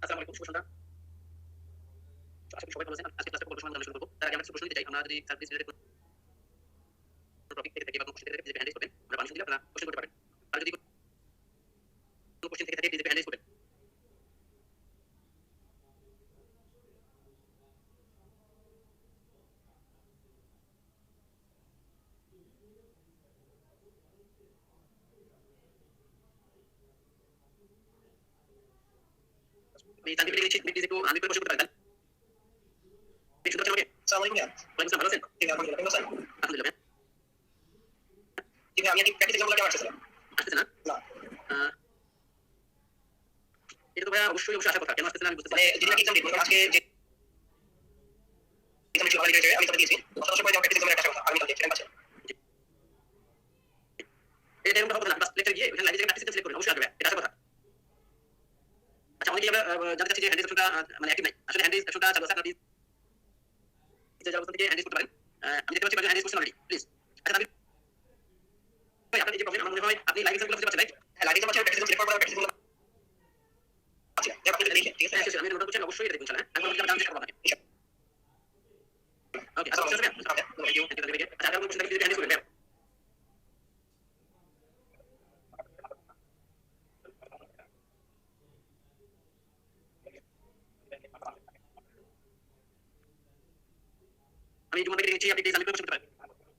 আসসালামু আলাইকুম, শুভ সন্ধ্যা। আশা করি সবাই ভালো আছেন। আজকে ক্লাসের গল্প শোনার জন্য শুরু করব। তার আগে আমরা কিছু প্রশ্ন নিতে চাই। আমরা যদি সার্ভিস রিলেটেড কোনো টপিক থেকে থাকি বা কোনো কোশ্চেন থেকে থাকি, প্লিজ হ্যান্ড রেইজ করবেন। আমরা পারমিশন দিলে আপনারা কোশ্চেন করতে পারবেন। আর যদি কোনো কোশ্চেন থেকে থাকে, প্লিজ হ্যান্ড রেইজ করবেন। আমি তানভীরকে লিখছি, প্লিজ একটু আনমিউট করে বসে করতে পারেন। আপনি শুনতে পাচ্ছেন আমাকে? আসসালামু আলাইকুম। ওয়ালাইকুম আসসালাম, ভালো আছেন? জি, আলহামদুলিল্লাহ। কেমন আছেন? আলহামদুলিল্লাহ। জি ভাই, আমি প্র্যাকটিস এক্সামগুলো কেমন আসতেছে? আসতেছে না? না। এটা তো ভাইয়া অবশ্যই আসার কথা। কেন আসতেছে না আমি বুঝতে মানে পারছি না। যেদিন এক্সাম দিই, আজকে যে এক্সাম ছিল হলিডে আমি তাকে দিয়েছি। সদস্য পর্যায়ে প্র্যাকটিস এক্সামের একটা কথা আমি তাকে দিয়েছি, পাচ্ছেন। এটা এরকম কথা না। বাস লেকচার গিয়ে ওখানে লাইভে যে প্র্যাকটিস সিলেক্ট করুন, অবশ্যই আসবে। এটা আসার কথা। আচ্ছা, অনেকেই আমরা জানতে চাচ্ছি যে হ্যান্ড রেইজ অপশনটা মানে অ্যাক্টিভ নাই। আসলে হ্যান্ড রেইজ অপশনটা চালু আছে। আপনারা প্লিজ যে অবস্থান থেকে হ্যান্ড রেইজ করতে পারেন। আমি দেখতে পাচ্ছি হ্যান্ড রেইজ করছেন অলরেডি। প্লিজ। আচ্ছা তানভীর ভাই, আপনার এই যে প্রবলেম, আমার মনে হয় আপনি লাইভ এক্সামগুলো বুঝতে পারছেন, রাইট? হ্যাঁ, লাইভ এক্সাম আছে, প্র্যাকটিস সিলেক্ট করার পর প্র্যাকটিস গুলো আছে। আপনি দেখেন, ঠিক আছে? হ্যাঁ, শিওর। আমি নোট করছি, অবশ্যই এটা দেখুন ইনশাআল্লাহ। আমি আপনাকে জানতে চেষ্টা করব আপনাকে। ওকে, আচ্ছা, আসসালামু শেষ হবে? আলাইকুম। থ্যাংক ইউ তানভীরকে। আচ্ছা, আপনার কোনো কোশ্চেন থাকলে প্লিজ হ্যান্ড রেইজ করবেন ভাইয়া। আমি জুমন ভাইকে লিখছি, আপনি প্লিজ আনমিউট করে বসে করতে পারেন।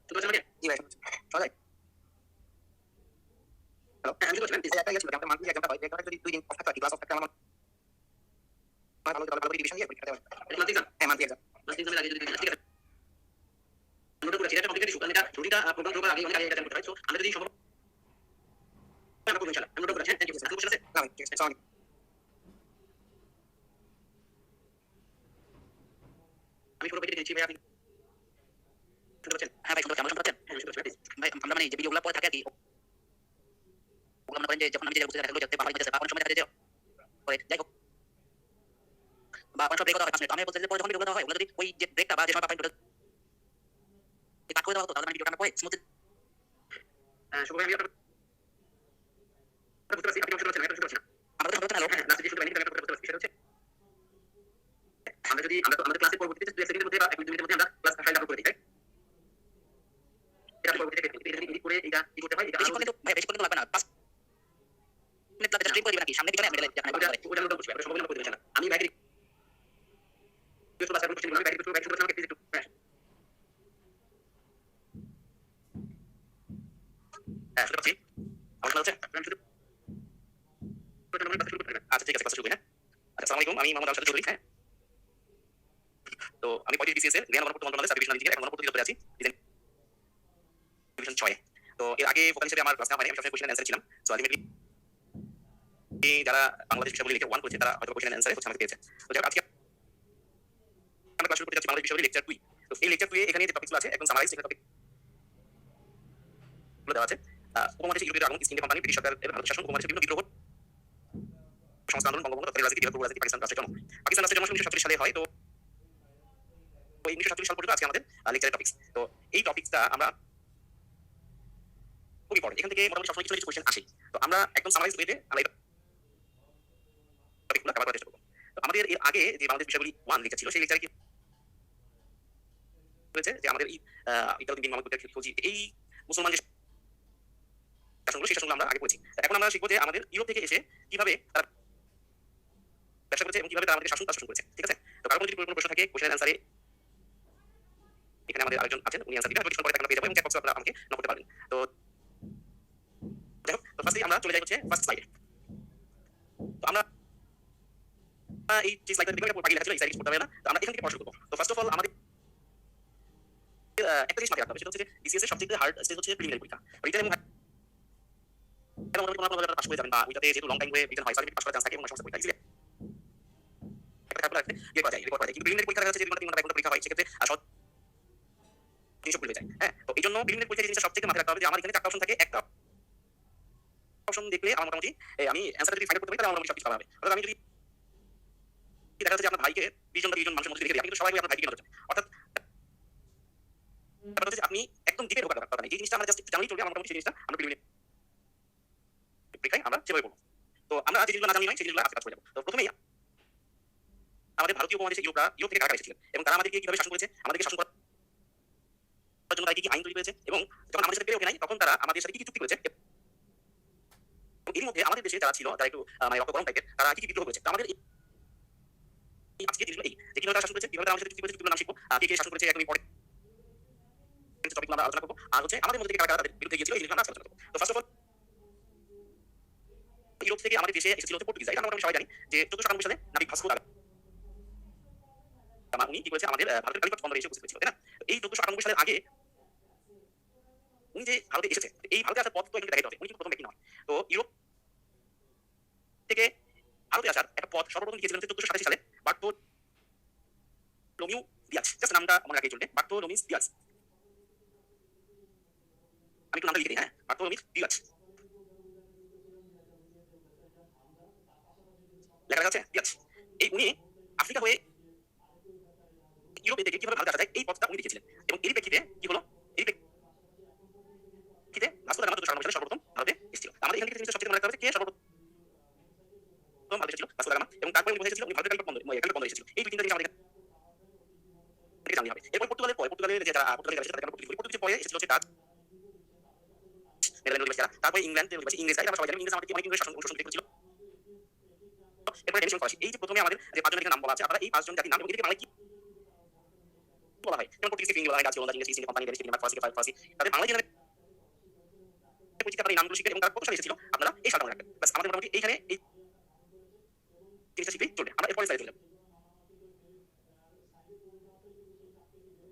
শুনতে পাচ্ছেন আমাকে? জি ভাই, শোনা যায়? হ্যালো? হ্যাঁ, আমি শুনতে পাচ্ছি। প্লিজ। একটা ইয়ে ছিল, আমাদের মান্থলি এক্সামটা হয়। এক্সামটা যদি 2 দিন অফ থাকতো আরকি, ক্লাস অফ থাকতো আমার ভালো হতো, ভালো করে রিভিশন দিয়ে পরীক্ষাটা দেওয়া। এটা মাল্টি এক্সাম? হ্যাঁ, মান্থলি এক্সাম। মাল্টি এক্সামের আগে যদি দিন। ঠিক আছে। নোট করেছি। এটা কমপ্লিট ইস্যু। কারণ এটা রুটিনটা প্রোগ্রাম শুরু করার আগে অনেক আগে এটা করতে হয়। সো আমরা যদি সম্ভব হয় আমরা করব ইনশাআল্লাহ। আমি নোট করেছি। Thank you. কোনো কোশ্চেন আছে? না ভাই, ঠিক আছে। আসসালামু আলাইকুম। আমি পুরো পেজে লিখেছি ভাই, আপনি শুনতে পাচ্ছেন? হ্যাঁ ভাই, শুনতে পাচ্ছি। আমার শুনতে পাচ্ছেন? হ্যাঁ, আমি শুনতে পাচ্ছি। প্লিজ। ভাই, আমরা মানে যে ভিডিওগুলো পরে থাকে আরকি, ওগুলো মনে করেন যে যখন আমি যে জায়গায় বসে দেখা যাচ্ছে বা অনেক বা অনেক সময় দেখা যায় যে পরে যাই হোক বা অনেক সময় ব্রেক দেওয়া হয় 5 মিনিট। আমি বলতে যে পরে যখন ভিডিওগুলো দেওয়া হয়, ওগুলো যদি ওই যে ব্রেকটা বা যে সময় পাবেন কাট করে দেওয়া হতো, তাহলে মানে ভিডিওটা আমরা পরে স্মুথলি শুভ ভাই, আমি আপনার বুঝতে পারছি। আপনি শুনতে পাচ্ছেন? আমি শুনতে পাচ্ছি না। আমাদের শুনতে পাচ্ছেন? হ্যালো? হ্যাঁ, লাস্টে যে শুনতে পাইনি, কিন্তু আমি আপনার কথা বুঝতে পারছি। সেটা হচ্ছে আমরা যদি আমাদের ক্লাসের পরবর্তীতে 2 সেকেন্ডের মধ্যে বা 1 মিনিটের মধ্যে আমরা ক্লাস ফাইল আপলোড করে দিই, রাইট? এটা আমি পরবর্তীতে দেখব। এটা যদি এডিট করে এটা কি করতে হয়, এটা বেশিক্ষণ কিন্তু ভাই বেশিক্ষণ কিন্তু লাগবে না। 5 মিনিট লাগবে, স্ট্রিম করে দিবেন নাকি? সামনে পিছনে আমি যেখানে ওটা ওটা নোট করছি। আপনি সম্ভব হলে করে দিবেন ইনশাআল্লাহ। আমি ভাইকে রিকোয়েস্ট করব, আশা করি কোশ্চেন গুলো আমি ভাইকে রিকোয়েস্ট করব, ভাই শুনতে পাচ্ছেন আমাকে? প্লিজ একটু হ্যাঁ, শুনতে পাচ্ছি। আমার শোনা যাচ্ছে? আমি শুনতে শুরু করতে পারেন। আচ্ছা, ঠিক আছে, ক্লাস শুরু করি। হ্যাঁ, আচ্ছা, আসসালামু আলাইকুম। আমি মোহাম্মদ আরশাদ চৌধুরী। হ্যাঁ, তো আমি 35 বিসিএস এর জ্ঞান ও গণপূর্ত মন্ত্রণালয়ের সার্ভিস ইঞ্জিনিয়ার, এখন গণপূর্ত দপ্তরে আছি, ডিভিশন 6 এ। তো এর আগে ভোকাল হিসেবে আমার ক্লাস নেওয়া হয়নি, আমি সবসময় কোশ্চেন অ্যান্সার ছিলাম। সো আলটিমেটলি যারা বাংলাদেশ বিষয়গুলি লিখে 1 করেছে, তারা হয়তো কোশ্চেন অ্যান্সারে হচ্ছে আমাকে পেয়েছে। তো যাই হোক, আজকে আমরা ক্লাস শুরু করতে যাচ্ছি বাংলাদেশ বিষয়গুলি লেকচার 2। তো এই লেকচার 2 এ এখানে যে টপিকগুলো আছে, একদম সামারাইজ টপিক গুলো দেওয়া আছে। উপমহাদেশে ইউরোপীয় আগুন, ইস্ট ইন্ডিয়া কোম্পানি, ব্রিটিশ সরকার এবং ভারত শাসন, উপমহাদেশে বিভিন্ন বিদ্রোহ, সংস্কার আন্দোলন, বঙ্গবন্ধু তথা রাজনীতি, বিভাগ রাজনীতি, পাকিস্তান রাষ্ট্রের জন্ম। পাকিস্তান রাষ্ট্রের জন্ম 1947 সালে হয়। তো ওই 1947 সাল পর্যন্ত আজকে আমাদের লেকচারের টপিকস। তো এই টপিকসটা আমরা খুবই পড়ে, এখান থেকে মোটামুটি সবসময় কিছু না কিছু কোশ্চেন আসে। তো আমরা একদম সামারাইজ ওয়েতে আমরা এই টপিকগুলো কভার করার চেষ্টা করব। তো আমাদের এর আগে যে বাংলাদেশ বিষয়গুলি 1 লেকচার ছিল, সেই লেকচারে কি হয়েছে যে আমাদের এই ইতালুদ্দিন বিন মোহাম্মদ বুখারীর ফৌজি, এই মুসলমান যে শাসনগুলো, সেই শাসনগুলো আমরা আগে পড়েছি। এখন আমরা শিখবো যে আমাদের ইউরোপ থেকে এসে কিভাবে তারা ব্যবসা করেছে এবং কিভাবে তারা আমাদের শাসন করেছে। ঠিক আছে? তো কারো যদি কোনো প্রশ্ন থাকে, কোশ্চেনের অ্যান্সারে এখানে আমাদের আরেকজন আছেন, উনি অ্যান্সার দিবেন। কিছুক্ষণ পরে তাকে আমরা পেয়ে যাবো এবং চ্যাট বক্সে আপনারা আমাকে নক করতে পারবেন। তো যাই হোক, তো ফার্স্টলি আমরা চলে যাই হচ্ছে ফার্স্ট স্লাইডে। তো আমরা এই যে স্লাইডটা দেখবেন, এটা পাগিয়ে লেখা ছিল, এই স্লাইড করতে হবে না। তো আমরা এখান থেকে পড়া শুরু করব। তো ফার্স্ট অফ অল আমাদের একটা জিনিস মাথায় রাখতে হবে, সেটা হচ্ছে যে বিসিএস এর সবথেকে হার্ড স্টেজ হচ্ছে প্রিলিমিনারি পরীক্ষা। রিটেন এবং মোটামুটি পাস করে যাবেন, বা ওইটাতে যেহেতু লং টাইম হয়ে রিটেন হয়, সার্টিফিকেট পাস করার চান্স থাকে এবং সমস্ত পরীক্ষা ইজিলি একটা খারাপ লাগতে ইয়ে করা যায়, রিপোর্ট করা যায়। কিন্তু প্রিলিমিনারি পরীক্ষা দেখা যাচ্ছে যে 2 ঘন্টা 3 ঘন্টা 1 ঘন্টা পরীক্ষা হয়, সেক্ষেত্রে জিনিস ভুলে যায়। হ্যাঁ, তো এই জন্য প্রিলিমিনারি পরীক্ষা জিনিসটা সবথেকে মাথায় রাখতে হবে যে আমার এখানে 4টা অপশন থাকে। একটা অপশন দেখলে আমার মোটামুটি আমি অ্যান্সারটা যদি ফাইন্ড করতে পারি, তাহলে আমার মোটামুটি সবকিছু ভালো হবে। অর্থাৎ আমি যদি দেখা যাচ্ছে যে আপনার ভাইকে 20 জন বা 30 জন মানুষের মধ্যে লিখে দিই, আপনি কিন্তু সবাই আপনার ভাইকে কেন ধরছেন। অর্থাৎ ব্যাপারটা হচ্ছে যে আপনি একদম ডিপে ঢোকার দরকার নেই। যে জিনিসটা আমরা জাস্ট জানলেই চলবে, আমার মোটামুটি সেই জিনিসটা আমরা প্রিলিমিনারি পরীক্ষায় আমরা সেভাবে করব। তো আমরা যে জিনিসগুলো না জানি নয়, সেই জিনিসগুলো আজকে কাজ করে যাব। তো প্রথমেই আমাদের ভারতীয় উপমহাদেশে ইউরোপ থেকে কারা কারা এসেছিলেন এবং তারা আমাদেরকে কিভাবে শাসন করেছে, আমাদেরকে শাসন করার জন্য তারা কি কি আইন তৈরি করেছে এবং যখন আমাদের সাথে পেরে ওঠে নাই তখন তারা আমাদের সাথে কি কি চুক্তি করেছে এবং এর মধ্যে আমাদের দেশে যারা ছিল যারা একটু মানে রক্ত গরম টাইপের তারা কি কি বিদ্রোহ করেছে। তো আমাদের এই আজকে জিনিসগুলো এই যে কিভাবে তারা শাসন করেছে, কিভাবে তারা আমাদের সাথে চুক্তি করেছে, চুক্তিগুলোর নাম শিখবো, কে কে শাসন করেছে একদম পরে টপিকগুলো আমরা আলোচনা করবো। আর হচ্ছে আমাদের মধ্যে থেকে কারা কারা তাদের বিরুদ্ধে গিয়েছিল এই জিনিসগুলো আমরা আলোচনা করবো। তো ফার্স্ট অফ অল ইউরোপ থেকে আমাদের দেশে এসেছিল হচ্ছে পর্তুগিজ। এটা আমরা সবাই জানি যে 1497 সালে নাবিক ভাস্কো দা গামা উনি কি করেছে আমাদের ভারতের কালিকট বন্দরে এসে উপস্থিত হয়েছিল, তাই না? এই 1498 সালের আগে উনি যে ভারতে এসেছে, এই ভারতে আসার পথ তো এখানে দেখাতে হবে, উনি কিন্তু প্রথম ব্যক্তি নয়। তো ইউরোপ থেকে ভারতে আসার একটা পথ সর্বপ্রথম গিয়েছিলেন 1487 সালে বার্থোলোমিউ দিয়াজ। জাস্ট নামটা মনে রাখলেই চলবে, বার্থোলোমিউ দিয়াজ। আমি একটু নামটা লিখে দিই, হ্যাঁ, বার্থোলোমিউ দিয়াজ। লেখা যাচ্ছে দিয়াজ। এই উনি আফ্রিকা হয়ে ইউরোপে থেকে কিভাবে ভারতে আসা যায় এই পথটা উনি দেখিয়েছিলেন এবং এর প্রেক্ষিতে কি হলো, এর প্রেক্ষিতে ভাস্কো দা গামা 1497 সালে সর্বপ্রথম ভারতে এসেছিল। আমাদের এখান থেকে জিনিসটা সবচেয়ে মনে রাখতে হবে কে সর্বপ্রথম ভারতে এসেছিল, ভাস্কো দা গামা, এবং তারপরে উনি এসেছিল উনি ভারতের কালিকট বন্দরে এসেছিল। এই দুই তিনটা জিনিস আমাদের এখানে জানতে হবে। এরপর পর্তুগালের যে যারা পর্তুগালের যারা তাদের পর্তুগিজের পরে এসেছিল হচ্ছে ডাচ, নেদারল্যান্ড অধিবাসীরা, তারপরে ইংল্যান্ডের অধিবাসী ইংরেজরা, এটা আমরা সবাই জানি ইংরেজ আমাদেরকে অনেক ইংরেজ শাসন করেছিল। এরপরে ডেনিশ ফরাসি। এই যে প্রথমে আমাদের যে পাঁচজন এখানে নাম বলা আছে, আপনারা এই পাঁচজন জাতির নাম এবং এদেরকে বাংলায় কি বলা হয়, যেমন পর্তুগিজকে ফিরিঙ্গি বলা হয়, ডাচ ওলন্দাজ ইংরেজ ইস্ট ইন্ডিয়া কোম্পানি, ডেনিশ ফিরিঙ্গি, ফরাসি। তাদের বাংলায় যে নামে পরিচিত আপনারা এই নামগুলো শিখবেন এবং তারা কত সালে এসেছিল আপনারা এই সালটা মনে রাখবেন। বাস আমাদের মোটামুটি এইখানে এই জিনিসটা শিখলেই চলবে। আমরা এরপরে স্লাইডে চলে যাব।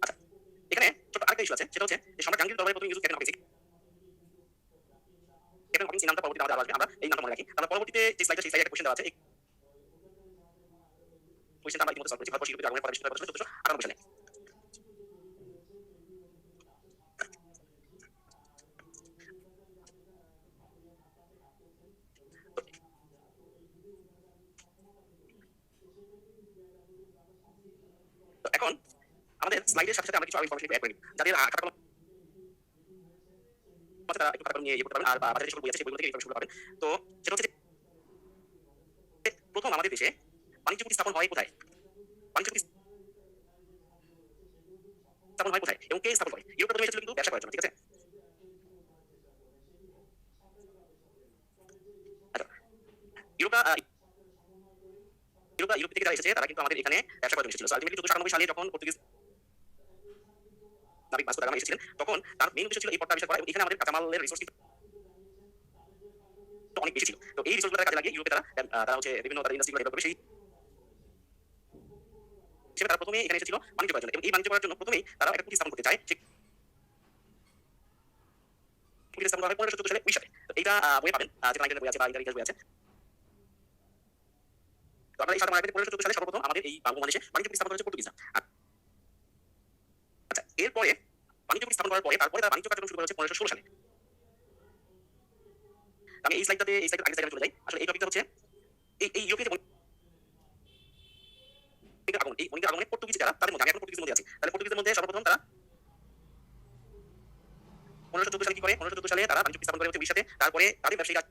আচ্ছা, এখানে ছোট আরেকটা ইস্যু আছে, সেটা হচ্ছে যে সম্রাট জাহাঙ্গীর দরবারে প্রথম Yusuf captain Hawking, captain Hawking এই নামটা পরবর্তীতে আমাদের আসবে, আমরা এই নামটা মনে রাখি। আমরা পরবর্তীতে যে স্লাইডে সেই স্লাইডে একটা কোশ্চেন দেওয়া আছে, এই কোশ্চেনটা আমরা ইতিমধ্যে সলভ করেছি। ভারতবর্ষ ইউরোপের আগমনের পরে বিশ্বকাপ 1498 সালে। তো এখন আমাদের স্লাইডের সাথে সাথে আমরা কিছু আরো ইনফরমেশন অ্যাড করে নিই, যাদের খাতা কলম আছে তারা একটু খাতা কলম নিয়ে করতে পারবেন, আর বাজারে যে বই আছে সেই বইগুলো থেকে ইনফরমেশনগুলো পাবেন। তো সেটা হচ্ছে প্রথম আমাদের দেশে বাণিজ্য চুক্তি স্থাপন হয় কোথায়, বাণিজ্য চুক্তি স্থাপন হয় কোথায় এবং কে স্থাপন করে? ইউরোপে প্রথমে এসেছিল কিন্তু ব্যবসা করার জন্য, ঠিক আছে? আচ্ছা, ইউরোপ থেকে যারা এসেছে তারা কিন্তু আমাদের এখানে ব্যবসা করার জন্য এসেছিল। আলটিমেটলি 1497 সালে যখন পর্তুগিজ নাবিক ভাস্কো দা গামা এসেছিলেন, তখন তার মেইন উদ্দেশ্য ছিল এই পথটা আবিষ্কার করা এবং এখানে আমাদের কাঁচামালের রিসোর্স অনেক বেশি ছিল। তো এই রিসোর্সগুলো কাজে লাগিয়ে ইউরোপে তারা হচ্ছে বিভিন্ন তাদের ইন্ডাস্ট্রিগুলো ডেভেলপ করবে। সেই হিসেবে তারা প্রথমে এখানে এসেছিল বাণিজ্য করার জন্য এবং এই বাণিজ্য করার জন্য প্রথমেই তারা একটা কুঠি স্থাপন করতে চায়। সেই কুঠি স্থাপন করা হয় 1514 সালে উইশাতে। তো এইটা বই পাবেন, যেটা নাইটের বই আছে বা ইন্টারনেটের বই আছে। তো আপনারা এই সাথে মনে রাখবেন 1514 সালে সর্বপ্রথম আমাদের এই উপমহাদেশে বাণিজ্য কুঠি স্থাপন করেছে পর্তুগিজরা। আচ্ছা, এরপরে বাণিজ্য কুঠি স্থাপন করার পরে তারপরে তারা বাণিজ্য কার্যক্রম শুরু করেছে 1516 সালে। আমি এই স্লাইডটাতে এই স্লাইডের আগের স্লাইডে চলে যাই। আসলে এই টপিকটা হচ্ছে এই ইউরোপে যে আগমন, এই বণিকের আগমনে পর্তুগিজ যারা তাদের মধ্যে, আমি এখন পর্তুগিজের মধ্যে আছি, তাহলে পর্তুগিজের মধ্যে সর্বপ্রথম তারা 1514 সালে কি করে, 1514 সালে তারা বাণিজ্য স্থাপন করে হচ্ছে উইশাতে। তারপরে তাদের ব্যবসায়ীরা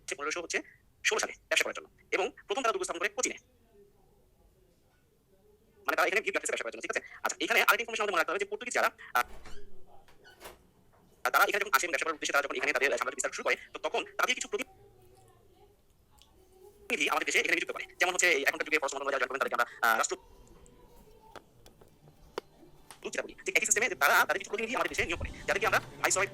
1516 সালে ব্যবসা করার জন্য এবং প্রথম তারা দুর্গ স্থাপন করে কোচিনে, মানে তারা এখানে গিফট ব্যবসা করার জন্য, ঠিক আছে? আচ্ছা, এখানে আরেকটা ইনফরমেশন আমাদের মনে রাখতে হবে যে পর্তুগিজ যারা তারা এখানে যখন আসেন ব্যবসা করার উদ্দেশ্যে, তারা যখন এখানে তাদের সাম্রাজ্য বিস্তার শুরু করে, তো তখন তাদের কিছু প্রতিনিধি আমাদের দেশে এখানে নিযুক্ত করে। যেমন হচ্ছে এখনকার যুগে পররাষ্ট্র মন্ত্রণালয় যারা জয়েন করেন তাদেরকে আমরা রাষ্ট্রদূত যেটা বলি, ঠিক একই সিস্টেমে তারা তাদের কিছু প্রতিনিধি আমাদের দেশে নিয়োগ করে, যাদেরকে আমরা ভাইসরয়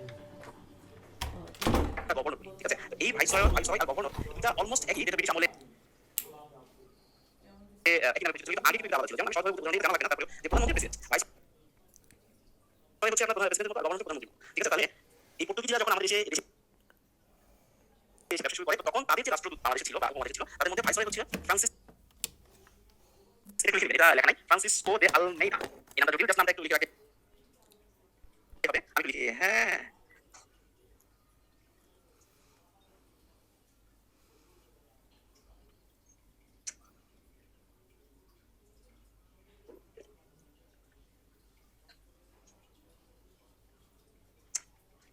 গভর্নর বলি, ঠিক আছে? এই ভাইসরয় আর গভর্নর এটা অলমোস্ট একই, যেটা ব্রিটিশ আমলে একই নামে পরিচিত ছিল, কিন্তু আগে কিন্তু আলাদা ছিল। যেমন আমি সরকারি উদাহরণ জানা লাগে না, তারপরে যে প্রধানমন্ত্রী প্রেসিডেন্ট, ভাইসরয় হচ্ছে আপনার প্রেসিডেন্ট, গভর্নর প্রধানমন্ত্রী, ঠিক আছে? তাহলে এই পর্তুগিজরা যখন আমাদের দেশে ব্যবসা শুরু করে, তখন তাদের যে রাষ্ট্রদূত বাংলাদেশে ছিল বা উপমহাদেশে ছিল, তাদের মধ্যে ভাইসরয় হচ্ছে ফ্রান্সিস, এটা লেখা নাই, ফ্রান্সিসকো দে আলমেইদা। এই নামটা জটিল, জাস্ট নামটা একটু লিখে রাখে হবে। আমি লিখি, হ্যাঁ,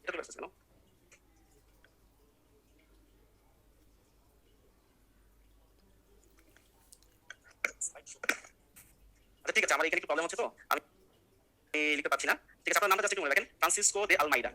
এটা চলে আসছে কেন? আচ্ছা ঠিক আছে, আমার এখানে একটু প্রবলেম হচ্ছে, তো আমি লিখতে পারছি না। ঠিক আছে, আপনার নামটা জাস্ট একটু মনে রাখেন, ফ্রান্সিসকো দে আলমাইদা।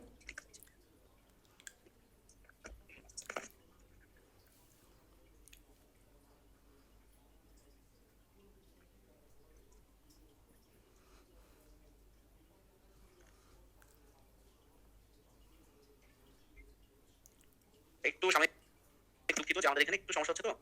একটু সামনে, দুঃখিত যে আমাদের এখানে একটু সমস্যা হচ্ছে, তো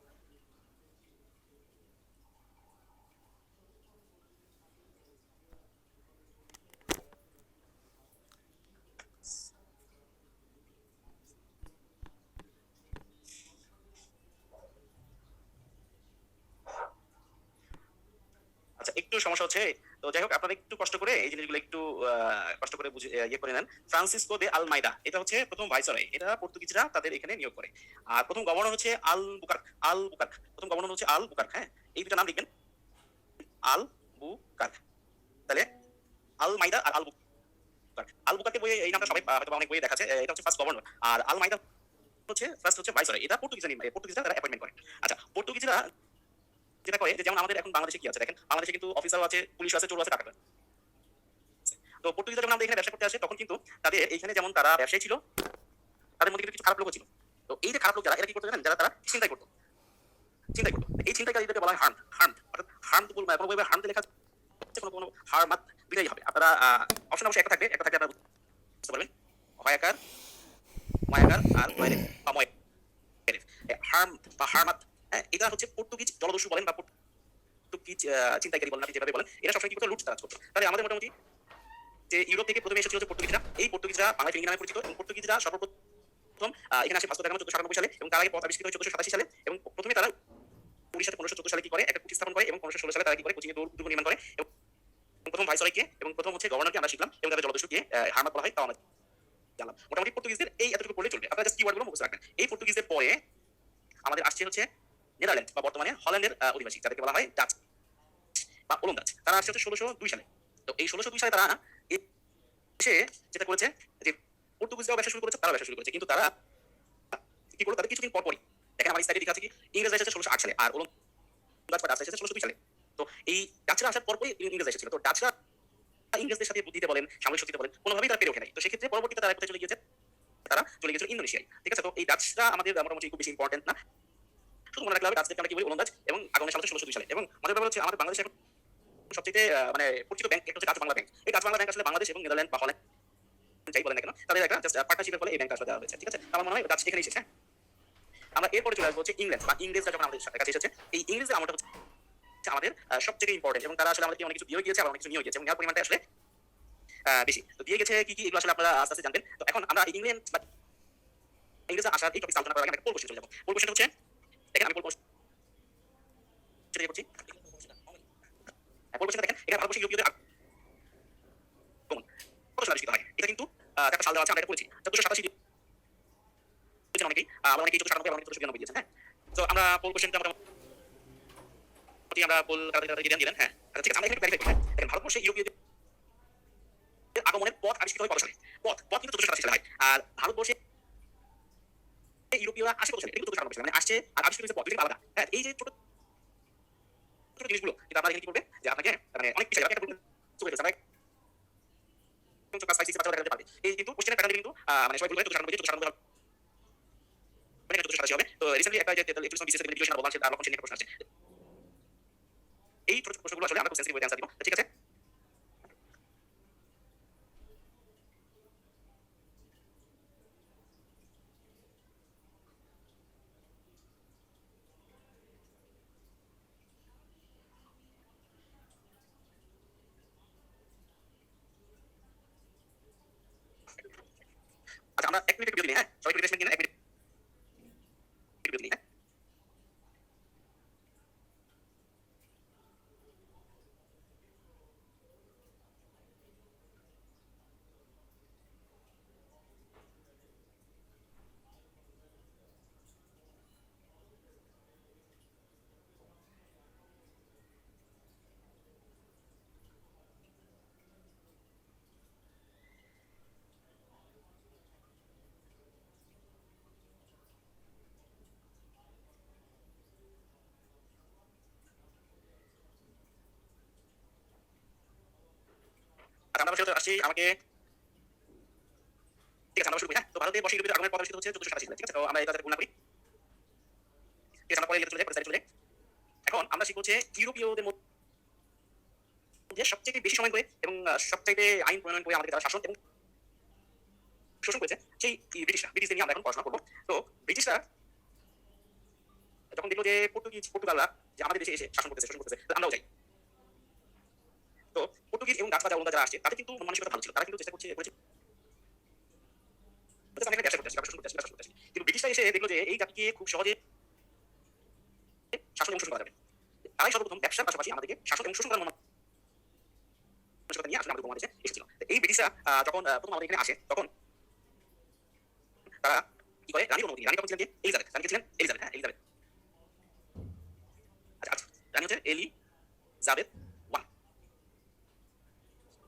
আচ্ছা একটু সমস্যা হচ্ছে। তো যাই হোক, আপনারা একটু কষ্ট করে এই জিনিসগুলো একটু কষ্ট করে বুঝে ইয়ে করে নেন। ফ্রান্সিসকো দে আলমাইদা, এটা হচ্ছে প্রথম ভাইসরয়, এটা পর্তুগিজরা তাদের এখানে নিয়োগ করে। আর প্রথম গভর্নর হচ্ছে আল বুকার্ক। আল বুকার্ক প্রথম গভর্নর হচ্ছে আল বুকার্ক। হ্যাঁ, এই দুটো নাম লিখবেন, আল বুকার্ক। তাহলে আল মাইদা আর আল বুকার্ক। আল বুকার্কের বইয়ে এই নামটা সবাই হয়তো অনেক বইয়ে দেখাচ্ছে, এটা হচ্ছে ফার্স্ট গভর্নর। আর আল মাইদা হচ্ছে ফার্স্ট হচ্ছে ভাইসরয়, এটা পর্তুগিজরা তারা অ্যাপয়েন্টমেন্ট করে। আচ্ছা, পর্তুগিজরা যেটা করে, যে যেমন আমাদের এখন বাংলাদেশে কি আছে দেখেন, বাংলাদেশে কিন্তু অফিসারও আছে, পুলিশ আছে, চোর আছে, টাকা আছে। তো পর্তুগিজরা যখন আমাদের এখানে ব্যবসা করতে আসে, তখন কিন্তু তাদের এইখানে যেমন তারা ব্যবসায়ী ছিল, তাদের মধ্যে কিন্তু কিছু খারাপ লোকও ছিল। তো এই যে খারাপ লোক যারা, এরা কি করতে জানেন, যারা তারা চিন্তাই করতো, চিন্তাই করতো। এই চিন্তাইকারীদেরকে বলা হয় হার্ম। হার্ম অর্থাৎ হার্ম কোনো বইয়ে হার্মতে লেখা আছে, কোনো হার্মাত বিদায়ী হবে। আপনারা অপশন অবশ্যই একটা থাকবে, একটা থাকবে, আপনারা বুঝতে পারবেন, হয়াকার, মায়াকার আর ওয়াইরেফ বা ময়েরেফ। হার্ম বা হার্মাত, হ্যাঁ, এটা হচ্ছে পর্তুগিজ জলদস্যু বলেন বা পর্তুগিজ চিন্তাইকারী বলেন, আপনি যেভাবে বলেন, এরা সবসময় কি করতো, লুটতারাজ করতো। তাহলে আমাদের মোটামুটি যে ইউরোপ থেকে প্রথমে এসেছিল যে পর্তুগিজরা, এই পর্তুগিজরা বাংলায় ফিরিঙ্গি নামে পরিচিত, এবং পর্তুগিজরা সর্বপ্রথম এখানে আসে ভাস্কো দা গামা 1494 সালে, এবং তার আগে পথ আবিষ্কৃত হয় 1487 সালে। এবং প্রথমে তারা উড়িষ্যাতে 1514 সালে কি করে, একটা কুঠি স্থাপন করে, এবং 1516 সালে তারা কি করে, কোচিং এ দুর্গ নির্মাণ করে। এবং প্রথম ভাইসরয়কে এবং প্রথম হচ্ছে গভর্নরকে আমরা শিখলাম, এবং তাদের জলদস্যুকে হারমাত বলা হয়, তাও আমরা জানলাম। মোটামুটি পর্তুগিজদের এই এতটুকু পড়লে চলবে, আপনারা জাস্ট কিওয়ার্ডগুলো মুখস্থ রাখবেন। এই পর্তুগিজদের পরে আমাদের আসছে হচ্ছে নেদারল্যান্ড বা বর্তমানে হল্যান্ডের অধিবাসী, যাদেরকে বলা হয় ডাচ বা ওলন্দাজ। তারা আসছে হচ্ছে 1602 সালে। তো এই 1602 সালে তারা এসে যেটা করেছে, যে পর্তুগিজরাও ব্যবসা শুরু করেছে, তারা ব্যবসা শুরু করেছে, কিন্তু তারা কি করলো, তাদের কিছুদিন পরপরই দেখেন আমার স্লাইডে লেখা আছে কি, ইংরেজরা এসেছে 1608 সালে, আর ওলন্দাজ বা ডাচরা এসেছে 1602 সালে। তো এই ডাচরা আসার পরপরই ইংরেজরা এসেছিল। তো ডাচরা ইংরেজদের সাথে বুদ্ধিতে বলেন, সামরিক শক্তিতে বলেন, কোনোভাবেই তারা পেরে ওঠে নাই। তো সেক্ষেত্রে পরবর্তীতে তারা কোথায় চলে গিয়েছে, তারা চলে গিয়েছিল ইন্দোনেশিয়ায়। ঠিক আছে, তো এই ডাচরা আমাদের মোটামুটি খুব বেশি ইম্পর্টেন্ট না, শুধু মনে রাখলে হবে ডাচদেরকে আমরা কি বলি, ওলন্দাজ। এবং আগমনের সাল হচ্ছে 1602 সালে। এবং মজার ব্যাপার হচ্ছে, আমাদের বাংলাদেশে এখন সবচেয়ে মানে পরিচিত ব্যাংক একটা হচ্ছে ডাচ বাংলা ব্যাংক। এই ডাচ বাংলা ব্যাংক আসলে বাংলাদেশ এবং নেদারল্যান্ড বা হল্যান্ড যাই বলেন না কেন, তাদের একটা জাস্ট পার্টনারশিপের ফলে এই ব্যাংক আসলে দেওয়া হয়েছে। ঠিক আছে, আমার মনে হয় ডাচ এখানে এসেছে। আমরা এরপরে চলে আসবো হচ্ছে ইংল্যান্ড বা ইংরেজরা যখন আমাদের কাছে এসেছে। এই ইংরেজদের আমলটা হচ্ছে আমাদের সবথেকে ইম্পর্টেন্ট, এবং তারা আসলে আমাদেরকে অনেক কিছু দিয়ে গিয়েছে, আবার অনেক কিছু নিয়ে গিয়েছে, এবং এর পরিমাণটা আসলে বেশি। তো দিয়ে গেছে কি কি, এগুলো আসলে আপনারা আস্তে আস্তে জানবেন। তো এখন আমরা ইংল্যান্ড বা ইংরেজরা আসার এই টপিক আলোচনা করার আগে একটা পোল কোশ্চেন চলে যাবো। পোল কোশ্চেন হচ্ছে, দেখেন আমি পোল কোশ্চেন করছি। পোল কোশ্চেন দেখেন, এখানে ভারতবর্ষে ইউরোপীয়দের আগমন কত সালে আবিষ্কৃত হয়, এটা কিন্তু একটা সাল দেওয়া আছে, আমরা এটা বলেছি 1487 অনেকেই, আবার অনেকেই 1497 এবং 1492 দিয়েছেন। হ্যাঁ, তো আমরা পোল কোশ্চেনটা মোটামুটি আমরা পোল তাড়াতাড়ি দিলেন। হ্যাঁ, আচ্ছা ঠিক আছে, আমরা এখানে ভেরিফাই করি। দেখেন ভারতবর্ষে ইউরোপীয়দের আগমনের পথ আবিষ্কৃত হয় কত সালে, পথ কিন্তু 1487 সালে হয়। আর ভারতবর্ষে ইউরোপীয়রা আসে কত সালে, এটা কিন্তু 1497 সালে, মানে আসছে আর আবিষ্কৃত হয়েছে পথ, দুটো আলাদা। হ্যাঁ, এই যে ছোট ছোট জিনিসগুলো কিন্তু আপনারা এখানে কি করবে, যে আপনাকে মানে অনেক পিছিয়ে যাবে, একটা চলে যাবে, ক্লাস 5 6 বাচ্চারা দেখা পারবে। এই কিন্তু কোশ্চেনের প্যাটার্ন কিন্তু মানে সবাই ভুল করে 1497 মানে 1487 হবে। তো রিসেন্টলি একটা যে ইলেকট্রিক বিসিএস এর ভিডিও বলছে, তার লক্ষণ নিয়ে প্রশ্ন আছে। এই ছোট প্রশ্নগুলো আসলে আমরা খুব সেন্সিটিভ ওয়েতে অ্যানসার দিব। ঠিক আছে, আচ্ছা আমরা 1 মিনিট বিরতি নিই। হ্যাঁ, সবাই একটু রিফ্রেশমেন্ট নিন, 1 মিনিট বিরতি নিই। হ্যাঁ, ফেরত আসছি আমাকে ঠিক আছে আমরা শুরু করি। হ্যাঁ, তো ভারতে বর্ষে ইউরোপীয় আগমনের পর অনুষ্ঠিত হচ্ছে 1487 সালে। ঠিক আছে, তো আমরা এই কথাটা গুণা করি। ঠিক আছে, আমরা পরে চলে যাই, পরে চলে যাই। এখন আমরা শিখব হচ্ছে ইউরোপীয়দের মধ্যে সবচেয়ে বেশি সময় ধরে এবং সবচাইতে আইন প্রণয়ন করে আমাদের যারা শাসন এবং শোষণ করেছে সেই ব্রিটিশদের নিয়ে আমরা এখন পড়াশোনা করবো। তো ব্রিটিশরা যখন দেখলো যে পর্তুগালরা যে আমাদের দেশে এসে শাসন করতেছে, শোষণ করতেছে, তো আমরাও যাই। তো পর্তুগিজ এবং ডাচ বা ওলন্দা যারা আসছে তাদের কিন্তু মন মানসিকতা ভালো ছিল, তারা কিন্তু চেষ্টা করেছে আমরা ব্যবসা করতে আসি, ব্যবসা করতে আসি। কিন্তু ব্রিটিশরা এসে দেখলো যে এই জাতিকে খুব সহজে শাসন এবং শোষণ করা যাবে। তারাই সর্বপ্রথম ব্যবসার পাশাপাশি আমাদেরকে শাসন এবং শোষণ করার মানসিকতা নিয়ে আসলে আমাদের উপমহাদেশে এসেছিল। এই ব্রিটিশরা যখন প্রথম আমাদের এখানে আসে তখন তারা কি করে, রানী অনুমতি, রানী তখন ছিলেন এলিজাবেথ, রানী ছিলেন এলিজাবেথ। হ্যাঁ, এলিজাবেথ। আচ্ছা আচ্ছা, রানী হচ্ছে এলিজাবেথ ওয়ান।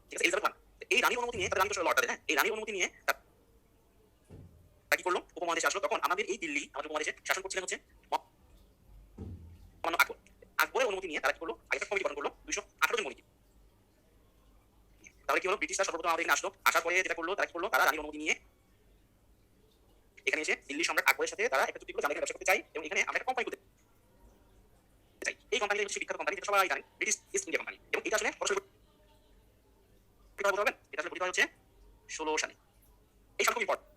ঠিক আছে, এলিজাবেথ ওয়ান। এই রানীর অনুমতি নিয়ে, তাদের রানী তো লর্ড তাদের, হ্যাঁ, এই রানীর অনুমতি নিয়ে তারা কি করলো, উপমহাদেশে আসলো। তখন আমাদের এই দিল্লি, আমাদের উপমহাদেশে শাসন করছিলেন হচ্ছে মহামান্য আকবর। আকবরের অনুমতি নিয়ে তারা কি করলো, আগে কমিটি গঠন করলো 218 জন মনিকে। তাহলে কি হলো, ব্রিটিশরা সর্বপ্রথম আমাদের এখানে আসলো, আসার পরে যেটা করলো, তারা কি করলো, তারা রানীর অনুমতি নিয়ে এখানে এসে দিল্লি সম্রাট আকবরের সাথে তারা একটা চুক্তি করলো, আমরা ব্যবসা করতে চাই এবং এখানে আমরা একটা কোম্পানি করতে চাই। এই কোম্পানিটা হচ্ছে বিখ্যাত কোম্পানি, যেটা সবাই জানেন, ব্রিটিশ ইস্ট ইন্ডিয়া কোম্পানি। এবং এটা আসলে বলতে পারবেন, এটা আসলে গঠিত হচ্ছে 16 সালে। এই সাল খুব ইম্পর্টেন্ট।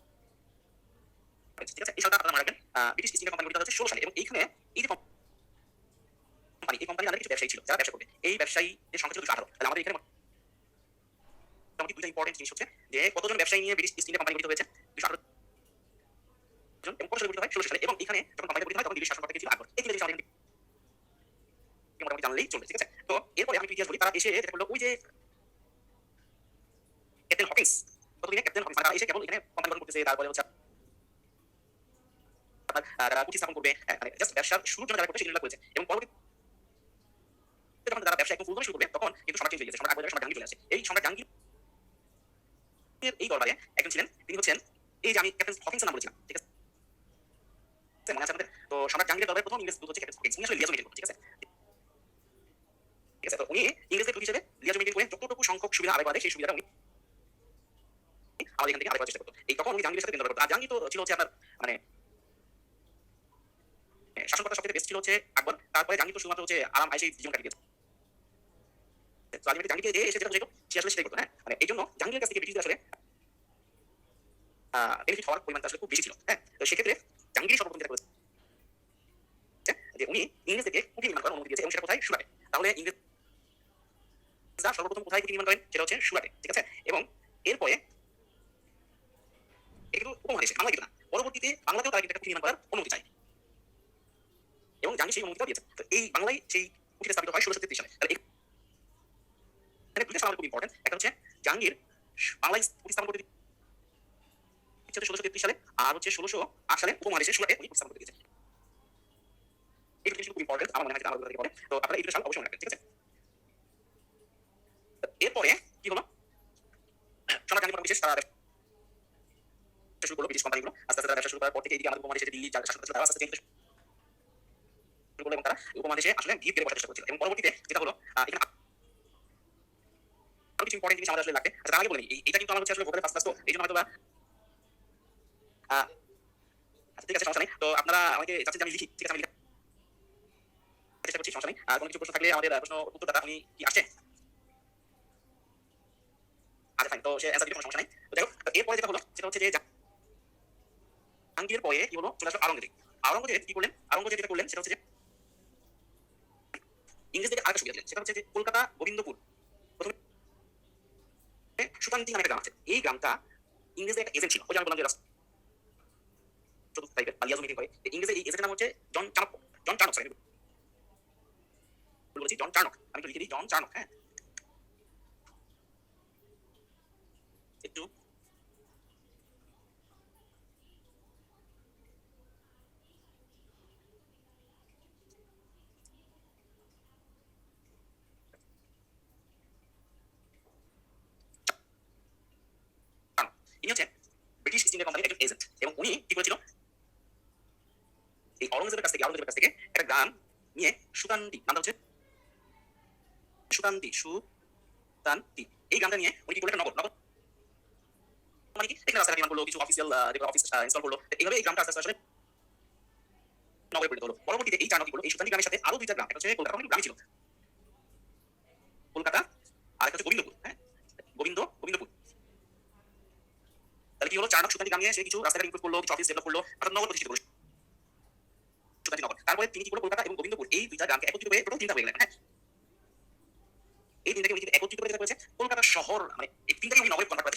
ঠিক আছে, এই সালটা আপনারা মনে রাখবেন। ব্রিটিশ ইস্ট ইন্ডিয়া কোম্পানি গঠিত হচ্ছে 16 সালে এবং এইখানে এই যে কোম্পানি, এই কোম্পানির আন্ডারে কিছু ব্যবসায়ী ছিল যারা ব্যবসা করবে। এই ব্যবসায়ীদের সংখ্যা ছিল 218। তাহলে আমাদের এখানে মোটামুটি দুইটা ইম্পর্টেন্ট জিনিস হচ্ছে যে কতজন ব্যবসায়ী নিয়ে ব্রিটিশ ইস্ট ইন্ডিয়া কোম্পানি গঠিত হয়েছে, 218 জন। এবং কত সালে গঠিত হয়, 16 সালে। এবং এখানে যখন কোম্পানি গঠিত হয় তখন দিল্লির শাসনকর্তা ছিল আকবর। এই তিনটা জিনিস আমাদের মোটামুটি জানলেই চলবে। ঠিক আছে, তো এরপরে আমি ইতিহাস বলি। তারা এসে যেটা করলো, ওই যে ক্যাপ্টেন হকিন্স, কতদিনে ক্যাপ্টেন হকিন্স, তারা এসে কেবল এখানে কোম্পানি গঠন করতেছে, তারপরে হচ্ছে তারা কুঠি স্থাপন করবে, মানে জাস্ট ব্যবসার শুরুর জন্য যারা করতে সেগুলো করেছে। এবং পরবর্তীতে যখন তারা ব্যবসা একদম ফুলভাবে শুরু করবে তখন কিন্তু সম্রাট চেঞ্জ হয়ে গেছে, সম্রাট আকবরের সম্রাট জাহাঙ্গীর চলে আসে। এই সম্রাট জাহাঙ্গীরের এই দরবারে একজন ছিলেন, তিনি হচ্ছেন এই যে আমি ক্যাপ্টেন হকিন্সের নাম বলেছিলাম। ঠিক আছে, মনে আছে আপনাদের? তো সম্রাট জাহাঙ্গীরের দরবারে প্রথম ইংরেজ দূত হচ্ছে ক্যাপ্টেন হকিন্স। উনি আসলে লিয়াজো মেইনটেইন করতেন। ঠিক আছে, ঠিক আছে, তো উনি ইংরেজদের দূত হিসেবে লিয়াজো মেইনটেইন করে যতটুকু সংখ্যক সুবিধা আদায় করা যায় সেই সুবিধাটা উনি আমাদের এখান থেকে আদায় করার চেষ্টা করতো। এই তখন উনি জাহাঙ্গীরের সাথে দিন দরবার করতো। আর জাহাঙ্গীর তো ছিল হচ্ছে আপনার মানে শাসনকর্তা সবচেয়ে বেস্ট ছিল হচ্ছে আকবর। তারপরে জাহাঙ্গীর তো শুধুমাত্র হচ্ছে আরাম আইসে জীবন কাটিয়ে দিয়েছে। তো আলটিমেটলি জাহাঙ্গীরকে যে এসে যেটা বুঝাইতো সে আসলে সেটাই করতো। হ্যাঁ, মানে এই জন্য জাহাঙ্গীরের কাছ থেকে ব্রিটিশদের আসলে বেনিফিট হওয়ার পরিমাণটা আসলে খুব বেশি ছিল। হ্যাঁ, তো সেক্ষেত্রে জাহাঙ্গীর সর্বপ্রথম যেটা করেছে যে উনি ইংরেজদেরকে কুঠি নির্মাণ করার অনুমতি দিয়েছে এবং সেটা কোথায়, সুরাটে। তাহলে ইংরেজরা সর্বপ্রথম কোথায় কুঠি নির্মাণ করেন, সেটা হচ্ছে সুরাটে। ঠিক আছে, এবং এরপরে কিন্তু উপমহাদেশে, বাংলা কিন্তু না, পরবর্তীতে বাংলাতেও তারা কিন্তু একটা কুঠি নির্মাণ করার অনুমতি চায় এবং জাহাঙ্গীর সেই অনুমতিটাও দিয়েছে। তো এই বাংলায় সেই কুঠিটা স্থাপিত হয় 1633 সালে। তাহলে এখানে দুইটা সাল খুব ইম্পর্টেন্ট। একটা হচ্ছে জাহাঙ্গীর বাংলায় কুঠি স্থাপন করতে দিয়েছে 1633 সালে, আর হচ্ছে 1608 সালে উপমহাদেশে সুরাটে উনি কুঠি স্থাপন করতে দিয়েছে। এই দুটো জিনিস খুব ইম্পর্টেন্ট, আমার মনে হয় আমার কথা থেকে পড়ে। তো আপনারা এই দুটো সাল অবশ্যই মনে রাখবেন। ঠিক আছে, এরপরে কি হলো, সম্রাট জাহাঙ্গীর বিশেষ তারা শুরু করলো, ব্রিটিশ কোম্পানিগুলো আস্তে আস্তে ব্যবসা শুরু করার পর থেকে এদিকে আমাদের উপমহাদেশে দিল্লি যারা শাসন করছিল তারা আস্তে আস্তে শুরু করলো এবং তারা উপমহাদেশে আসলে ভিড় করে বসার চেষ্টা করছিল। এবং পরবর্তীতে যেটা হলো, এখানে আরো কিছু ইম্পর্টেন্ট জিনিস আমাদের আসলে লাগবে। আচ্ছা, তার আগে বলে নিই, এটা কিন্তু আমার হচ্ছে আসলে ভোকালের ফার্স্ট ক্লাস, তো এই জন্য হয়তো বা আচ্ছা ঠিক আছে, সমস্যা নেই। তো আপনারা আমাকে চাচ্ছেন যে আমি লিখি, ঠিক আছে, আমি লিখার চেষ্টা করছি, সমস্যা নেই। আর কোনো কিছু প্রশ্ন থাকলে আমাদের প্রশ্ন উত্তরদাতা উনি কি আসছে? আচ্ছা ফাইন, তো সে অ্যান্সার দিলে কোনো সমস্যা নেই। তো যাই হোক, এরপরে যেটা হলো সেটা হচ্ছে যে জাহাঙ্গীরের পরে কি হলো, চলে আসলো আওরঙ্গজেব। আওরঙ্গজেব কি করলেন, আওরঙ্গজেব যেটা করলেন সেটা হচ্ছে যে ইংরেজদেরকে আরেকটা সুবিধা দিলেন। সেটা হচ্ছে যে কলকাতা গোবিন্দপুর প্রথমে সুতান্তি নামে একটা গ্রাম আছে। এই গ্রামটা ইংরেজদের একটা এজেন্ট ছিল, ওই যে আমি বললাম যে চতুর্থ টাইপের লিয়াজো মিটিং করে। ইংরেজের এই এজেন্টের নাম হচ্ছে জন চাণক্য। জন চাণক্য, সরি বলেছি জন চাণক্য, আমি একটু লিখে দিই জন চাণক্য। হ্যাঁ, একটু ইনি হচ্ছে ব্রিটিশ ইস্ট ইন্ডিয়া কোম্পানির একজন এজেন্ট এবং উনি কি করেছিল, এই আওরঙ্গজেবের কাছ থেকে একটা গ্রাম নিয়ে সুতান্তি, নামটা হচ্ছে সুতান্তি এই গ্রামটা নিয়ে উনি কি করলেন, একটা নগর নগর মানে কি এখানে রাস্তাঘাট নির্মাণ করলো, কিছু অফিসিয়াল অফিস ইনস্টল করলো। এইভাবে এই গ্রামটা আস্তে আস্তে আসলে নগরে পরিণত হলো। পরবর্তীতে এই ৪ নদী গুলো এই সুলতানি গ্রামের সাথে আরো ২-৪ গ্রাম, একটা হচ্ছে কলকাতা, অনেক গ্রামই ছিল কলকাতা, আর একটা হচ্ছে গোবিন্দপুর। হ্যাঁ, গোবিন্দপুর। তাহলে কি হলো, ৪ নং সুলতানি গ্রাম নিয়ে সে কিছু রাস্তাঘাট ইমপ্রুভ করলো, কিছু অফিস ডেভেলপ করলো, অর্থাৎ নগর প্রতিষ্ঠিত করলো সুলতানি নগর। তারপরে তিনি কি করলো, কলকাতা এবং গোবিন্দপুর এই ২টা গ্রামকে একত্রিত করে টোটাল ৩টা হয়ে গেলেন। হ্যাঁ, এই ৩টাকে উনি কিন্তু একত্রিত করে যেটা করেছে কলকাতা শহর, মানে এই ৩টাকে উনি নগরে কনভার্ট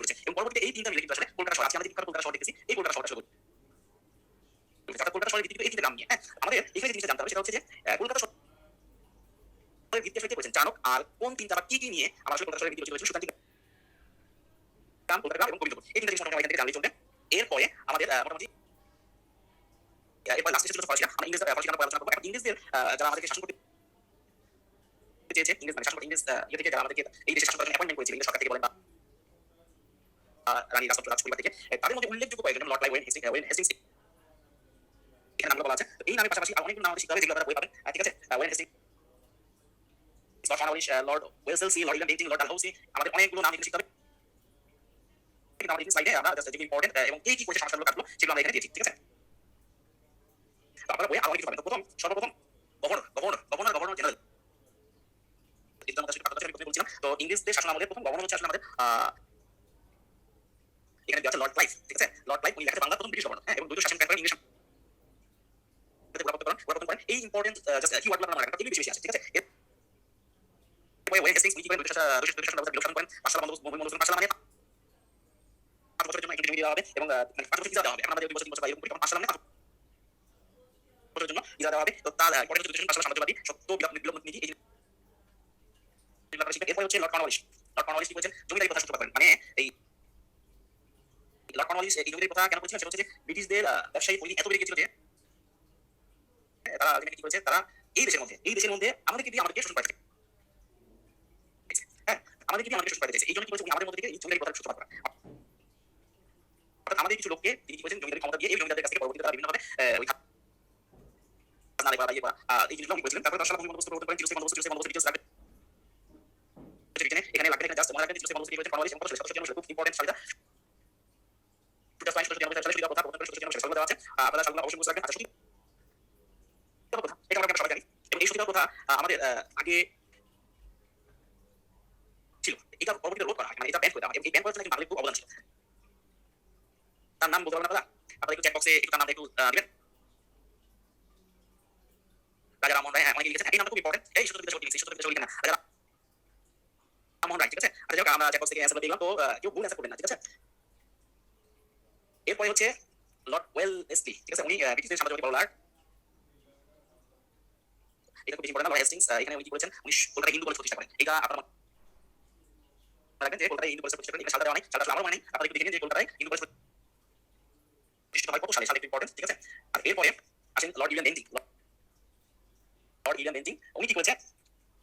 করেছে এবং পরবর্তীতে এই ৩টা মিলে কিন্তু আসলে কলকাতা শহর, আজকে আমরা যে কলকাতা শহর দেখতেছি এই কলকাতা শহরটা শুরু করেছে। অর্থাৎ কলকাতা শহরের ভিত্তি এই ৩টা গ্রাম নিয়ে। হ্যাঁ, আমাদের এখানে যে জিনিসটা জানতে হবে সেটা হচ্ছে যে কলকাতা শহরের ভিত্তি আসলে কে করেছেন, চাণক্য, আর কোন ৩টা বা কি নিয়ে আমরা আসলে কলকাতা শহরের ভিত্তি করেছিল সুলতানি গ্রাম, কলকাতা গ্রাম এবং গোবিন্দপুর। এই ৩টা জিনিস আমরা এখান থেকে জানলেই চলবে। এরপরে আমাদের মোটামুটি এরপরে লাস্ট ছিল ফরাসিরা। আমরা ইংরেজদের ফরাসি আমরা আলোচনা করবো। এখন ইংরেজদের যারা আমাদেরকে শাসন করতে চেয়েছে, ইংরেজ মানে শাসন ইংরেজ ইয়ে থেকে যারা আমাদেরকে এই দেশে শাসন করার অ্যাপয়েন্টমেন্ট করেছিল, ইংরেজ সরকার থেকে বলেন বা রানী রাজপুত্র রাজ পরিবার থেকে, তাদের মধ্যে উল্লেখযোগ্য কয়েকজন লর্ড ক্লাইভ, ওয়েন হেস্টিংস এখানে নামগুলো বলা আছে। তো এই নামের পাশাপাশি আর অনেকগুলো নাম আমাদের শিখতে হবে, যেগুলো আপনারা বই পাবেন। ঠিক আছে, Warren Hastings, Lord Cornwallis, Lord Wellesley, Lord William Bentinck, Lord Dalhousie, আমাদের অনেকগুলো নাম এখানে শিখতে হবে। কিন্তু আমাদের স্লাইডে আমরা জাস্ট যেগুলো ইম্পর্টেন্ট এবং কি করেছে সমস্যাগুলো কাটলো সেগুলো আমরা এখানে দিয়েছি। ঠিক আছে, তো আপনারা বই আরো কিছু পাবেন। তো সর্বপ্রথম গভর্নর জেনারেল, বলছিলাম। তো ইংরেজদের শাসন আমলের প্রথম গভর্নর হচ্ছে আসলে আমাদের এখানে দেওয়া আছে লর্ড ক্লাইভ। ঠিক আছে, লর্ড ক্লাইভ উনি লেখাতে বাংলার প্রথম ব্রিটিশ গভর্নর। হ্যাঁ, এবং দ্বৈত শাসন করেন ইংলিশ পুরাতন করেন। এই ইম্পর্টেন্ট জাস্ট কিওয়ার্ডগুলো আমরা রাখবো, এগুলো বেশি আছে। ঠিক আছে, এরপরে ওয়েন হেস্টিংস উনি কি করেন, ব্রিটিশ শাসন ব্যবস্থা বিলোপ করেন। পাঁচশালা বন্দোবস্ত, পাঁচশালা মানে ৫ বছরের জন্য একটি জমি দেওয়া হবে এবং ৫ বছর ভিসা দেওয়া হবে। এখন আমাদের ২ বছর ৩ বছর বা এরকম করে ৫ সাল মানে ৫ বছরের জন্য ভিসা দেওয়া হবে। তো তার পরে হচ্ছে ২ সাম্রাজ্যবাদী সত্য বিপ্লব নীতি। এরপরে হচ্ছে লর্ড কর্নওয়ালিস। লর্ড কর্নওয়ালিস কি করেছেন, জমিদারি প্রথা সূত্রপাত করেন। মানে এই লর্ড কর্নওয়ালিস এই জমিদারি প্রথা কেন করেছিলেন, সেটা হচ্ছে যে ব্রিটিশদের ব্যবসায়ী পরিধি এত বেড়ে গিয়েছিল যে তারা কি করেছে, তারা এই দেশের মধ্যে আমাদেরকে দিয়ে আমাদেরকে শোষণ করাতে চাইছে। হ্যাঁ, আমাদেরকে দিয়ে আমাদেরকে শোষণ করাতে চাইছে। এই জন্য কি করেছে, উনি আমাদের মধ্যে থেকে এই জমিদারি প্রথা সূত্রপাত করেন। অর্থাৎ আমাদের কিছু লোককে তিনি কি করেছেন, জমিদারি ক্ষমতা দিয়ে এই জমিদারদের কাছ থেকে পরবর্তীতে তারা বিভিন্নভাবে ওই খাজনা আদায় করা বা এই জিনিসগুলো উনি করেছিলেন। তারপরে ১০ সাল বন্দোবস্ত প্রবর্তন করেন, বন্দোবস্ত ডিটেইলস রাখবেন এখানে লাগবে। এখানে জাস্ট মনে রাখবেন বন্দোবস্ত কি করেছেন কর্নওয়ালিস এবং ১৭৯৬ খুব ইম্পর্টেন্ট সালটা ১৭৯৬ সালে সুবিধা প্রথা প্রবর্তন করে ১৭৯৬ সালে দেওয়া আছে। আপনারা সালগুলো অবশ্যই বুঝে রাখবেন। আচ্ছা, সুবিধা প্রথা এটা আমরা সবাই জানি এবং এই সুবিধা প্রথা আমাদের আগে ছিল। এটা পরবর্তীতে রোধ করা হয়, মানে এটা ব্যান করে দেওয়া হয়। এই ব্যান করার জন্য কিন্তু বাঙালির খুব অবদান ছিল। তার নাম বলতে পারবেন আপনারা? আপনারা একটু চ্যাট বক্সে একটু তার নামটা একটু দিবেন। রাজা রামমোহন রায়। হ্যাঁ, অনেকে লিখেছেন। এই নামটা খুব ইম্পর্টেন্ট। এই সূত্র বিদ্যা লিখেছে, সূত্র বিদ্যা লিখেন না, রাজা রামমোহন রায়। ঠিক আছে, আচ্ছা যাক, আমরা চ্যাট বক্সে অ্যান্সার দিলাম। তো কেউ ভুল অ্যান্সার করবেন না। ঠিক আছে, এরপরে হচ্ছে লর্ড ওয়েলসলি। ঠিক আছে, উনি ব্রিটিশদের সাম্রাজ্যবাদী বড় লর্ড। এটা খুব বেশি ইম্পর্টেন্ট। লর্ড হেস্টিংস এখানে উনি কি করেছেন, উনি কলকাতা হিন্দু কলেজ প্রতিষ্ঠা করেন। এটা আপনারা রাখবেন যে কলকাতায় হিন্দু কলেজ প্রতিষ্ঠা করেন। এটা সালটা দেওয়া নাই, সালটা আমার মানে আপনারা একটু দেখে নিন যে কলকাতায় হিন্দু কলেজ প্রতিষ্ঠিত হয় কত সালে, সালটা একটু ইম্পর্টেন্ট। ঠিক আছে, আর এরপরে আসেন Lord William Bentinck. Lord William Bentinck উনি কি করেছে,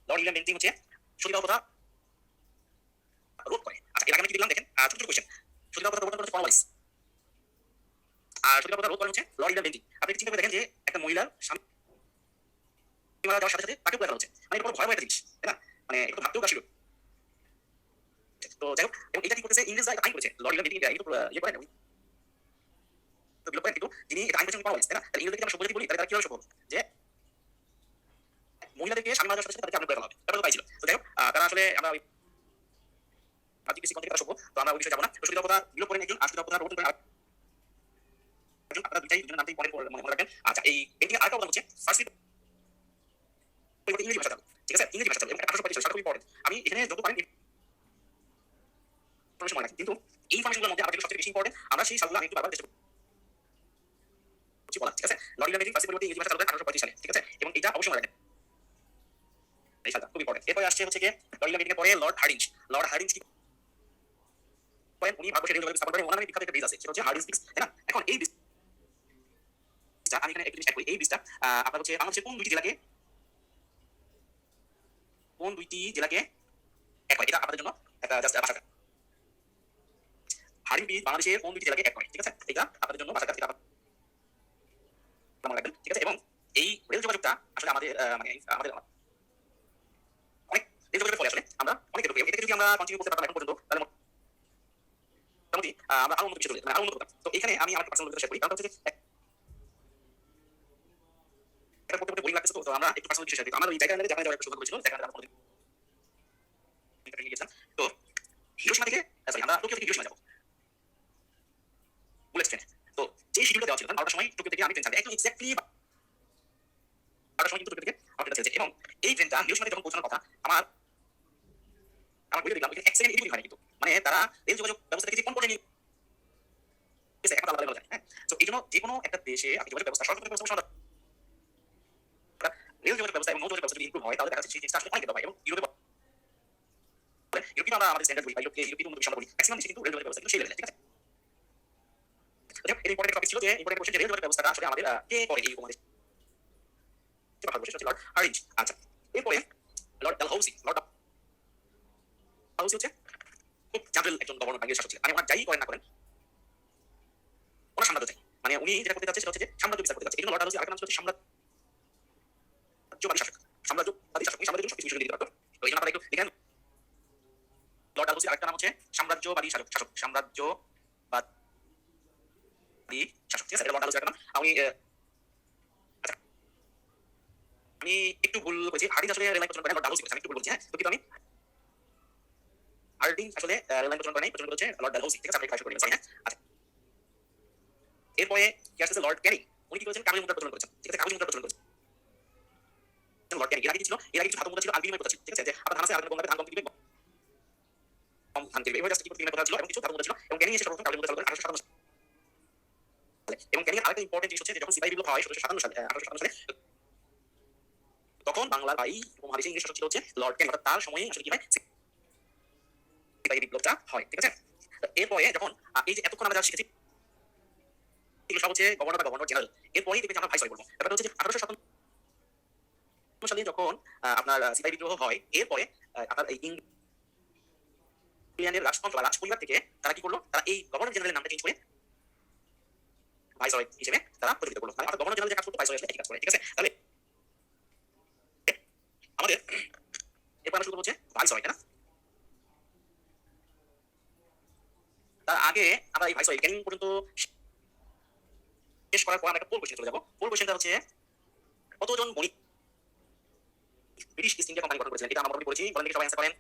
লর্ড উইলিয়াম বেন্টিং হচ্ছে সতীদাহ প্রথা রোধ করে। আচ্ছা, এর আগে আমি কি দিলাম দেখেন, ছোট ছোট কোশ্চেন। সতীদাহ প্রথা প্রবর্তন করেছে কর্নওয়ালিস, আর সতীদাহ প্রথা রোধ করেন হচ্ছে লর্ড উইলিয়াম বেন্টিং। আপনি চিন্তা করে দেখেন যে একটা মহিলার স্বামী মারা যাওয়ার সাথে সাথে তাকে পুরো হচ্ছে, মানে এটা কোনো ভয়াবহ একটা জিনিস, তাই না? মানে এটা তো ভাবতেও কাশিল। তো যাই হোক, এবং এটা কি করতেছে, ইংরেজরা এটা আইন করেছে। লর্ড উইলিয়াম বেন্টিং এটা ইয়ে করেন, তো বিলোপ করেন, কিন্তু যিনি এটা আইন করেছেন কর্নওয়ালিস, তাই না? তাহলে ইংরেজদেরকে আমরা সভ্য যদি বলি, তাহলে তারা কিভাবে সভ্য, যে মহিলাদেরকে স্বামী মারা যাওয়ার সাথে সাথে তাদেরকে আপলোড করা হবে, তারপরে তো পাইছিল। তো যাই হোক, তারা আসলে আমরা রাজনীতি তারা সভ্য, তো আমরা ওই বিষয়ে যাবো না। তো সতীদাহ প্রথা বিলোপ করেন একজন, আর সতীদাহ প্রথা প্রবর্তন করেন আরেকজন। আপনারা দুজনের নামটাই মনে রাখবেন। আচ্ছা, এই বেন্টিং আরেকটা অবদান হচ্ছে ফার্স্টলি ইংরেজি ভাষা চালু। ঠিক আছে, ইংরেজি ভাষা চালু এবং ১৮২৫ সালে, খুব ইম্পর্টেন্ট। আমি এখানে যত পারেন ইনফরমেশন মনে রাখি, কিন্তু এই ইনফরমেশনগুলোর মধ্যে আমার যেটা সবচেয়ে বেশি ইম্পর্টেন্ট, আমরা সেই সালগুলো আমি একটু বারবার চেষ্টা করছি বলা। ঠিক আছে, লর্ড উইলিয়াম বেন্টিং ফার্স্টলি পরিবর্তে ইংরেজি ভাষা চালু করেন ১৮৩৫ সালে। ঠিক আছে, এবং এটা অবশ্যই মনে রাখবেন, এই সালটা খুব ইম্পর্টেন্ট। এরপরে আসছে হচ্ছে কি, লর্ড উইলিয়াম বেন্টিং এর পরে লর্ড হার্ডিঞ্জ। লর্ড হার্ডিঞ্জ কি করেন, উনি ভারতবর্ষের রেলওয়ে স্থাপন করেন। ওনার নামে বিখ্যাত একটা ব্রিজ আছে, সেটা হচ্ছে হার্ডিঞ্জ ব্রিজ, তাই না? এখন এই ব্রিজটা আমি এখানে একটু জিনিস অ্যাড করি। এই ব্রিজটা আপনার হচ্ছে বাংলাদেশের কোন দুইটি জেলাকে এক হয়, এটা আপনাদের জন্য একটা জাস্ট ভাষা। হার্ডিঞ্জ ব্রিজ বাংলাদেশের কোন দুইটি জেলাকে এক হয়, ঠিক আছে? এটা আপনাদের জন্য ভাষা, এটা মনে রাখবেন। ঠিক আছে, এবং এই রেল যোগাযোগটা আসলে আমাদের মানে আমাদের অনেক রেলযোগাযোগের ফলে আসলে আমরা অনেক ডেভেলপ এটাকে যদি আমরা কন্টিনিউ করতে পারতাম এখন পর্যন্ত তাহলে মোটামুটি আমরা আরো উন্নত কিছু চলে যেত, মানে আরো উন্নত করতাম। তো এখানে আমি আমার পার্সোনাল অভিজ্ঞতা শেয়ার করি, কারণ হচ্ছে যে এটা করতে করতে বোরিং লাগতেছে, তো আমরা একটু পার্সোনাল কিছু শেয়ার করি। আমার ওই জায়গায় জাপানে যাওয়ার একটা সৌভাগ্য হয়েছিল, যেখানে আমরা কোনোদিন ট্রেনিং গিয়েছিলাম। তো হিরোশিমা থেকে সরি আমরা টোকিও থেকে হিরোশিমা যাবো বুলেট ট্রেনে। তো যে শিডিউলটা দেওয়া ছিল 12টার সময় টোকিও থেকে আমি ট্রেন ছাড়বে, একদম এক্স্যাক্টলি 12টার সময় কিন্তু টোকিও থেকে আমার ট্রেনটা ছেড়েছে, এবং এই ট্রেনটা হিরোশিমাতে যখন পৌঁছানোর কথা আমার আমার বইতে দেখলাম ওইখানে 1 সেকেন্ড এডিটিং হয়নি কিন্তু, মানে তারা রেল যোগাযোগ ব্যবস্থা থেকে যে কোন পর্যায়ে নিয়ে গেছে একমাত্র আল্লাহ জানে। হ্যাঁ, তো এই জন্য যে কোনো একটা দেশে আপনি যোগাযোগ ব্যবস্থা সরকারি ব্যবস্থা সমাধান রেল যোগাযোগ ব্যবস্থা এবং নৌ যোগাযোগ ব্যবস্থা যদি ইমপ্রুভ হয় তাহলে দেখা যাচ্ছে সেই জিনিসটা আসলে অনেক ডেভেলপ হয়। এবং ইউরোপে আমরা আমাদের স্ট্যান্ডার্ড বলি বা ইউরোপীয় উন্নত বিশ্ব আমরা বলি, ম্যাক্সিমাম দেশে কিন্তু রেল যোগাযোগ ব্যবস্থা কিন্তু সেই লেভেলে, ঠিক আছে। এর ইম্পর্টেন্ট টপিক ছিল যে ইম্পর্টেন্ট কোশ্চেন যে রেল যোগাযোগ ব্যবস্থাটা আসলে আমাদের কে করে এই উপমহাদেশে, ভারতবর্ষে হচ্ছে লর্ড হার্ডিঞ্জ। আচ্ছা, এরপরে লর্ড ডালহৌসি। লর্ড ডালহৌসি হচ্ছে খুব জানরেল একজন গভর্নর বা শাসক ছিলেন, মানে ওনার যাই করেন না করেন ওনার সাম্রাজ্য চাই, মানে উনি যেটা করতে চাচ্ছে সেটা হচ্ছে যে সাম্রাজ্য বিস্তার করতে চাচ্ছে। এই জন্য লর্ড ডালহৌসি আরেকটা নাম ছিল হচ্ছে সাম্রাজ্যবাদী শাসক। সাম্রাজ্যবাদী শাসক, সাম্রাজ্যের জন্য সবকিছু দিতে পারতো। তো এই জন্য আপনারা একটু দেখেন লর্ড ডালহৌসির আরেকটা নাম হচ্ছে সাম্রাজ্যবাদী শাসক, সাম্রাজ্যবাদী শাসক, ঠিক আছে। এটা লর্ড ডালহৌসির একটা নাম। আচ্ছা, আমি একটু ভুল করেছি, হার্ডিঞ্জ আসলে রেল লাইন প্রচলন করেন লর্ড ডালহৌসি, আমি একটু ভুল বলছি। হ্যাঁ, তো কিন্তু আমি হার্ডিঞ্জ আসলে রেল লাইন প্রচলন করেছে লর্ড ডালহৌসি, ঠিক আছে। আপনি একটু সরি। হ্যাঁ, আচ্ছা, এরপরে কি আসছে লর্ড ক্যানিং। উনি কি করেছেন? কাগজ মুদ্রা প্রচলন করেছেন, ঠিক আছে। কাগজ মুদ্রা প্রচলন করেছেন লর্ড ক্যানিং। এর আগে কি ছিল? এর আগে কিছু ধাতু মুদ্রা ছিল আর বিনিময় প্রথা ছিল, ঠিক আছে। যে আপনার ধান আছে, আপনার গঙ্গাতে ধান কম দিবে, কম ধান দিবে, এভাবে জাস্ট কি বিনিময় প্রথা ছিল এবং কিছু ধাতু মুদ্রা ছিল। এবং ক্যানিং এসে সর্বপ্রথম কাগজ মুদ্রা চালু করেন 1857 সালে। এবং ক্যানিং আরেকটা ইম্পর্টেন্ট জিনিস হচ্ছে যে যখন সিপাহি বিপ্লব হয় 1757 সালে, 1857 সালে, তখন বাংলার বাই উপমহাদেশে ইংরেজ শাসক ছিল হচ্ছে লর্ড ক্যানিং, অর্থাৎ তার সময়ে আসলে কি হয় সিপাহি বিপ্লবটা হয়, ঠিক আছে। এরপরে যখন এই যে এতক্ষণ আমরা যা শিখেছি এগুলো সব হচ্ছে গভর্নর বা গভর্নর জেনারেল, এরপরেই দেখবেন যে আমরা ভাইসরয় বলবো। ব্যাপারটা হচ্ছে যে 1857 সালে যখন আপনার সিপাহি বিদ্রোহ হয়, এরপরে আপনার এই ইংল্যান্ডের রাজতন্ত্র বা রাজ পরিবার থেকে তারা কি করলো? তারা এই গভর্নর জেনারেলের নামটা চেঞ্জ করে ভাইসরয় হিসেবে তারা প্রচলিত করলো। মানে অর্থাৎ গভর্নর জেনারেল যে কাজ করতো ভাইসরয় আসলে একই কাজ করে, ঠিক আছে। তাহলে আমাদের এরপর আমরা শুরু করবো হচ্ছে ভাইসরয়, তাই না? তার আগে আমরা এই ভাইসরয় ক্যানিং পর্যন্ত শেষ করার পর আমরা একটা পোল কোশ্চেন চলে যাবো। পোল কোশ্চেনটা হচ্ছে কতজন বণিক ব্রিটিশ ইস্ট ইন্ডিয়া কোম্পানি গঠন করেছিলেন? এটা আমরা মোটামুটি বলেছি, বলেন দেখি সবাই অ্যান্সার করেন।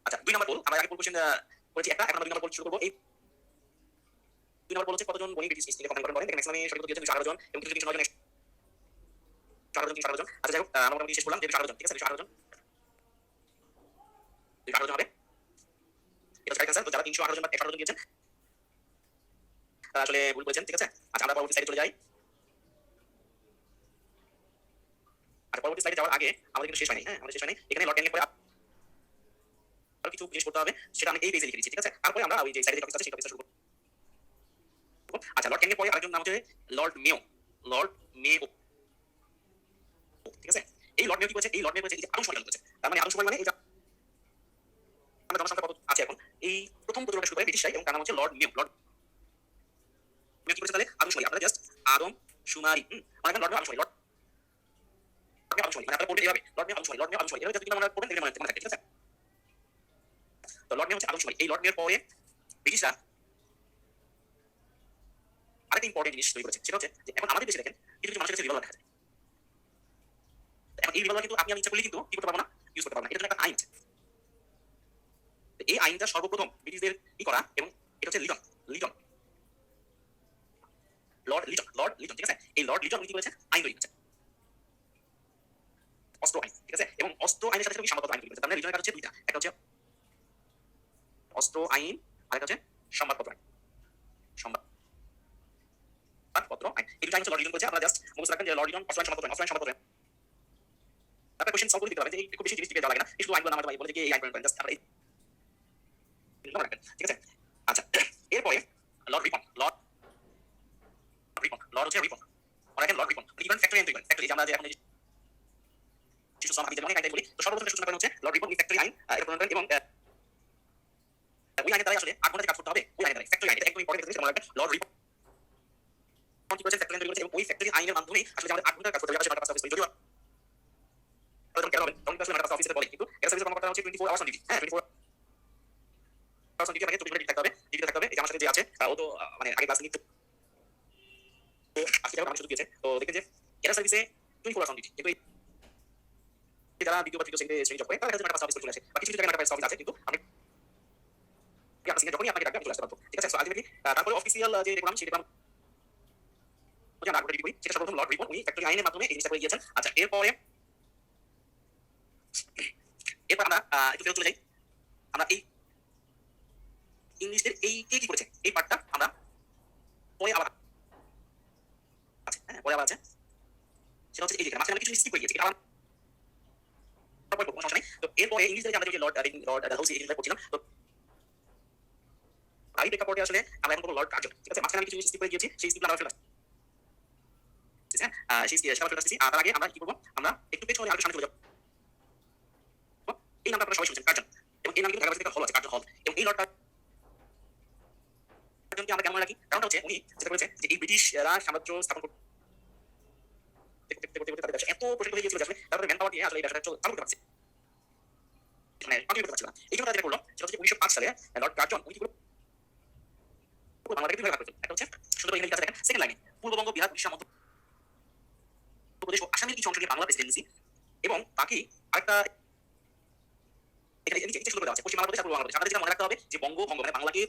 আচ্ছা, 2 নম্বর পোল। আমরা আগে পোল কোশ্চেন করেছি একটা, এখন আমরা 2 নম্বর পোল শুরু করবো। এই 2 নম্বর পোল হচ্ছে কতজন বণিক ব্রিটিশ ইস্ট ইন্ডিয়া কোম্পানি গঠন করেন? দেখেন ম্যাক্সিমাম সঠিক উত্তর দিয়েছে 218 জন এবং কিছু 309 জন, 318 জন। আচ্ছা, যাই হোক, আমরা মোটামুটি শেষ করলাম যে 218 জন, ঠিক আছে। 218 জন, 218 জন হবে এটা রাইট অ্যান্সার। তো যারা 318 জন বা 118 জন দিয়েছেন তারা আসলে ভুল করেছেন, ঠিক আছে। আচ্ছা, আমরা পরবর্তী স্লাইডে চলে যাই। আচ্ছা, পরবর্তী স্লাইডে যাওয়ার আগে আমাদের কিন্তু শেষ হয়নি। হ্যাঁ, আমাদের শেষ হয়নি। এখানে লর্ড ক্যানিং পরে আরো কিছু জিনিস করতে হবে, সেটা আমি এই পেজে লিখে দিচ্ছি, ঠিক আছে। তারপরে আমরা ওই যে সাইডে টপিক আছে সেই টপিকটা শুরু করব। আচ্ছা, লর্ড ক্যানিং পরে আরেকজন নাম হচ্ছে লর্ড মেও। লর্ড মেও, ঠিক আছে। এই লর্ড মেও কি করেছে? এই লর্ড মেও করেছে এই যে আদমশুমারি চালু করেছে। তার মানে আদমশুমারি মানে এই যে আমরা জনসংখ্যা কত আছে এখন, এই প্রথম প্রচলনটা শুরু করে ব্রিটিশরাই এবং তার নাম হচ্ছে লর্ড মেও। লর্ড মেও কি করেছে? তাহলে আদমশুমারি, আপনারা জাস্ট আদমশুমারি, মানে লর্ড মেও আদমশুমারি, লর্ড মেও আদমশুমারি, মানে আপনারা পড়বেন এইভাবে লর্ড মেও আদমশুমারি, লর্ড মেও আদমশুমারি, এভাবে যদি আমরা পড়বেন দেখবেন মনে থাকে, ঠিক আছে। তো লর্ড মেও হচ্ছে আদমশুমারি। এই লর্ড মেওর পরে ব্রিটিশরা আরেকটা ইম্পর্টেন্ট জিনিস তৈরি করেছে, সেটা হচ্ছে যে এখন আমাদের দেশে দেখেন কিছু কিছু মানুষের কাছে রিভলভার দেখা যায়। এখন এই রিভলভার কিন্তু আপনি আমি ইচ্ছা করলে কিন্তু কি করতে পারবো না, ইউজ করতে পারবো না। এটার জন্য একটা আইন আছে। এই আইনটা সর্বপ্রথম ব্রিটিশদের কি করা, এবং এটা হচ্ছে লিটন, লিটন, লর্ড লিটন, লর্ড লিটন, ঠিক আছে। এই লর্ড লিটন কি করেছে? আইন তৈরি করেছে, অস্ত্র আইন, ঠিক আছে। এবং অস্ত্র আইনের সাথে সাথে সংবাদপত্র আইন তৈরি করেছে। তার মানে লিটনের কাজ হচ্ছে দুইটা, একটা হচ্ছে অস্ত্র আইন আর একটা হচ্ছে সংবাদপত্র আইন, সংবাদপত্র আইন। এই দুটো আইন হচ্ছে লর্ড লিটন করেছে। আপনারা জাস্ট মুখস্থ রাখবেন যে লর্ড লিটন অস্ত্র আইন, সংবাদপত্র আইন, অস্ত্র আইন, সংবাদপত্র আইন। আপনারা কোশ্চেন সলভ করে দিতে পারবেন যে খুব বেশি জিনিস দিতে যাওয়া লাগে না, শুধু আইনগুলো নাম বলে যে এই আইন করেন, জাস্ট আপনারা এই রাখবেন, ঠিক আছে। আচ্ছা, এরপরে Lord Ripon, Lord Ripon, Lord হচ্ছে রিপন, অনেক লর্ড রিপন ইভেন ফ্যাক্টরি আইন তৈরি করেন। ফ্যাক্টরি যে আমরা যে এখন শিশু শ্রম আইন, অনেক আইন বলি, তো সর্বপ্রথম সূচনা করেন হচ্ছে লর্ড রিপন ফ্যাক্টরি আইন, এটা প্রণয়ন করেন। এবং ওই আইনের দ্বারা আসলে 8 ঘন্টা কাজ করতে হবে, ওই আইনের দ্বারা ফ্যাক্টরি আইন, এটা একদম ইম্পর্টেন্ট জিনিস মনে রাখবেন। লর্ড রিপন কি করেছে ফ্যাক্টরি তৈরি করেছে এবং ওই ফ্যাক্টরি আইনের মাধ্যমে আসলে আমাদের 8 ঘন্টা কাজ করতে হবে আসলে 9টা 5টা অফিস যদিও তখন কেন হবে তখন আসলে 9টা 5টা অফিসে বলে কিন্তু একটা সার্ভিস কর্মকর্তা হচ্ছে 24 আওয়ার্স অন ডিউটি হ্যাঁ 24 আওয়ার্স অন ডিউটি মানে 24 ঘন্টা থাকতে হবে ডিউটি থাকতে হবে এই যে আমার সাথে যে আছে ও তো মানে আগে ক্লাস নিত তো আজকে যখন আমাকে শুধু দিয়েছে তো দেখেন যে এরা সার্ভিসে 24 আওয়ার্স অন ডিউটি কিন্তু যারা দ্বিতীয় বা তৃতীয় শ্রেণী জব করে তারা কাছে 9টা 5টা অফিস চলে আসে বা কিছু কিছু জায়গায় 9টা 5টা অফিস আছে কিন্তু আমি আপনার সিনিয়র যখনই আপনাকে ডাকবে আমি চলে আসতে পারবো ঠিক আছে সো আলটিমেটলি তারপরে অফিসিয়াল যে দেখলাম সেটা দেখলাম যে আমরা ডিগ্রি করি সেটা সর্বপ্রথম লর্ড রিপন উনি ফ্যাক্টরি আইনের মাধ্যমে এই জিনিসটা করে গিয়েছেন আচ্ছা এরপর আমরা একটু ফেরত চলে যাই আমরা এই ইংলিশের এই কে কি করেছে এই পার্টটা আমরা পরে আবার আছে হ্যাঁ পরে আবার আছে সেটা হচ্ছে এই যে মাঝখানে কিছু স্কিপ হয়ে গিয়েছে এটা আবার কোনো সমস্যা নেই তো এরপরে ইংলিশে আমরা যে লর্ড ডালহৌসি এই জিনিসটা করছিলাম তো এই প্রেক্ষাপটে আসলে আমরা এখন কোনো লর্ড কার্জন ঠিক আছে মাঝখানে কিছু স্কিপ হয়ে গিয়েছি সেই স্কিপটা আমরা ফেলে হ্যাঁ সেই সেটা ফেলে আসছি তার আগে আমরা কি করবো আমরা একটু পেছনে আগে সামনে চলে যাবো এই নামটা আপনারা সবাই শুনছেন কার্জন এবং এই নাম কিন্তু ঢাকা ভার্সিটিতে হল আছে কার্জন হল এবং এই লর্ড কার্জনকে আমরা কেন মনে রাখি কারণটা হচ্ছে উনি যেটা করেছে যে এই ব্রিটিশরা সাম্রাজ্য স্থাপন করতে তাদের ব্যবসা এত প্রসারিত হয়ে গিয়েছিল যে আসলে তাদের ম্যান পাওয়ার দিয়ে আসলে এই ব্যবসাটা চালু করতে পারছে মানে কন্টিনিউ করতে পারছে না এই জন্য তারা যেটা করলো সেটা হচ্ছে 1905 সালে লর্ড কার্জন উনি কি করলো বাংলাদেশকে দুই ভাগে ভাগ করেছিল একটা হচ্ছে সুন্দর ইংরেজি কাছে দেখেন সেকেন্ড লাইনে পূর্ববঙ্গ বিহার উড়িষ্যা মধ্যপ্রদেশ ও আসামের কিছু অংশ নিয়ে বাংলা প্রেসিডেন্সি এবং বাকি আরেকটা এখানে নিচে শুরু করে আছে পশ্চিম বাংলাদেশ আর পূর্ব বাংলাদেশ আমাদের যেটা মনে রাখতে হবে যে বঙ্গ মানে বাংলাকে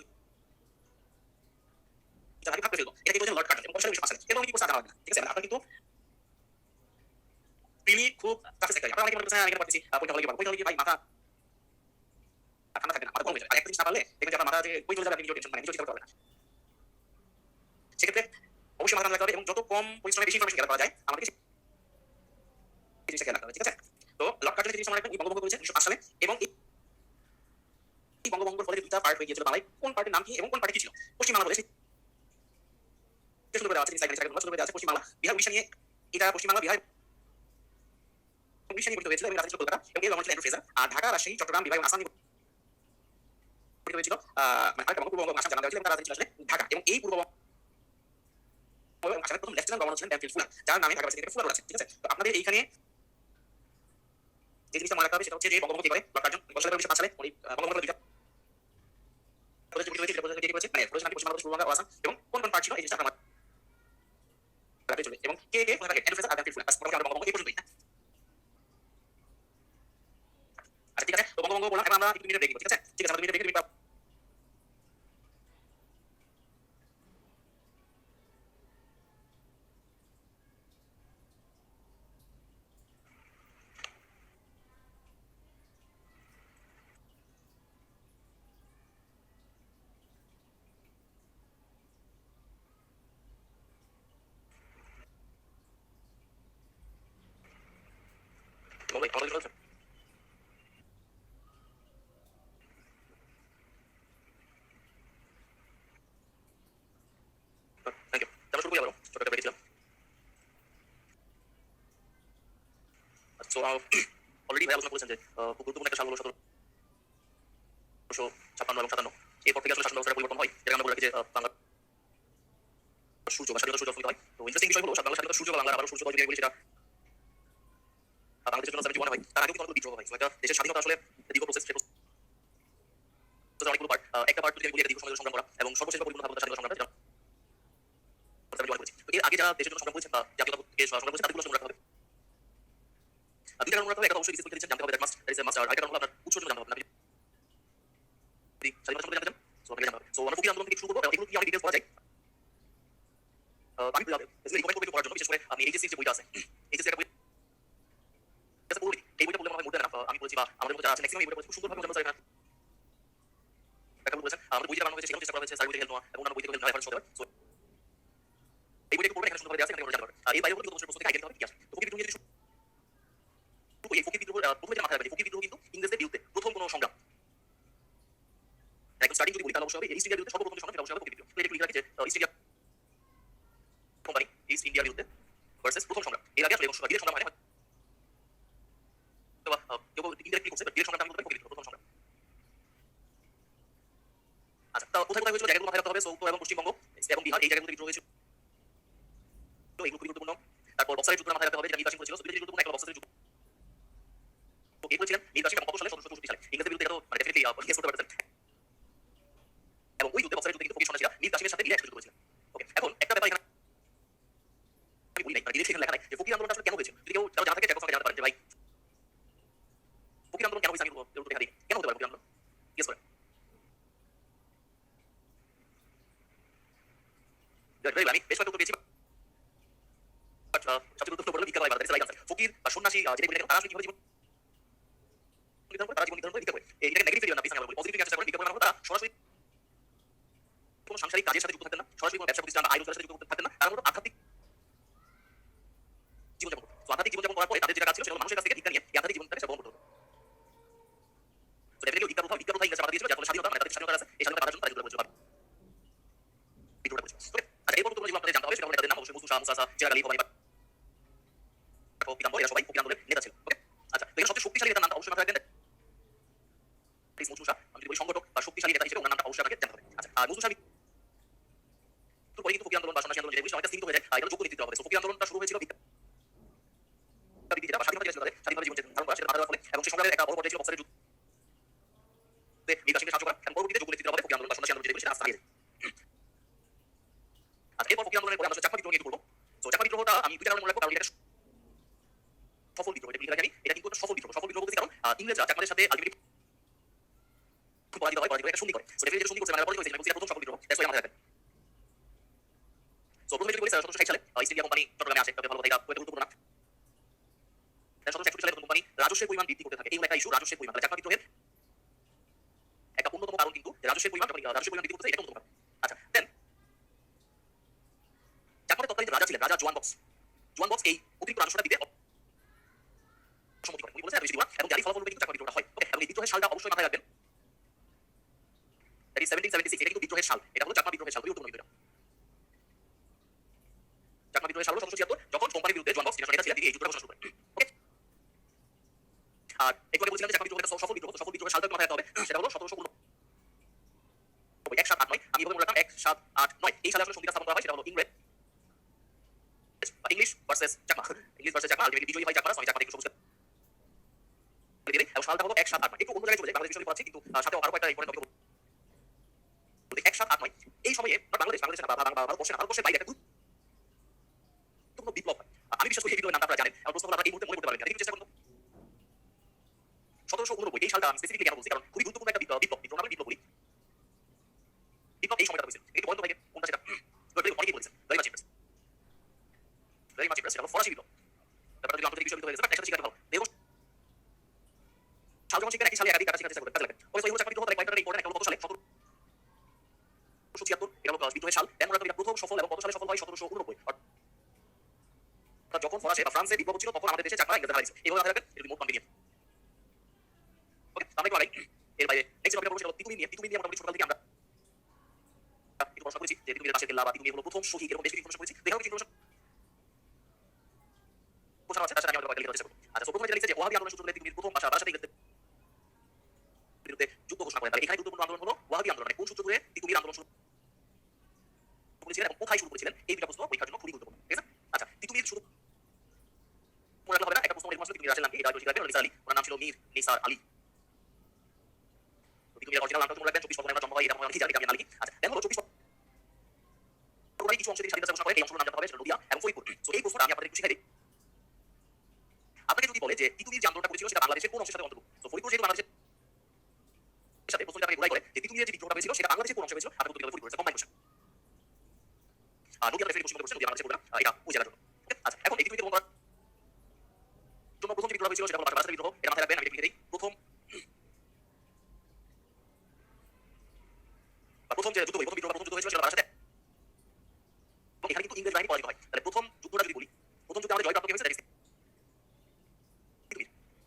ভাগে ভাগ করে ফেলবো এটা কি বলছেন লর্ড কার্জন এবং 1905 সালে এবং কি করছে আলাদা না ঠিক আছে আপনারা কিন্তু রিলি খুব টাফ সেক্টর আপনারা অনেকে মনে করছেন এখানে পড়তেছি পয়সা হলে কি ভাই মাথা ঠান্ডা থাকবে না মাথা গরম হয়ে যাবে আর একটা জিনিস না পারলে দেখবেন যে আপনার মাথা যে বই চলে যাবে আপনি নিজেও টেনশন মানে নিজেও চিন্তা করতে পারবেন না সেক্ষেত্রে অবশ্যই মাথা ঠান্ডা রাখতে হবে এবং যত কম পরিশ্রমে বেশি ইনফরমেশন গ্যাদার করা যায় আমাদেরকে সেই জিনিসটা খেয়াল রাখতে হবে ঠিক আছে তো লর্ড কার্জন যে জিনিস মনে রাখবেন বঙ্গভঙ্গ করেছে 1905 সালে এবং এই বঙ্গভঙ্গের ফলে দুইটা পার্ট হয়ে গিয়েছিল বাংলায় কোন পার্টির নাম কি এবং কোন পার্টি কি ছিল পশ্চিম বাংলা বলে শুরু করে দেওয়া আছে শুরু করে দেওয়া আছে পশ্চিম বাংলা বিহার উড়িষ্যা নিয়ে এটা পশ্চিম বাংলা বিহার উড়িষ্যা নিয়ে গঠিত হয়েছিল এবং রাজধানী ছিল কলকাতা এবং এর গভর্নর ছিলেন অ্যান্ড্রু ফ্রেজার আর ঢাকা রাজশাহী চট্টগ্রাম বিভাগ এবং আসাম নিয়ে গঠিত হয়েছিল মানে আরেকটা পূর্ববঙ্গ আসাম জানা হয়েছিল এবং তার রাজধানী ছিল আসলে ঢাকা এবং এই পূর্ববঙ্গ এবং আসামের প্রথম লেফটেন্যান্ট গভর্নর ছিলেন ড্যামফিল্ড ফুলার যার নামে ঢাকা ভার্সিটিতে ফুলার আছে ঠিক আছে তো আপনাদের এইখানে যে জিনিসটা মনে রাখতে হবে সেটা হচ্ছে যে বঙ্গভঙ্গ কি করে লর্ড কার্জন 1905 সালে উনি বঙ্গভঙ্গের দুইটা প্রদেশ গঠিত হয়েছিল প্রদেশ গঠিত হয়েছে মানে প্রদেশ নাকি পশ্চিম বাংলাদেশ পূর্ব বাংলা ও আসাম এবং কোন কোন পার্ট ছিল এই জিনিসটা আমরা রাখতে চলবে এবং কে কে কোথায় থাকে অ্যান্ড্রু ফ্রেজার আর ড্যামফিল্ড ফুলার বাস মোটামুটি আমরা বঙ্গভঙ্গ এই পর্যন্তই আচ্ছা ঠিক আছে তো বঙ্গভঙ্গ বললাম এবার আমরা একটু মিনিট ব্রেক দিব ঠিক আছে ঠিক আছে আমরা মিনিট ব্রেক দিব বঙ্গভঙ্গ আমাদের চলছে থ্যাংক ইউ আমরা শুরু করি আবার ছোট একটা ব্রেক দিলাম সো অলরেডি ভাই আলোচনা করেছেন যে খুব গুরুত্বপূর্ণ একটা সাল হলো 1756 এবং 57 এরপর থেকে আসলে শাসন ব্যবস্থার পরিবর্তন হয় যেটা আমরা বলে রাখি যে বাংলা সূর্য বা স্বাধীনতা সূর্য হয় তো ইন্টারেস্টিং বিষয় হলো বাংলা স্বাধীনতা সূর্য বা বাংলা আবার সূর্য যদি বলি সেটা বাংলাদেশের জন্য 71 হয় তার আগে কিন্তু অনেক বিদ্রোহ হয় একটা দেশের স্বাধীনতা আসলে দীর্ঘ প্রসেস অনেকগুলো পার্ট একটা পার্ট যদি বলি দীর্ঘ সময় সংগ্রাম করা এবং সর্বশেষ পরিপূর্ণ ভাবে স্বাধীনতা সংগ্রাম এর আগে যারা দেশের জন্য সংগ্রাম করেছেন বা জাতীয়তাকে সংগ্রাম করেছেন তাদেরগুলো মনে রাখতে হবে দুইটা কারণ রাখতে হবে একটা অবশ্যই কিছু দিচ্ছেন জানতে হবে that must that is a must আর একটা কারণ হলো আপনার উৎস জন্য জানতে হবে আপনি স্বাধীনতা সম্পর্কে জানতে চান সো আপনাকে জানতে হবে সো আমরা ফকির আন্দোলন থেকে শুরু করবো এগুলো কি অনেক ডিটেইলস করা যায় আমি রিকমেন্ড করবো করার জন্য বিশেষ করে আমি এইচএসসি যে বইটা আছে এইচএসসি একটা বই এই বইটা বললে মনে হয় মোর দেন আমি বলেছি বা আমাদের মধ্যে যারা আছে ম্যাক্সিমাম এই বইটা খুব সুন্দরভাবে বোঝানো যায় না একটা বলেছেন আমাদের বইটা বানানো হয়েছে সেখানে চেষ্টা করা হয়েছে সাইড বইতে হেল্প নেওয়া এবং অন্যান্য বই থেকে হেল্প নেওয়া হতে পারে সো এই বইটা পড়বেন এখানে সুন্দরভাবে দেওয়া আছে এখানে জানতে পারবেন আর এই বাইরে কিন্তু বছর প্রস্তুতি আইডিয়া হবে কি আছে তো ফকির বিদ্রোহ যদি এই ফকির বিদ্রোহ প্রথমে যে মাথায় রাখবেন ফকির বিদ্রোহ কিন্তু ইংরেজদের বিরুদ্ধে প্রথম কোনো সংগ্রাম একদম স্টার্টিং যদি বলি তাহলে অবশ্যই হবে ইস্ট ইন্ডিয়ার বিরুদ্ধে সর্বপ্রথম যে সংগ্রাম সেটা অবশ্যই হবে ফকির বিদ্রোহ এটা একটু লিখে রাখি যে ইস্ট ইন্ডিয়া কোম্পানি ইস্ট ইন্ডিয়ার বিরুদ্ধে ভার্সেস প্রথম সংগ্রাম এর আগে আসলে বিদেশ সংগ্রাম মানে কেউ ইনডাইরেক্টলি করছে বিদেশ সংগ্রাম বলতে ফকির বিদ্রোহ প্রথম সংগ্রাম আচ্ছা তো কোথায় কোথায় হয়েছিল জায়গাগুলো মাথায় রাখতে হবে সৌথ এবং পশ্চিমবঙ্গ এবং বিহার এই জায়গাগুলো বিদ্রোহ হয়েছিল এগুলো খুবই গুরুত্বপূর্ণ। তারপর বক্সারের যুদ্ধটা মাথায় রাখতে হবে, যেটা মীর কাসিম করেছিল। দুটো জিনিস গুরুত্বপূর্ণ, একটা বক্সারের যুদ্ধ। তো কে করেছিলেন? মীর কাসিম, এবং কত সালে? 1764 সালে। ইংরেজদের বিরুদ্ধে এটা তো মানে ডেফিনিটলি গেস করতে পারতেছেন। এবং ওই যুদ্ধে, বক্সারের যুদ্ধে কিন্তু ফকির সন্ন্যাসীরা মীর কাসিমের সাথে মিলে একসাথে যুদ্ধ করেছিলেন। ওকে, এখন একটা ব্যাপার এখানে আমি বলি নাই, মানে ডিরেক্ট সেখানে লেখা নাই যে ফকির আন্দোলনটা আসলে কেন হয়েছিল। যদি কেউ কারো জানা থাকে জ্যাকব সঙ্গে জানাতে পারেন যে ভাই ফকির আন্দোলন কেন হয়েছে, আমি বলবো দেখা দিই কেন হতে পারে ফকির আন্দোলন, গেস করেন। আমি বেশ কয়েকটা উত্তর পেয়েছি, বাট সবচেয়ে গুরুত্বপূর্ণ হলো ভিক্ষা করা ইবাদত, রাইট আনসার। ফকির বা সন্ন্যাসী যেটাই বলি না কেন, তারা আসলে কিভাবে জীবন নির্ধারণ করে, তারা জীবন নির্ধারণ করে ভিক্ষা করে। এটাকে নেগেটিভ দিবেন না, প্লিজ। আমি বলি পজিটিভ চেষ্টা করেন। ভিক্ষা করে তারা সরাসরি কোনো সাংসারিক কাজের সাথে যুক্ত থাকতেন না, সরাসরি কোনো ব্যবসা প্রতিষ্ঠান বা আয় রোজগারের সাথে যুক্ত থাকতেন না, তারা মূলত আধ্যাত্মিক জীবনযাপন করতো। তো আধ্যাত্মিক জীবনযাপন করার পরে তাদের যেটা কাজ ছিল সেটা হলো মানুষের কাছ থেকে ভিক্ষা নিয়ে এই আধ্যাত্মিক জীবনটাকে বহন করতে হতো। তো ডেফিনেটলি ভিক্ষার প্রথা ইংরেজরা বাধা দিয়েছিল, যার ফলে স্বাধীনতা, মানে তাদের স্বাধীনতা আছে, এই স্বাধীনতা বাধার জন্য তারা যুদ্ধ করেছিল, বিদ্রোহটা করেছিল। ওকে, আচ্ছা, এরপর গুলো আপনাদের জানতে হবে, সেটা হলো তাদের নাম অবশ্যই মুসু শাহ, মুসা শাহ, চেরাগ আলী, ভবানী পিতাম্বর, এরা সবাই ফকির আন্দোলনের নেতা ছিল। ওকে, আচ্ছা, তো এখানে সবচেয়ে শক্তিশালী নেতার নামটা অবশ্যই মাথায় রাখবেন, মুসু শাহ। আমি যদি বলি সংগঠক বা শক্তিশালী নেতা হিসেবে ওনার নামটা অবশ্যই আপনাকে জানতে হবে। আচ্ছা, আর মুসু শাহ মৃত্যুর পরে কিন্তু ফকির আন্দোলন বা সন্ন্যাসী আন্দোলন যেটা বলি অনেকটা স্থিমিত হয়ে যায়। এটা যোগ্য নেতৃত্ব হবে। ফকির আন্দোলনটা শুরু হয়েছিল ভিক্ষা বিরোধীরা বা স্বাধীনতা চেয়েছিল, স্বাধীনভাবে জীবন ধারণ করা, সেটা বাধা দেওয়ার ফলে, এবং সেই সংগ্রামের একটা বড় পর্যায়ে ছিল বক্সারের যুদ্ধে মীর কাসিমকে সাহায্য করা, এবং পরবর্তীতে যোগ্য নেতৃত্ব হবে ফকির আন্দোলন বা সন্ন্যাসী আন্দোলন যেটা বলি সেটা আস্তে হারিয়ে যায়। আচ্ছা, এরপর ফকির আন্দোলনের পরে আমরা চাকমা বিদ্রোহ নিয়ে করবো। তো চাকমা বিদ্রোহটা আমি দুইটা কারণে মনে রাখবো, কারণ এটা সফল বিদ্রোহ, এটা লিখে রাখি আমি। এটা কিন্তু একটা সফল বিদ্রোহ। সফল বিদ্রোহ বলতে কারণ ইংরেজরা চাকমাদের সাথে আলটিমেটলি পরাজিত হয়, পরাজিত হয়ে একটা সন্ধি করে। সো ডেফিনেটলি সন্ধি করছে, মানে পরাজিত হয়েছে, মানে প্রথম সফল বিদ্রোহ। দ্যাটস ওয়াই মাথায় রাখবেন। সো প্রথমে যদি বলি 1760 সালে ইস্ট ইন্ডিয়া কোম্পানি চট্টগ্রামে আসে, তবে ভালো কথা, এটা খুব গুরুত্বপূর্ণ না। 1761 সালে কোম্পানি রাজস্বের পরিমাণ বৃদ্ধি করতে থাকে। এই একটা ইস্যু, রাজস্বের পরিমাণ। চাকমা বিদ্রোহের একটা অন্যতম কারণ কিন্তু রাজস্বের পরিমাণ, রাজস্বের পরিমাণ বৃদ্ধি করতে, এটা অন্যতম কারণ। আচ্ছা, দেন চাকমাদের তৎকালীন রাজা ছিলেন রাজা জোয়ান বক্স। জোয়ান বক্স এই অতিরিক্ত রাজস্বটা দিতে অসম্মতি করেন। উনি বলেছেন এত বেশি দিবা, এবং যারই ফলাফল কিন্তু চাকমা বিদ্রোহটা হয়। ওকে, এবং এই বিদ্রোহের সালটা অবশ্যই মাথায় রাখবেন, দ্যাট ইজ 1776। এটা কিন্তু বিদ্রোহের সাল, এটা হলো চাকমা বিদ্রোহের সাল। খুবই গুরুত্বপূর্ণ। চাকমা বিদ্রোহের সাল হলো 1776, যখন কোম্পানির বিরুদ্ধে জোয়ান বক্স যেটা নেতা ছিলেন তিনি এই যুদ্ধটা ঘোষণা শুরু করেন। ওকে, আর একটু আগে বলছিলাম যে চাকমা বিদ্রোহ একটা সফল বিদ্রোহ। সফল বিদ্রোহের সালটা মাথায় রাখতে হবে, সেটা হলো 1789। 1789 আমি এভাবে মনে রাখলাম 1789। এই সালে আসলে সন্ধিটা স্থাপন করা হয়, সেটা হলো English versus Chakma. English versus Chakma, ultimately বিজয়ী হয় চাকমারা। আমি চাকমা থেকে সবুজ করে এবং সালটা হলো 1789। একটু অন্য জায়গায় চলে যায়, বাংলাদেশ বিষয় পড়াচ্ছি, কিন্তু সাথে আরো একটা ইম্পর্টেন্ট টপিক বলতে 1789। এই সময়ে বাংলাদেশের ভারতবর্ষের বাইরে একটা গুরুত্বপূর্ণ বিপ্লব হয়। আমি বিশ্বাস করি এই বিপ্লবের নামটা আপনারা জানেন, এবং প্রশ্ন আপনারা এই মুহূর্তে মনে করতে পারবেন। একটু চেষ্টা করুন। 1789 এই সালটা আমি স্পেসিফিকলি কেন বলছি, কারণ খুবই গুরুত্বপূর্ণ একটা বিপ্লব। বিপ্লব আমরা বিপ্লব বলি, বিপ্লব এই সময়টা হয়েছিল। একটু বলতো ভাই কোনটা সেটা অনেকেই বলেছেন। Very much interest, very much interest. এটা হলো ফরাসি বিপ্লব। ব্যাপারটা যদি আন্তর্জাতিক বিষয় হয়ে গেছে, বাট একসাথে শিখাতে ভালো। দেখো সাল যখন শিখবেন একই সালে একাধিক কাজ শেখার চেষ্টা করবেন, কাজে লাগবে। ওই হলো চাকমা বিদ্রোহ, তার পয়েন্টটা ইম্পর্টেন্ট। একটা হলো কত সালে, 1776। এটা হলো বিদ্রোহের সাল। দেন মনে রাখবেন এটা প্রথম সফল, এবং কত সালে সফল হয়, 1789। অর্থাৎ যখন ফরাসি বা ফ্রান্সে বিপ্লব ছিল, তখন আমাদের দেশে চাকমা ইংরেজরা হারিয়েছে। এইভাবে মাথায় রাখবেন, এটা মোট কনভিনিয়েন্ট। ওকে, আমরা একটু আগাই। এর বাইরে নেক্সট টপিক আমরা তিতুমির নিয়ে। তিতুমির নিয়ে মোটামুটি ছোটকাল থেকে আমরা একটু পড়াশোনা করেছি, যে তিতুমিরের পাশের কেল্লা বা তিতুমির হলো প্রথম শহীদ, এরকম বেশ কিছু ইনফরমেশন করেছি। দেখাও কিছু ইনফরমেশন বোঝানো আছে, তার সাথে আমি আমাদের লিখে চেষ্টা করব। আচ্ছা, সো প্রথমে যেটা লিখছে যে ওয়াহাবি আন্দোলনের সূত্র ধরে তিতুমির প্রথম বাসার সাথে ইংরেজদের বিরুদ্ধে যুদ্ধ ঘোষণা করেন। তাহলে এখানে গুরুত্বপূর্ণ আন্দোলন হলো ওয়াহাবি আন্দোলন। মানে কোন সূত্র ধরে তিতুমির আন্দোলন শুরু করেছিলেন এবং কোথায় শুরু করেছিলেন, এই দুটো প্রশ্ন পরীক্ষার জন্য খুবই গুরুত্বপূর্ণ। ঠিক আছে? আচ্ছা, তিতুমির শুরু মনে রাখলে হবে না। একটা প্রশ্ন এরকম আসলে তিতুমির রাজের নাম কি, এটা আগে শিখে রাখবেন। নিসার আলী, ওনার নাম ছিল মীর নিসার আলী। তিতুমিরের অরিজিনাল নামটা মনে রাখবেন। 24 ফরওয়ার্ড জন্ম হয়, এটা মনে জানি, আমি আলী। আচ্ছা, দেন হলো 24 ফরওয়ার্ড কিছু অংশ দিয়ে স্বাধীনতা ঘোষণা করে। এই অংশগুলোর নাম জানতে হবে, সেটা নদিয়া এবং ফরিদপুর। সো এই প্রশ্নটা আমি আপনাদের একটু শিখাই দিই। আপনাকে যদি বলে যে তিতুমির যে আন্দোলনটা করেছিল সেটা বাংলাদেশের কোন অংশের সাথে অন্তর্ভুক্ত, তো ফরিদপুর যেহেতু বাংলাদেশের সাথে, প্রশ্নটা আপনাকে ঘুরাই করে যে তিতুমিরের যে বিদ্রোহটা হয়েছিল সেটা বাংলাদেশের কোন অংশে হয়েছিল, আপনাকে উত্তর দিতে হবে ফরিদপুর। Combine question. আর নদিয়া রেফারি পশ্চিমবঙ্গের কোশ্চেন, নদিয়া বাংলাদেশের কোনটা, এটা ওই জায়গার জন্য। আচ্ছা, এখন এই তিতুমিরকে বন্ধ করার জন্য প্রথম যে বিদ্রোহ হয়েছিল সেটা হলো বাংলাদেশের বিদ্রোহ। এটা মাথায় রাখবেন, আমি লিখে দেই। প্রথম যে যুদ্ধ হয়েছিল সেটা বাংলাদেশের সাথে, এবং এখানে কিন্তু ইংরেজ বাহিনী পরাজিত হয়। তাহলে প্রথম যুদ্ধটা যদি বলি, প্রথম যুদ্ধে আমাদের জয়প্রাপ্ত হয়েছে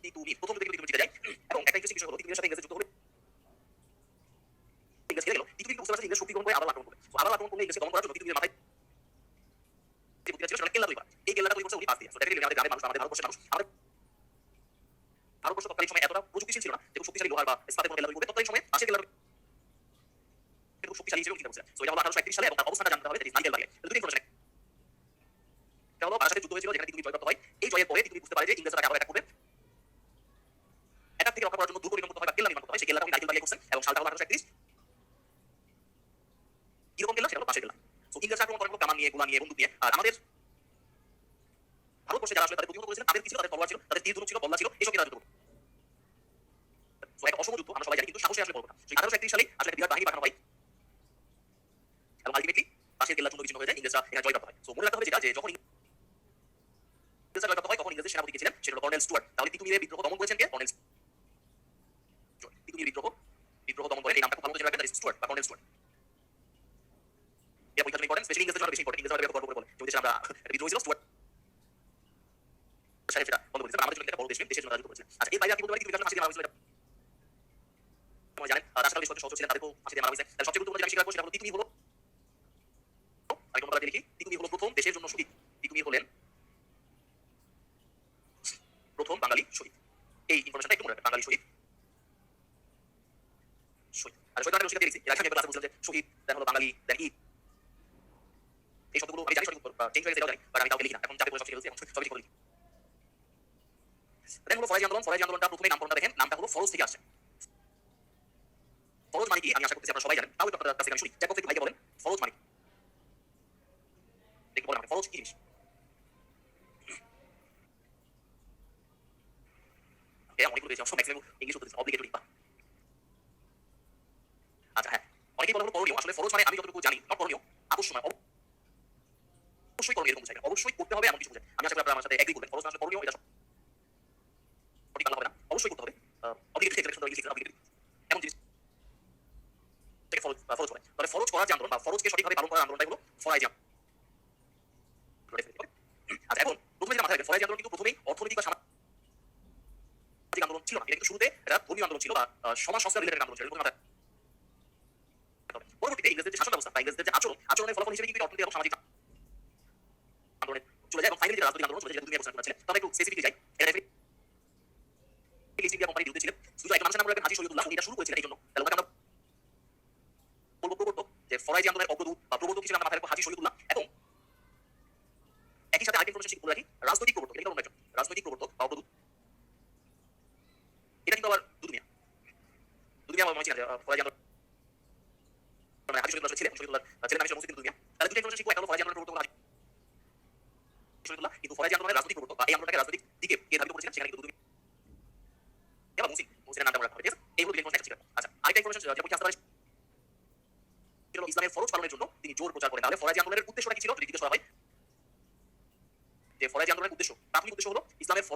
তিতুমির। প্রথম যুদ্ধে কিন্তু জিতে যায়। এবং একটা ইন্টারেস্টিং বিষয় হলো তিতুমিরের সাথে ইংরেজের যুদ্ধ হলে ইংরেজ হেরে গেল। তিতুমির বুঝতে পারছে ইংরেজ শক্তি গ্রহণ করে আবার আক্রমণ করবে। তো আবার আক্রমণ করলে ইংরেজকে দমন করার জন্য তিতুমিরের মাথায় যে বুদ্ধি ছিল সেটা কেল্লা তৈরি করা। এই কেল্লাটা তৈরি করছে উনি পাশ দিয়ে। সো ডেফিনেটলি আমাদের গ্রামের মানুষ, আমাদের ভারতবর্ষের মানুষ, আমাদের ভারতবর্ষ তৎকালীন সময় এতটা প্রযুক্তিশীল ছিল না যে শক্তিশালী লোহার বা ইস্পাতের কোনো কেল্লা তৈরি করবে। তৎকালীন সময়ে পাশের কেল্লা খুব শক্তিশালী হিসেবে চিন্তা করছে। সো এটা হলো 1831 সালে, এবং তার অবস্থানটা জানতে হবে, দ্যাট ইজ নারিকেল বাগলে। দুটো ইনফরমেশন এটা হলো কার সাথে যুদ্ধ হয়েছিল যেখানে তিতুমির জয়প্রাপ্ত হয়। এই জয়ের পরে তিতুমির বুঝতে পারে যে ইংরেজরা তাকে আবার অ্যাটাক করবে। অ্যাটাক থেকে রক্ষা করার জন্য দুর্গ নির্মাণ করতে হয় বা কেল্লা নির্মাণ করতে হয়। সেই কেল্লাটা উনি নারকেল বাগিয়ে করছেন এবং সালটা হলো 1831। কিরকম কেল্লা? সেটা হলো পাশের কেল্লা। সো ইংরেজরা আক্রমণ করেন কামান নিয়ে, গোলা নিয়ে, বন্দুক নিয়ে। আর আমাদের ভারতবর্ষে যারা আসলে তাদের প্রতিহত করেছিলেন তাদের কি ছিল? তাদের তলোয়ার ছিল, তাদের তীর ধনুক ছিল, বল্লা ছিল, এসব দিয়ে তারা যুদ্ধ করত। সো একটা অসম যুদ্ধ আমরা সবাই জানি, কিন্তু সাহসে আসলে বলবো না। 1831 সালে আসলে একটা বিরাট বাহিনী পাঠানো হয় এবং আলটিমেটলি পাশের কেল্লা চূর্ণ বিচূর্ণ হয়ে যায়, ইংরেজরা এখানে জয়প্রাপ্ত হয়। সো মনে রাখতে হবে যেটা, যে যখন ইংরেজরা জয়প্রাপ্ত হয় তখন ইংরেজদের সেনাপতি কে ছিলেন? সেটা হলো কর্নেল স্টুয়ার্ট। তাহলে তিতুমিরের বিদ্রোহ দমন করেছেন কে? Colonel Stewart. তিতুমির বিদ্রোহ দমন করেন, এই নামটা খুব ভালো মতো জেনে রাখবেন, স্টুয়ার্ট বা কর্নেল স্টুয়ার্ট। এটা পরীক্ষার জন্য ইম্পর্টেন্ট, স্পেশালি ইংরেজদের জন্য বেশি ইম্পর্টেন্ট। ইংরেজরা এত গর্ব করে বলে যে দেশে আমরা একটা বিদ্রোহ হয়েছিল, স্টুয়ার্ট সাহেব সেটা বন্ধ করেছিলেন। আমাদের জন্য একটা বড় দেশ, দেশের জন্য তারা যুদ্ধ করেছিলেন। আচ্ছা, এর বাইরে আপনি বলতে পারেন তিতুমির ফাঁসি দিয়ে মারা হয়েছিল, এটা আপনারা জানেন। তার সাথে বেশ কয়েকজন সহযোগী ছিলেন, তাদেরকেও ফাঁসি দিয়ে মারা হয়েছে। তাহলে সবচেয়ে গুরুত্বপূর্ণ যে আমি স্বীকার করব সেটা হলো তিতুমির হলো, আমি তোমাদের লিখি, তিতুমির হলো প্রথম দেশের জন্য শহীদ। তিতুমির হলেন প্রথম বাঙালি শহীদ। এই ইনফরমেশনটা একটু মনে রাখবেন, বাঙালি শহীদ। শহীদ আর শহীদ মানে রসিকতা দিয়েছি, এর আগে আমি ক্লাসে বলছিলাম যে শহীদ দেন হলো বাঙালি দেন ঈদ। এই শব্দগুলো আমি জানি সঠিক উত্তর চেঞ্জ হয়ে গেছে, এটাও জানি, বাট আমি কাউকে লিখি না, এখন চাপে পড়ে সব শিখে ফেলছি এবং সবই ঠিক করে লিখি। দেন হলো ফরাজি আন্দোলন। ফরাজি আন্দোলনটা প্রথমে নামকরণটা দেখেন, নামটা হলো ফরজ থেকে আসছে। ফরজ মানে কি আমি আশা করতেছি আপনারা সবাই জানেন, তাও একটু আপনাদের কাছে আমি শুনি। জ্যাকব একটু ভাইকে বলেন ফরজ মানে কি? দেখতে বলেন ফরজ কি জিনিস? অনেকগুলো দিয়েছে, সব ম্যাক্সিমাম ইংলিশ উত্তর দিচ্ছে, অব্লিগেটরি বা। আচ্ছা হ্যাঁ, অনেকেই বলে হলো করণীয়। আসলে ফরজ মানে আমি যতটুকু জানি নট করণীয়, আবশ্যক মানে অবশ্যই করণীয় এরকম বোঝায়, অবশ্যই করতে হবে এমন কিছু বোঝায়। আমি আশা করি আপনারা আমার সাথে এগ্রি করবেন। ফরজ মানে আসলে করণীয়, এটা সঠিক বাংলা হবে না, অবশ্যই করতে হবে। অব্লিগেটরি থেকে সুন্দর ইংলিশ লিখতে অব্লিগেটরি এমন জিনিস থেকে ফরজ ফরজ বলে। তাহলে ফরজ করার যে আন্দোলন বা ফরজকে সঠিকভাবে পালন করার আন্দোলনটাই হলো ফরাইজি আন্দোলন। আচ্ছা, এখন প্রথমে যেটা মাথায় রাখবেন, ফরাইজি আন্দোলন কিন্তু প্রথমেই অর্থনৈতিক বা সামাজিক আন্দোলন ছিল না, এটা কিন্তু শুরুতে এটা ধর্মীয় আন্দোলন ছিল বা সমাজ সংস্কার রিলেটেড আন্দোলন ছিল। মাথায় পরবর্তীতে ইংরেজদের যে শাসন ব্যবস্থা বা ইংরেজদের যে আচরণের ফলাফল হিসেবে কিন্তু অর্থনৈতিক এবং সামাজিক আন্দোলনে চলে যায় এবং ফাইনালি যেটা রাজনৈতিক আন্দোলন চলে যায়, যেটা দুনিয়া ঘোষণা করেছিলেন। তবে একটু স্পেসিফিকলি যাই, এটা ইস্ট ইন্ডিয়া কোম্পানির বিরুদ্ধে ছিলেন। শুধু একটা মানুষের নাম রাখবেন, হাজী শহীদুল্লাহ। উনি এটা শুরু করেছিলেন এই জন্য, তাহলে ওনাকে আমরা বলবো প্রবর্তক, যে ফরাইজি আন্দোলনের অগ্রদূত বা প্রবর্তক হিসেবে আমরা মাথায় রাখবো হাজী শহীদুল্লাহ। এবং একই সাথে আরেকটা ইনফরমেশন বলে রাখি, রাজনৈতিক প্রবর্তক, এটা একজন রাজনৈতিক প্রবর্তক বা অগ্রদূত, এটা কিন্তু আবার দুনিয়া মনে ছিলেন ফরাইজি আন্দোলন মানে হাজী শহীদুল্লাহ ছিলেন, শহীদুল্লাহ ছিলেন নামে মুসলিম দুনিয়া। তাহলে দুটো ইনফরমেশন শিখবো, একটা হলো ফরাইজি আন্দোলনের প্রবর্তক হাজী শহীদুল্লাহ, কিন্তু ফরাইজি আন্দোলনের রাজনৈতিক প্রবর্তক বা এই আন্দোলনটাকে রাজনৈতিক দিকে কে ধাবিত করেছিলেন সেখানে কিন্তু দুনিয়া বা মুসলিমের নামটা রাখা হবে, ঠিক আছে? এইগুলো দুটো ইনফরমেশন শিখবেন। আচ্ছা, আরেকটা ইনফরমেশন যেটা পরীক্ষা আসতে পারে ইসলামের ফরজ পালনের জন্য তিনি জোর প্রচার করেন। তাহলে ফরাইজি আন্দোলনের উদ্দেশ্যটা কি ছিল যদি জিজ্ঞেস করা হয়, যে ফরাইজি আন্দোলনের উদ্দেশ্য, প্রাথমিক উদ্দেশ্য হলো ইসলামের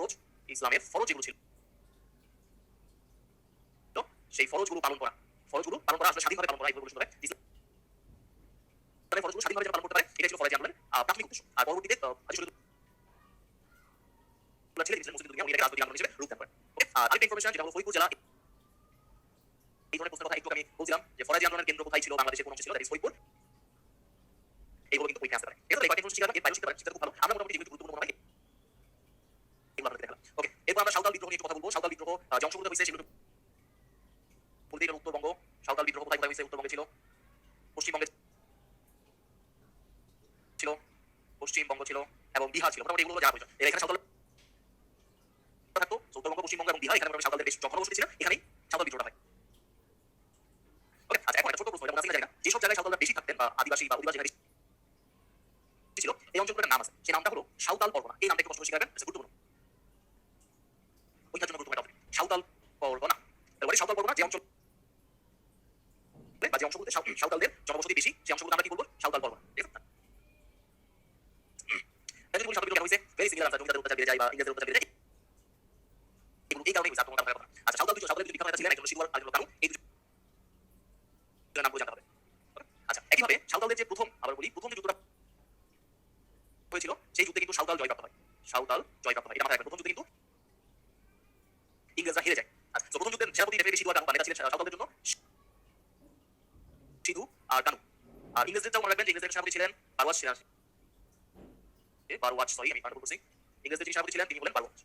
ফরজ যেগুলো ছিল সেই ফরজগুলো পালন করা। ফরজগুলো পালন করা আসলে স্বাধীনভাবে পালন করা, এইগুলো বুঝতে হবে। ইসলামের ফরজগুলো স্বাধীনভাবে পালন করতে পারে, এটা ছিল ফরাইজি আন্দোলনের প্রাথমিক উদ্দেশ্য। আর পরবর্তীতে হাজী শহীদুল্লাহ ছিলেন মুসলিম দুনিয়া, উনি এটাকে রাজনৈতিক আন্দোলন হিসেবে রূপ দান করেন। ওকে, আর আরেকটা ইনফরমেশন যেটা হলো ফরিদপুর জেলা, এই ধরনের প্রশ্নের কথা একটু আমি বলছিলাম যে ফরাইজি আন্দোলনের কেন্দ্র কোথায় ছিল, বাংলাদেশের কোন অংশে ছিল, দ্যাট ইজ ফরিদপুর। এইগুলো কিন্তু পরীক্ষা আসতে পারে। এটা তো এই কয়েকটা ইনফরমেশন শিখলাম, এর বাইরেও শিখতে পারেন, সেটা খুব ভালো। আমরা মোটামুটি যেগুলো গুরুত্বপূর্ণ মনে হয় এগুলো আপনাদের দেখালাম। ওকে, এরপর আমরা সাঁওতাল বিদ্রোহ নিয়ে কথা বলবো। সাঁওতাল বিদ্রোহ যে অংশগুলো হয়েছে সেগুলো বলতে গেলে উত্তরবঙ্গ। সাঁওতাল বিদ্রোহ কোথায় কোথায় হয়েছে? উত্তরবঙ্গে ছিল, পশ্চিমবঙ্গে ছিল এবং বিহার ছিল। মোটামুটি এগুলো জানা প্রয়োজন। এখানে সাঁওতাল থাকতো উত্তরবঙ্গ, পশ্চিমবঙ্গ এবং বিহার, এখানে সাঁওতালদের বেশি জনবসতি ছিল, এখানেই সাঁওতাল বিদ্রোহটা হয়। ওকে, আচ্ছা, এখন একটা ছোট প্রশ্ন, এটা মনে জায়গা, যেসব জায়গায় সাঁওতালরা বেশি থাকতেন বা আদিবাসী বা অধিবাসী যেখানে ছিল, এই অঞ্চলটার নাম আছে, সেই নামটা হলো সাঁওতাল পরগনা। এই নামটা একটু কষ্ট করে শিখাবেন, গুরুত্বপূর্ণ, ওইটার জন্য গুরুত্বপূর্ণ সাঁওতাল পরগনা। তারপরে সাঁওতাল পরগনা যে অঞ্চল বা যে অংশগুলোতে সাঁওতালদের জনবসতি বেশি, সেই অংশগুলো আমরা কি বলবো? সাঁওতাল পরগনা। ঠিক আছে? যদি সাঁওতাল বিদ্রোহ কেন হয়েছে, ভেরি সিমিলার আনসার, জমিদার অত্যাচার বেড়ে যায় বা ইংরেজদের অত্যাচার বেড়ে যায়, এগুলো এই কারণেই হয়েছে। আপনার কথা। আচ্ছা, সাঁওতাল বিদ্রোহ বিখ্যাত ছিলেন একজন শিলওয়ার, আরেকজন কানু, এই দুজন নাম জানতে হবে। আচ্ছা, একইভাবে সাঁওতালদের যে প্রথম, আবার বলি, প্রথম যে যুদ্ধটা হয়েছিল সেই যুদ্ধে কিন্তু সাঁওতাল জয়প্রাপ্ত হয়। সাঁওতাল জয়প্রাপ্ত হয়, এটা মাথায় রাখবেন। প্রথম যুদ্ধে কিন্তু ইংরেজরা হেরে যায়। আচ্ছা, প্রথম যুদ্ধের সেনাপতি ডেফিনেটলি সিধু আর কানু, নেতা ছিলেন সাঁওতালদের জন্য সিধু আর কানু। আর ইংরেজদেরটাও মনে রাখবেন যে ইংরেজদের সেনাপতি ছিলেন বারওয়াজ। আমি পাঠ করছি। ইংরেজদের যিনি সেনাপতি ছিলেন তিনি বলেন বারওয়াজ।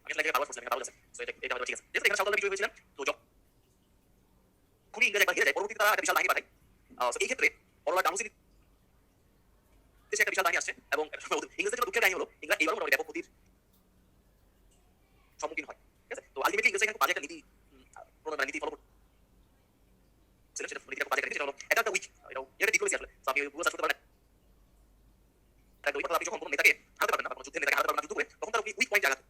আমি আসলে বারওয়াজ বলছিলাম, এটা ভালো আছে। সো এটা হয়তো ঠিক আছে। যেহেতু এখানে সাঁওতালদের বিজয় হয়েছিলেন, তো যখনই ইংরেজ একবার হেরে যায়, পরবর্তীতে তারা একটা বিশাল বাহিনী পাঠায়। এই ক্ষেত্রে বড়লাট ডানু দেশে একটা বিশাল বাহিনী আসছে এবং ইংরেজদের জন্য দুঃখের কাহিনী হলো ইংরেজ এইবার মোটামুটি ব্যাপক ক্ষতির সম্মুখীন হয়। ঠিক আছে? তো আলটিমেটলি ইংরেজ এখানে বাজে একটা নীতি নীতি ফলো করছিলেন, সেটা নীতিটা বাজে একটা নীতি, সেটা হলো এটা একটা উইক, এটা ঠিক করেছি আসলে। তো আপনি পুরো সার্চ করতে পারেন একটা উইক, আপনি যখন কোনো নেতাকে হারাতে পারবেন না, কোনো যুদ্ধের নেতাকে হারাতে পারবেন না যুদ্ধ করে, তখন তার উইক পয়েন্টে আঘাত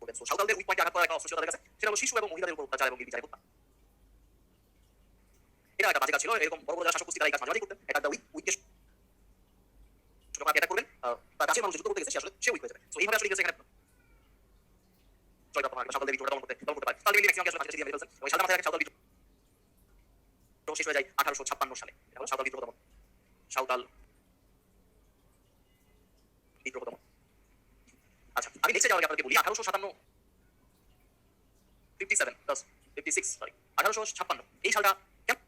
করবেন। সো সাঁওতালদের উইক পয়েন্টে আঘাত করা একটা অস্ত্র ছিল তাদের কাছে, সেটা হলো শিশু এবং মহিলাদের উপর অত্যাচার এবং নির্যাতন হত্যা। এটা একটা বাজে কাজ ছিল। এরকম বড় বড় যারা শাসক গোষ্ঠী তারা এই কাজ মাঝে মাঝেই করতেন। এটা একটা উইককে যখন আপনি অ্যাটাক করবেন, তার কাছের মানুষ যুদ্ধ করতে গেছে সে উইক হয়ে যাবে। সো এইভাবে আসলে ইংরেজ এখানে জয়প্রাপ্ত হয়, সাঁওতালদের বিদ্রোহটা দমন করতে পারে। তাহলে ম্যাক্সিমাম আসলে কাছে দিয়ে ফেলছেন এবং সাধারণ মাথায় সাঁওতাল বিদ্রোহ শেষ হয়ে যায় 1856 সালে। এটা হলো সাঁওতাল বিদ্রোহ দমন। সাঁওতাল বিদ্রোহ দমন। আচ্ছা, আমি নেক্সটে যাওয়ার আগে আপনাকে বলি 1856 এই সালটা কেন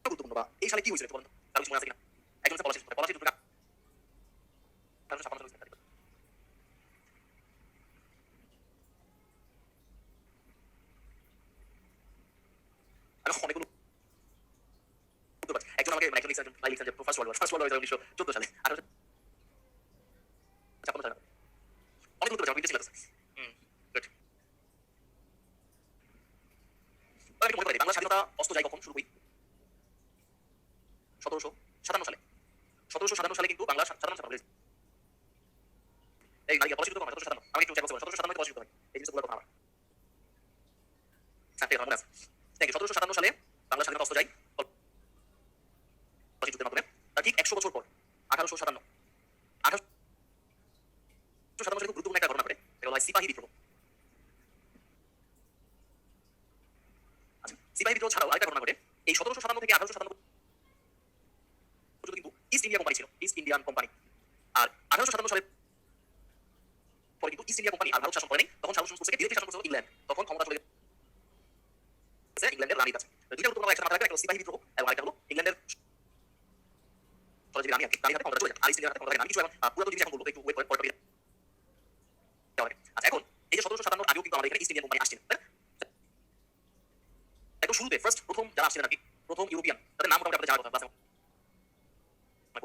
গুরুত্বপূর্ণ বা এই সালে কি হয়েছিল বলুন তো? কারো কিছু মনে আছে কিনা? একজন পলাশী যুদ্ধটা 1856 সালে। আমি অনেকগুলো একজন আমাকে একজন লিখছেন যে ফার্স্ট ওয়ার্ল্ড ওয়ার 1914 সালে 1856 সালে অনেক গুরুত্ব আছে, ছিল। গুড। আমি মনে করি বাংলা স্বাধীনতা অস্ত যায় কখন শুরু করি 1757 সালে। 1757 সালে কিন্তু বাংলা স্বাধীনতা হয়েছে। এই নারী পলাশী যুদ্ধ কখন? 1757। আমি একটু চেক করতে 1757 পলাশী যুদ্ধ হয়। এই জিনিসগুলো কথা আমার সাথে মনে আছে। Thank you. 1757 সালে বাংলা স্বাধীনতা অস্ত যায় পলাশী যুদ্ধের মাধ্যমে। তার ঠিক 100 বছর পর 1857 সালে খুব গুরুত্বপূর্ণ একটা ঘটনা ঘটে, সেটা হলো সিপাহী বিদ্রোহ। আচ্ছা, সিপাহী বিদ্রোহ ছাড়াও আরেকটা ঘটনা ঘটে। এই 1757 থেকে 1857 পর্যন্ত কিন্তু ইস্ট ইন্ডিয়া কোম্পানি ছিল, ইস্ট ইন্ডিয়ান কোম্পানি। আর 1857 সালের পরে কিন্তু ইস্ট ইন্ডিয়া কোম্পানি আর ভারত শাসন করেনি, তখন শাসন করছে বিদেশি শাসন করছে ইংল্যান্ড। তখন ক্ষমতা চলে গেছে ইংল্যান্ডের রানীর কাছে। দুইটা গুরুত্বপূর্ণ একসাথে মাথায় রাখবেন, একটা হলো সিপাহী বিদ্রোহ এবং আরেকটা হলো ইংল্যান্ডের রানী রানীর হাতে ক্ষমতা চলে যায়। আর ইস্ট ইন্ডিয়ার হাতে ক্ষমতা থাকে না। কিছু এখন পুরো জিনিস এখন বলবো, একটু ওয়েট করেন, পরে আচ্ছা, এখন এই যে 1757 আগেও কিন্তু আমাদের এখানে ইস্ট ইন্ডিয়ান কোম্পানি আসছিল, তাই না? একদম শুরুতে প্রথম যারা আসছিলেন আর কি, প্রথম ইউরোপিয়ান, তাদের নাম মোটামুটি আপনাদের জানার কথা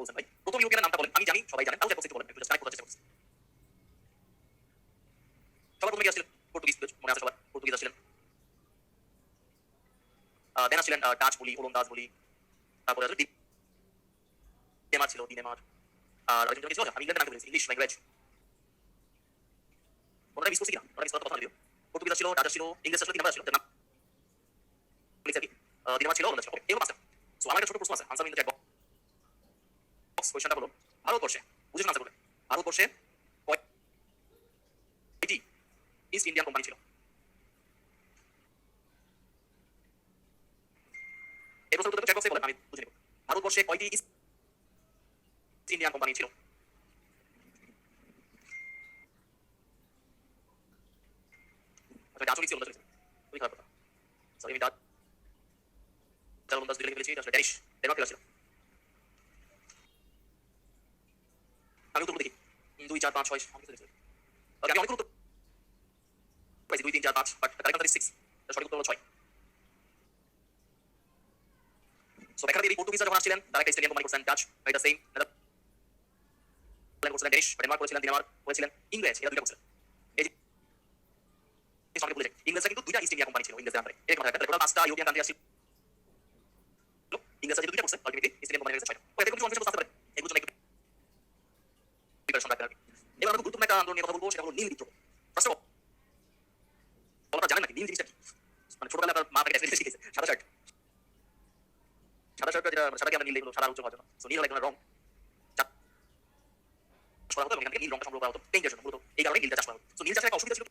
বলছেন ভাই। প্রথম ইউরোপিয়ানের নামটা বলেন, আমি জানি সবাই জানেন, তাও চেষ্টা বলেন, একটু জাস্ট কানেক্ট করার চেষ্টা করছি। সবার প্রথমে কি আসছিলেন? পর্তুগিজ, মনে আছে সবার? পর্তুগিজ আসছিলেন। দেন আসছিলেন ডাচ বলি, ওলন্দাজ বলি, তারপরে আসলে ডেনমার্ক ছিল, ডিনেমার্ক। আর আরেকজন ছিল, আমি ইংল্যান্ডের নাম বলেছি, ইংলিশ ল্যাঙ্গুয়েজ। ওনারা মিস করছি কিনা? ওনারা মিস করার কথা দিও। পর্তুগিজ ছিল, ডাচ ছিল, ইংলিশ ছিল, তিন নাম্বার ছিল, নাম বলেছি আর কি। ডিনেমার্ক ছিল, ওলন্দাজ ছিল। এই হলো পাঁচটা। সো আমার একটা ছোট প্রশ্ন আছে, answer in the chat box. কোশ্চেনটা হলো, ভারতবর্ষে বুঝে আনসার করবেন, ভারতবর্ষে কয়টি ইস্ট ইন্ডিয়ান কোম্পানি ছিল? এই প্রশ্নের উত্তরটা চ্যাট বক্সে বলেন, আমি বুঝে নেব। ভারতবর্ষে কয়টি ইস্ট ইন্ডিয়ান কোম্পানি ছিল? আচ্ছা, ডাচ ছিল, খুবই খারাপ কথা। সরি, আমি ডাচ ওলন্দাজ দুটো লিখে ফেলেছি, এটা আসলে ড্যানিশ, ডেনমার্ক ছিল। আমি উত্তর দেখি 2 4 5 6 আমি লিখেছি। ওকে, আমি অনেক উত্তর পাইছি 2 3 4 5, বাট কারেক্ট আনসার ইজ 6। এটা সঠিক উত্তর হলো 6। সো ব্যাখ্যা দিয়ে পর্তুগিজরা যখন আসছিলেন, তারা একটা ইস্ট ইন্ডিয়ান কোম্পানি করছেন, ডাচ এটা সেম, নেদারল্যান্ড করছিলেন, ডেনিশ, ডেনমার্ক করেছিলেন, ডিনেমার্ক করেছিলেন, ইংরেজ, এরা দুইটা করছিলেন। এই যে সামনে বলে যাই, ইংরেজরা কিন্তু দুইটা ইস্ট ইন্ডিয়া কোম্পানি ছিল ইংরেজদের আন্ডারে। এর কথা একটা টোটাল 5টা ইউরোপিয়ান কান্ট্রি আসছিল। ইংরেজরা যে দুইটা করছে, আলটিমেটলি ইস্ট ইন্ডিয়ান কোম্পানি হয়েছে 6টা। ওই এরকম কিছু অংশ বুঝতে পারেন, এগুলো জন্য একটু প্রিপারেশন রাখতে হবে। এবার আমরা গুরুত্বপূর্ণ একটা আন্দোলন নিয়ে কথা বলবো, সেটা হলো নীল বিদ্রোহ। ফার্স্ট অফ অল, আপনারা জানেন নাকি নীল জিনিসটা কি? মানে ছোটবেলায় আপনার মা থেকে শিখেছে সাদা শার্ট, সাদা শার্ট যেটা সাদাকে আমরা নীল দেখলো, সাদা উজ্জ্বল হওয়ার জন্য। সো নীল হলো এক ধরনের রং, চাষ করা হতো এবং এখান থেকে নীল রংটা সংগ্রহ করা হতো পেইন্টের জন্য, মূলত এই কারণে নীলটা চাষ করা হতো। সো নীল চাষের একটা অসুবিধা ছিল,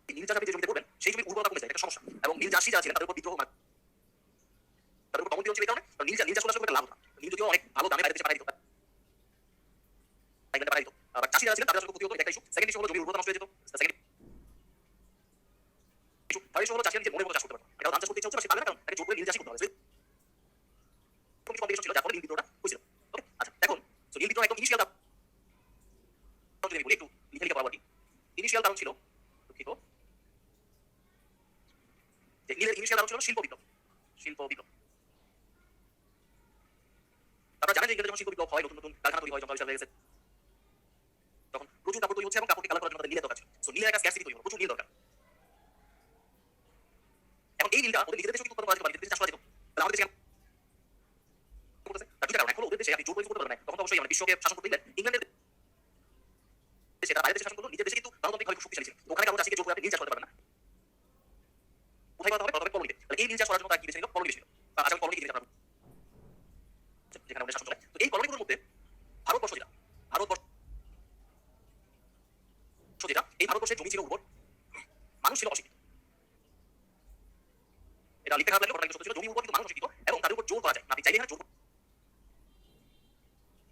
নীল চাষ আপনি যে জমিতে করবেন সেই জমির উর্বরতা কমে যায়, এটা সমস্যা। এবং নীল চাষী যারা ছিলেন তাদের উপর বিদ্রোহ, তাদের উপর কমন ছিল এই কারণে নীল চাষ করা আসলে লাভ হতো না। নীল যদিও অনেক ভালো দামে বাইরে দেশে পাঠাই দিত, তাইলে পাঠাই দিত, বাট চাষী যারা ছিলেন তাদের আসলে ক্ষতি হতো, এটা একটা ইস্যু। সেকেন্ড ইস্যু হলো জমির উর্বরতা নষ্ট হয়ে যেত। সেকেন্ড ইস্যু, থার্ড ইস্যু হলো চাষী নিজের মনের মতো চাষ করতে পারতো। এটা ধান চাষ করতে ইচ্ছা হচ্ছে, সে পারবে না, কারণ তাকে জোর করে নীল চাষই করতে হবে। কিছু কম্পিটিশন ছিল, যার ফলে নীল বিদ্রোহটা হয়েছিল। ওকে, আচ্ছা এখন সো নীল বিদ্রোহ একদম ইনিশিয়াল যদি বলি, একটু লিখে লিখে পড়াবো আর কি। ইনিশিয়াল কারণ ছিল, দুঃখিত, যে নীলের ইনিশিয়াল কারণ ছিল শিল্প বিপ্লব। শিল্প বিপ্লব ইংল্যান্ডে যখন শিল্প বিপ্লব হয়, নতুন নতুন কারখানা তৈরি হয়, জঙ্গল বিশাল হয়ে গেছে, তখন প্রচুর কাপড় তৈরি হচ্ছে এবং কাপড়কে কালার করার জন্য তাদের নীলের দরকার ছিল। সো নীলের একটা স্ক্যারসিটি তৈরি হলো, প্রচুর নীল দরকার। এখন এই নীলটা ওদের নিজেদের দেশে উৎপাদন করা যেতে পারে, নিজেদের দেশে চাষ করা যেত। তাহলে আমাদের দেশে করতেছে তার দুইটা কারণ। এক হলো ওদের দেশে আপনি জোর করে করতে পারবেন না, তখন তো অবশ্যই বিশ্বকে শাসন করতে ইংল্যান্ড, ইংল্যান্ডের দেশে তারা বাইরের দেশে শাসন করলো, নিজের দেশে কিন্তু গণতান্ত্রিকভাবে খুব শক্তিশালী ছিল। ওখানে কারো চাষিকে জোর করে আপনি নীল চাষ করতে পারবেন না। কোথায় করা হবে? করা হবে কলোনিতে। তাহলে এই নীল চাষ করার জন্য তারা কি বেছে নিল? কলোনি বেছে নিল। আজকাল কলোনি কি জিনিস আপনারা যেখানে আমাদের শাসন চলে। তো এই কলোনিগুলোর মধ্যে ভারতবর্ষ যেটা, ভারতবর্ষ যেটা, এই ভারতবর্ষের জমি ছিল উর্বর, মানুষ ছিল অশিক্ষিত। এটা লিখতে খারাপ লাগলেও ঘটনা কিন্তু সত্য ছিল। জমি উর্বর কিন্তু মানুষ অশিক্ষিত এবং তাদের উপর জোর করা যায় না। আপনি চাইলে না জোর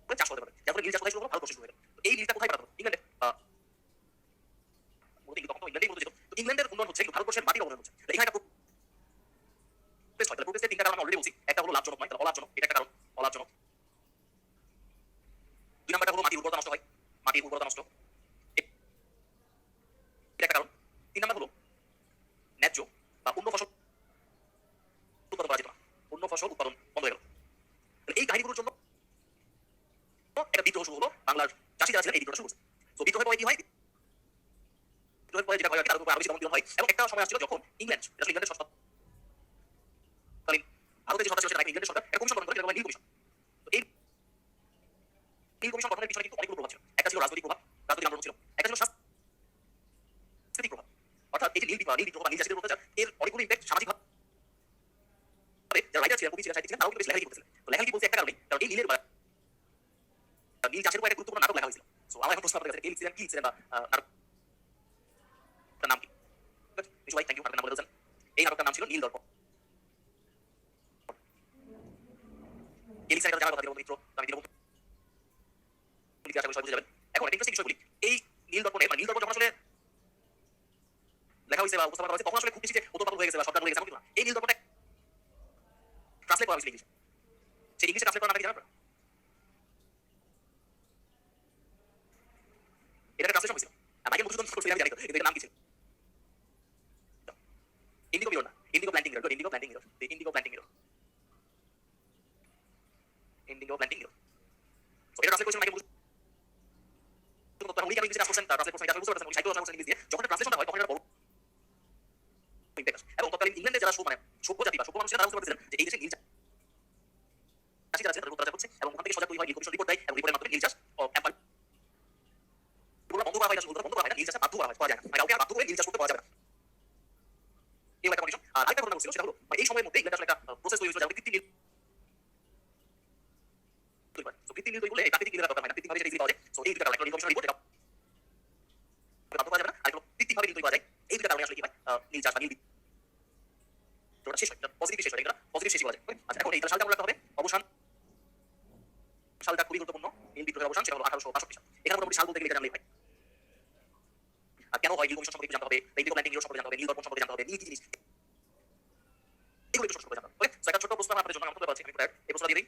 করে চাষ করতে পারবেন। যার ফলে নীল চাষ কোথায় শুরু হলো? ভারতবর্ষে শুরু হয়ে গেল। তো এই নীলটা কোথায় পাঠাতো? ইংল্যান্ডে। তখন তো ইংল্যান্ডেই মূলত যেত। তো ইংল্যান্ডের উন্নয়ন হচ্ছে কিন্তু ভারতবর্ষের মাটির উন্নয়ন হচ্ছে। এখানে একটা প্রোটেস্ট হয়। তাহলে প্রোটেস্টের তিনটা কারণ আমি অলরেডি বলছি। একটা হলো লাভজনক নয়, তাহলে অলাভজনক, এটা একটা কারণ, অলাভজনক। দুই নাম্বারটা হলো মাটির উর্বরতা নষ্ট হয়, মাটির উর্বরতা নষ্ট, এটা একটা কারণ। তিন নাম্বার হলো ন্যায্য বা অন্য ফসল উৎপাদন করা যেত না, অন্য ফসল উৎপাদন বন্ধ হয়ে গেল। এই কাহিনীগুলোর জন্য একটা বিদ্রোহ শুরু হলো। বাংলার চাষি যারা ছিলেন এই বিদ্রোহ শুরু করছে। তো বিদ্রোহের পরে কি হয়? বিদ্রোহের পরে যেটা হয় তার উপর আরো বেশি দমন হয় এবং একটা সময় আসছিল যখন ইংল্যান্ড, এটা ইংল্যান্ডের সরকারকালীন ভারতের যে সরকার ছিল সেটা ইংল্যান্ডের সরকার একটা কমিশন গঠন করে, যেটা নীল কমিশন। তো এই নীল কমিশন গঠনের পিছনে কিন্তু অনেকগুলো প্রভাব ছিল। একটা ছিল রাজনৈতিক প্রভাব, রাজনৈতিক আন্দোলন ছিল। একটা ছিল সাংস্কৃতিক প্রভাব। অর্থাৎ এই যে নীল বিদ্রোহ বা নীল চাষীদের প্রত্যাচার, এর অনেকগুলো ইম্প্যাক্ট সামাজিকভাবে যারা রাইটার ছিলেন, কবি ছিলেন, সাহিত্যিক ছিলেন, তারাও কিন্তু বেশ লেখালেখি করছিলেন। তো লেখালেখি বলতে একটা কারণে, কারণ এই নীলের নীল চাষের উপর একটা গুরুত্বপূর্ণ নাটক লেখা হয়েছিল। সো আমার এখন প্রশ্ন আপনাদের কাছে, কে লিখছিলেন, কি লিখছিলেন বা নাটকটার নাম কি? সবাই থ্যাংক ইউ, নাটকের নাম বলে দিয়েছেন। এই নাটকটার নাম ছিল নীল দর্পণ। কে লিখছেন এটা জানার কথা দিল মিত্র, আমি দিল লিখে আশা করি সবাই বুঝে যাবেন। এখন একটা ইন্টারেস্টিং বিষয় বলি, এই নীল দর্পণে বা নীল দর্পণ যখন আসলে লেখা হয়েছে বা উপস্থাপন করা হয়েছে, তখন আসলে খুব বেশি যে ওতপ্রোত হয়ে গেছে বা সরকার বলে গেছে এমন কিছু না। এই নীল দর্পণটা ট্রান্সলেট করা হয়েছিল ইংলিশে। সেই ইংলিশে ট্রান্সলেট করা নামে কি জানেন? এটা একটা ট্রান্সলেশন হয়েছিল। মাইকেল মধুসূদন করছিল, আমি জানি তো, কিন্তু এটার নাম কি ছিল? ইন্ডিগো মিরর না, Indigo planting mirror, Indigo planting mirror, Indigo planting mirror, Indigo planting mirror. So এটা ট্রান্সলেট করেছিল মাইকেল মধুসূদন। তখন উনি কেন ইংলিশে করছেন, তার ট্রান্সলেট করছেন, এটা বুঝতে পারছেন, উনি সাহিত্য রচনা করছেন ইংলিশ দিয়ে। যখন ট্রান্সলেশনটা হয় তখন এটা বড় ইম্প্যাক্ট আসে। এবং তৎকালীন ইংল্যান্ডে যারা সভ্য জাতি বা সভ্য মানুষ ছিলেন, তারা বুঝতে পারছিলেন যে এই দেশে নীল চাষি যারা ছিলেন তাদের প্রত্যাচার হচ্ছে এবং ওখান থেকে সজাগ তৈরি হয়, নীল কমিশন রিপোর্ট দেয় এবং রিপোর্টের মাধ্যমে নীল চাষ বন্ধ করা হয়। বন্ধ করা হয় না, নীল চাষ বাধ্য করা হয়, করা যায় না। কাউকে আর বাধ্য করে নীল চাষ করতে পারা যাবে না। এই একটা কন্ডিশন। আর আরেকটা ঘটনা ছিল, সেটা হলো এই সময়ের মধ্যে ইংল্যান্ডে আসলে একটা প্রসেস তৈরি হয়েছিল, যেমন কৃত্রিম নীল তৈরি হয়। তো কৃত্রিম নীল তৈরি করলে এই প্রাকৃতিক নীলের দরকার হয় না, কৃত্রিমভাবে যেটা ইজিলি পাওয়া যায়। সো এই দুটো কারণে, একটা নীল কমিশন রিপোর্ট, এটা বাধ্য করা যাবে না, আর একটা কৃত্রিমভাবে নীল তৈরি করা যায়। এই দুটো কারণে আসলে কি হয়, নীল চাষ বা নীল বিদ্রোহটা শেষ হয়, পজিটিভ শেষ হয়, এটা পজিটিভ শেষ বলা যায়। আচ্ছা, এখন এই সালটা মনে রাখতে হবে, অবসান সালটা খুবই গুরুত্বপূর্ণ। নীল বিদ্রোহের অবসান সেটা হলো 1862 সাল। এখানে মোটামুটি সাল বলতে গেলে এটা জানলেই হয়। আর কেন হয়, নীল কমিশন সম্পর্কে জানতে হবে, ইন্ডিগো প্ল্যান্টিং মিরর সম্পর্কে জানতে হবে, নীল দর্পণ সম্পর্কে জানতে হবে, নীল কি জিনিস, এগুলো একটু ছোট করে জানতে হবে। ওকে, সো একটা ছোট প্রশ্ন আপনাদের জন্য আমি তুলে পাচ্ছি, আমি প্রায় এই প্রশ্নটা দিয়ে দিই,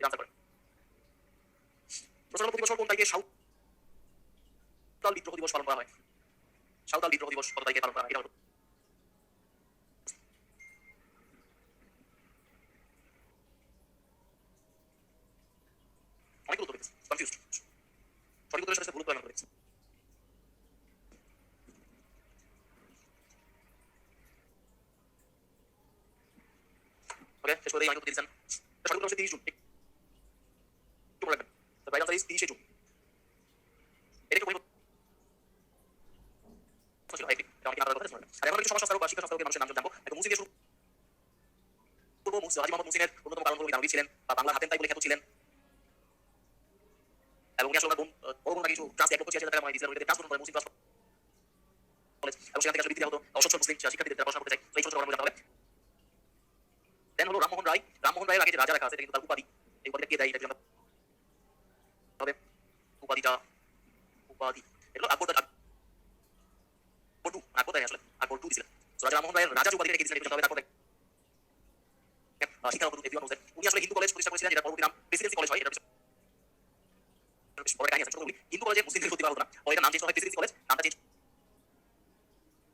আনসার করেন। প্রশ্ন প্রতি বছর কোন তারিখে সাঁওতাল বিদ্রোহ দিবস পালন করা হয়? সাঁওতাল বিদ্রোহ দিবস কত তারিখে পালন করা হয়? এটা হলো অনেক উত্তর দিচ্ছে, কনফিউজড। সঠিক উত্তরের সাথে ভুল উত্তর করে দিচ্ছে। ওকে, শেষ করে দিই, অনেক উত্তর দিয়েছেন। সঠিক উত্তর হচ্ছে 30 জুন। একটু মনে রাখবেন, the right answer is 30 June. এটা একটু ছিল, এটা অনেক আলাদা কথা শুনবেন। আর এখন একটু সমাজ সংস্কারক বা শিক্ষা সংস্কারকের মানুষের নাম জানবো। একটু মুসিদ দিয়ে শুরু করবো। হাজী মোহাম্মদ মুহসিনের অন্যতম কারণ হলো দানবীর ছিলেন বা বাংলার হাতেম তাই বলে খ্যাত ছিলেন এবং উনি আসলে ওনার বড় বোন কিছু ট্রাস্ট 1,86,000 টাকা দিয়েছিলেন, ওইটাতে ট্রাস্ট করেন মুসলিম ট্রাস্ট কলেজ, এবং সেখান থেকে আসলে বৃত্তি দেওয়া হতো অসচ্ছল মুসলিম শিক্ষার্থীদের যারা পড়াশোনা করতে চায়। তো এই ছোট ছোট জানতে হবে। দেন হলো রামমোহন রায়। রামমোহন রায়ের আগে যে রাজা লেখা আছে, এটা কিন্তু তার উপাধি। এই উপাধিটা কে দেয়, এটা জানতে হবে। উপাধিটা, উপাধি এটা হলো আকবর আকবর দেয়, আসলে আকবর টু দিয়েছিলেন। তো রাজা রামমোহন রায়ের রাজা উপাধিটা কে দিয়েছিলেন, এটা জানতে হবে। তারপরে শিক্ষা এভিওয়ান হোসেন, উনি আসলে হিন্দু কলেজ প্রতিষ্ঠা করেছিলেন, যেটা পরবর্তী নাম প্রেসিডেন্সি কলেজ হয়। এটা পরে কাহিনী আছে, ছোটগুলি হিন্দু কলেজে মুসলিমদের ভর্তি করা হতো না, পরে এটা নাম চেঞ্জ করা হয় প্রেসিডেন্সি কলেজ। নামটা চেঞ্জ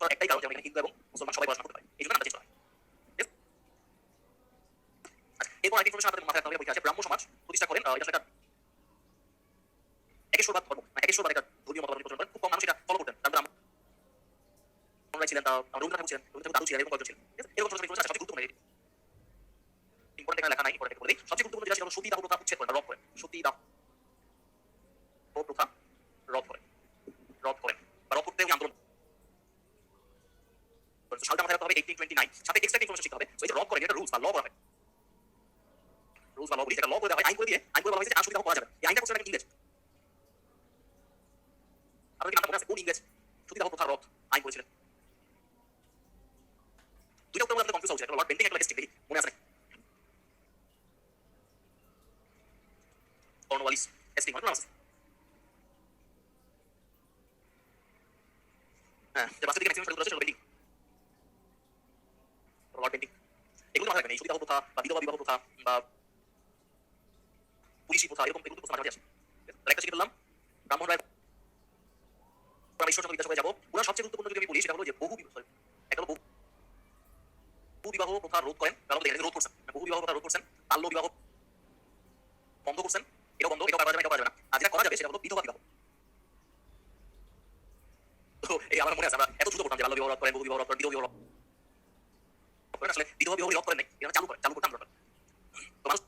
করার একটাই কারণ, যেমন এখানে হিন্দু এবং মুসলমান সবাই পড়াশোনা করতে পারে, এই জন্য নামটা চেঞ্জ করা হয়। এরপর আরেকটি ইনফরমেশন আপনাদের মাথায় রাখতে হবে, ব্রাহ্মণের পরীক্ষা আছে। ব্রাহ্ম সমাজ প্রতিষ্ঠা করেন, এটা আসলে একটা একেশ্বরবাদ ধর্ম, একেশ্বরবাদ একটা ধর্মীয় মতবাদ প্রচলন করেন। খুব কম মানুষ এটা ফলো করতেন। তার ব্রাহ্মণরাই ছিলেন, রবীন্দ্রনাথ ঠাকুর ছিলেন, রবীন্দ্রনাথ দাদু ছিলেন, এরকম কয়েকজন ছিলেন। এরকম ছোট ছোট জিনিস আছে। সবচেয়ে গুরুত্বপূর্ণ ইম্পর্টেন্ট এখানে লেখা নাই, ইম্পর্টেন্ট বলে দিই। সবচেয়ে গুরুত্বপূর্ণ যেটা সেটা হলো সতীদাহ প্রথা উচ্ছেদ করেন বা রদ করেন। সতীদাহ প্রথা রদ করেন, রদ করেন বা রদ করতে উনি আন্দোলন করেন। সালটা মাথায় রাখতে হবে 1829। সাথে এক্সট্রা ইনফরমেশন শিখতে হবে। সো এই যে রদ করেন, এটা রুলস বা ল করা হয়, রুলস বা ল বলি, যেটা ল করে দেওয়া হয়, আইন করে দিয়ে, আইন করে বলা হয়েছে যে আর সতীদাহ করা যাবে। এই আইনটা করছে নাকি ইংরেজ। আপনাদের কি নামটা মনে আছে? কোন ইংরেজ সতীদাহ প্রথা রদ আইন করেছিলেন? দুইটা উত্তর আমাদের কনফিউজ হচ্ছে। একটা লর্ড বেন্টিং, একটা হেস্টিং। দেখি মনে আছে নাকি? কর্নওয়ালিস, হেস্টিং, মনে আছে? হ্যাঁ, যে বাচ্চাদেরকে ম্যাক্সিমাম শুরু করেছে সেটা বেন্টিং, লর্ড বেন্টিং। এগুলো মাথায় রাখবেন। এই সতীদাহ প্রথা বা বিধবা বিবাহ প্রথা বা পুলিশি প্রথা, এরকম এগুলো প্রশ্ন মাঝে আসে। একটা শিখে ফেললাম। ব্রাহ্মণ রায় আমরা ঈশ্বরচন্দ্র বিদ্যাসাগরে যাবো। ওনার সবচেয়ে গুরুত্বপূর্ণ যদি আমি বলি, সেটা হলো যে বহু একটা হলো বহু বিবাহ প্রথা রোধ করেন, কারণ দেখেন রোধ করছেন, বহু বিবাহ প্রথা রোধ করছেন, বাল্য বিবাহ বন্ধ করছেন। এটাও বন্ধ, এটাও করা যাবে, এটাও করা যাবে না। আর যেটা করা যাবে সেটা হলো বিধবা বিবাহ। তো এই আমার মনে আছে আমরা এত দ্রুত করতাম যে বাল্য বিবাহ রদ করেন, বহু বিবাহ রদ করেন, বিধবা বিবাহ রদ করেন। আসলে বিধবা বিবাহ রদ করেন নাই, এটা চালু করেন, চালু করতাম আমরা। তো মানুষ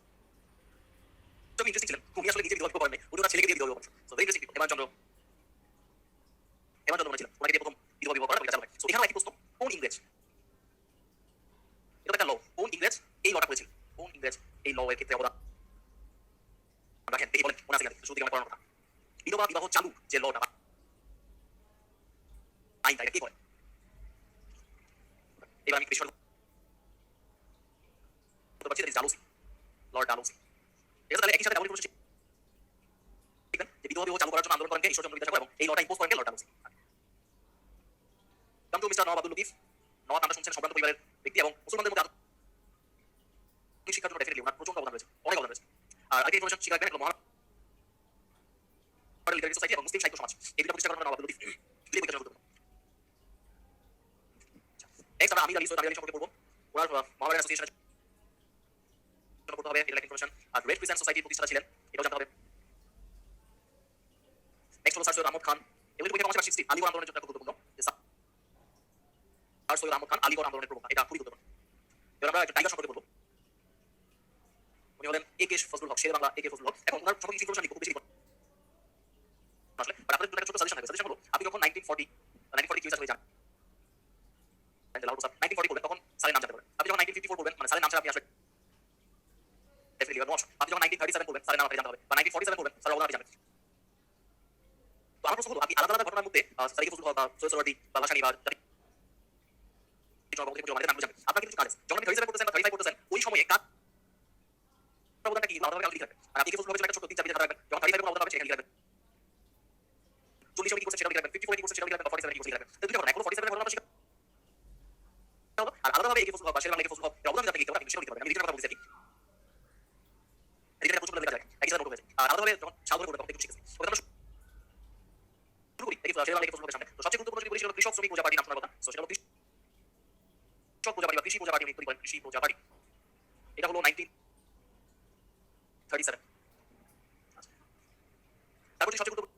খুবই ইন্টারেস্টিং ছিলেন। উনি আসলে নিজে বিধবা বিবাহ করেন নাই, উনি ওনার ছেলেকে দিয়ে বিধবা বিবাহ করেন। So very interesting. হেমাচন্দ্র ছিলেন, ওনাকে দিয়ে প্রথম বিধবা বিবাহ করা, এটা চালু হয়। সো এখানেও একই প্রশ্ন, কোন ইংরেজ, এটা একটা ল, কোন ইংরেজ এই লটা করেছিলেন? কোন ইংরেজ এই ল এর ক্ষেত্রে অবদান রাখেন? দেখি বলেন, মনে আছে কিনা? শুরু থেকে আমার পড়ানোর কথা। বিধবা বিবাহ চালু যে লটা আইনটা, এটা কে করে? এবার আমি একটু বিষয় বলতে পারছি, ডালহৌসি, লর্ড ডালহৌসি। ঠিক আছে, তাহলে একই সাথে ডাবল প্রশ্ন শিখবেন যে বিধবা বিবাহ চালু করার জন্য আন্দোলন করেন কে? ঈশ্বরচন্দ্র বিদ্যাসাগর, এবং এই লটা ইম্পোজ করেন কে? Lord Dalhousie. Come to mister Nawab Abdul Latif. Nawab নামটা শুনছেন, সম্ভ্রান্ত পরিবারের ব্যক্তি এবং মুসলমানদের মধ্যে আধুনিক শিক্ষার জন্য ডেফিনেটলি ওনার প্রচন্ড অবদান রয়েছে, অনেক অবদান রয়েছে। আর আরেকটা ইনফরমেশন শিখে রাখবেন, মহান লিটারি সোসাইটি এবং মুসলিম সাহিত্য সমাজ, এই দুটো প্রতিষ্ঠা করেন নওয়াব আব্দুল লতিফ। দুটোই বইটা গুরুত্বপূর্ণ। নেক্সট আমরা আমির আলী, সৈয়দ আমির আলী সম্পর্কে পড়বো। ওনার মহামেডান অ্যাসোসিয়েশনের জন্য পড়তে হবে, এটা ইনফরমেশন। আর রেড ক্রিসেন্ট সোসাইটির প্রতিষ্ঠাতা ছিলেন, এটাও জানতে হবে। নেক্সট হলো স্যার সৈয়দ আহমদ খান। এগুলো পরীক্ষা কমার্স 60 আলীগড় আন্দোলনের জন্য খুব গুরুত্বপূর্ণ। স্যার সৈয়দ আহমদ খান আলীগড় আন্দোলনের প্রবক্তা, এটা খুবই গুরুত্বপূর্ণ। এবার আমরা একটা টাইগার সম্পর্কে বলবো। উনি হলেন এ কে ফজলুল হক, শের বাংলা এ কে ফজলুল হক। এখন ওনার সম্পর্কে ইনফরমেশন লিখবো, খুব বেশি আসলে বাট আপনাদের জন্য একটা ছোট সাজেশন হলো, আপনি যখন 1940 কি হয়ে যান, লাহোর প্রস্তাব 1940 করবেন, তখন সালের নাম জানতে পারবেন। আপনি যখন 1954 করবেন, মানে সালের নাম ছাড়া আপনি আসলে ডেফিনেটলি নো অপশন। আপনি যখন 1937 করবেন, সালের নাম আপনাকে জানতে হবে, বা 1947 করবেন, সালের অবদান আপনি জানবেন। তো আমার প্রশ্ন হলো, আপনি আলাদা আলাদা ঘটনার মধ্যে সালেহ ফজলুল হক বা সৈয়দ সোহরাওয়ার্দী বা ভাসানী বা নাম জানেন, আপনার কিছু কাজ আছে। যখন আপনি 37 করতেছেন বা 35 করতেছেন, ওই সময়ে কাজ অবদানটা কি আলাদাভাবে লিখে রাখবেন। আর আপনি ফজলুল হকের একটা ছোট 3-4 পেজে রাখবেন। যখন 35 এর অবদান হবে সেখানে লিখে রাখবেন। 40 কি করছেন সেটা লিখে রাখবেন, 54 কি করছেন সেটা লিখে রাখবেন, 47 কি করছেন লিখে রাখবেন। তো দুটো ঘটনা, এখন 47 এর ঘটনাটা শিখা হলো, আর আলাদাভাবে একে ফজলুল হক বা শের বাংলা একে ফজলুল হক এর অবদান আপনি লিখতে পারবেন, আপনি সেটা লিখতে পারবেন। আমি লিখে কথা বলছি, এদিকে প্রচুর লেখা যায়, একই সাথে নোট হয়েছে। আর আলাদাভাবে যখন সাল ধরে করবেন তখন একটু শিখেছি। ওটা আমরা শুরু করি এই শের বাংলা একে ফজলুল হকের সামনে। তো সবচেয়ে গুরুত্বপূর্ণ যদি বলি সেটা হলো কৃষক শ্রমিক প্রজা পার্টি, নাম শোনার কথা। সো সেটা হলো কৃষক প্রজা পার্টি বা কৃষি প্রজা পার্টি, উনি তৈরি করেন কৃষি প্রজা পার্টি। এটা হলো 1937। তারপর যে সবচেয়ে গুরুত্বপূর্ণ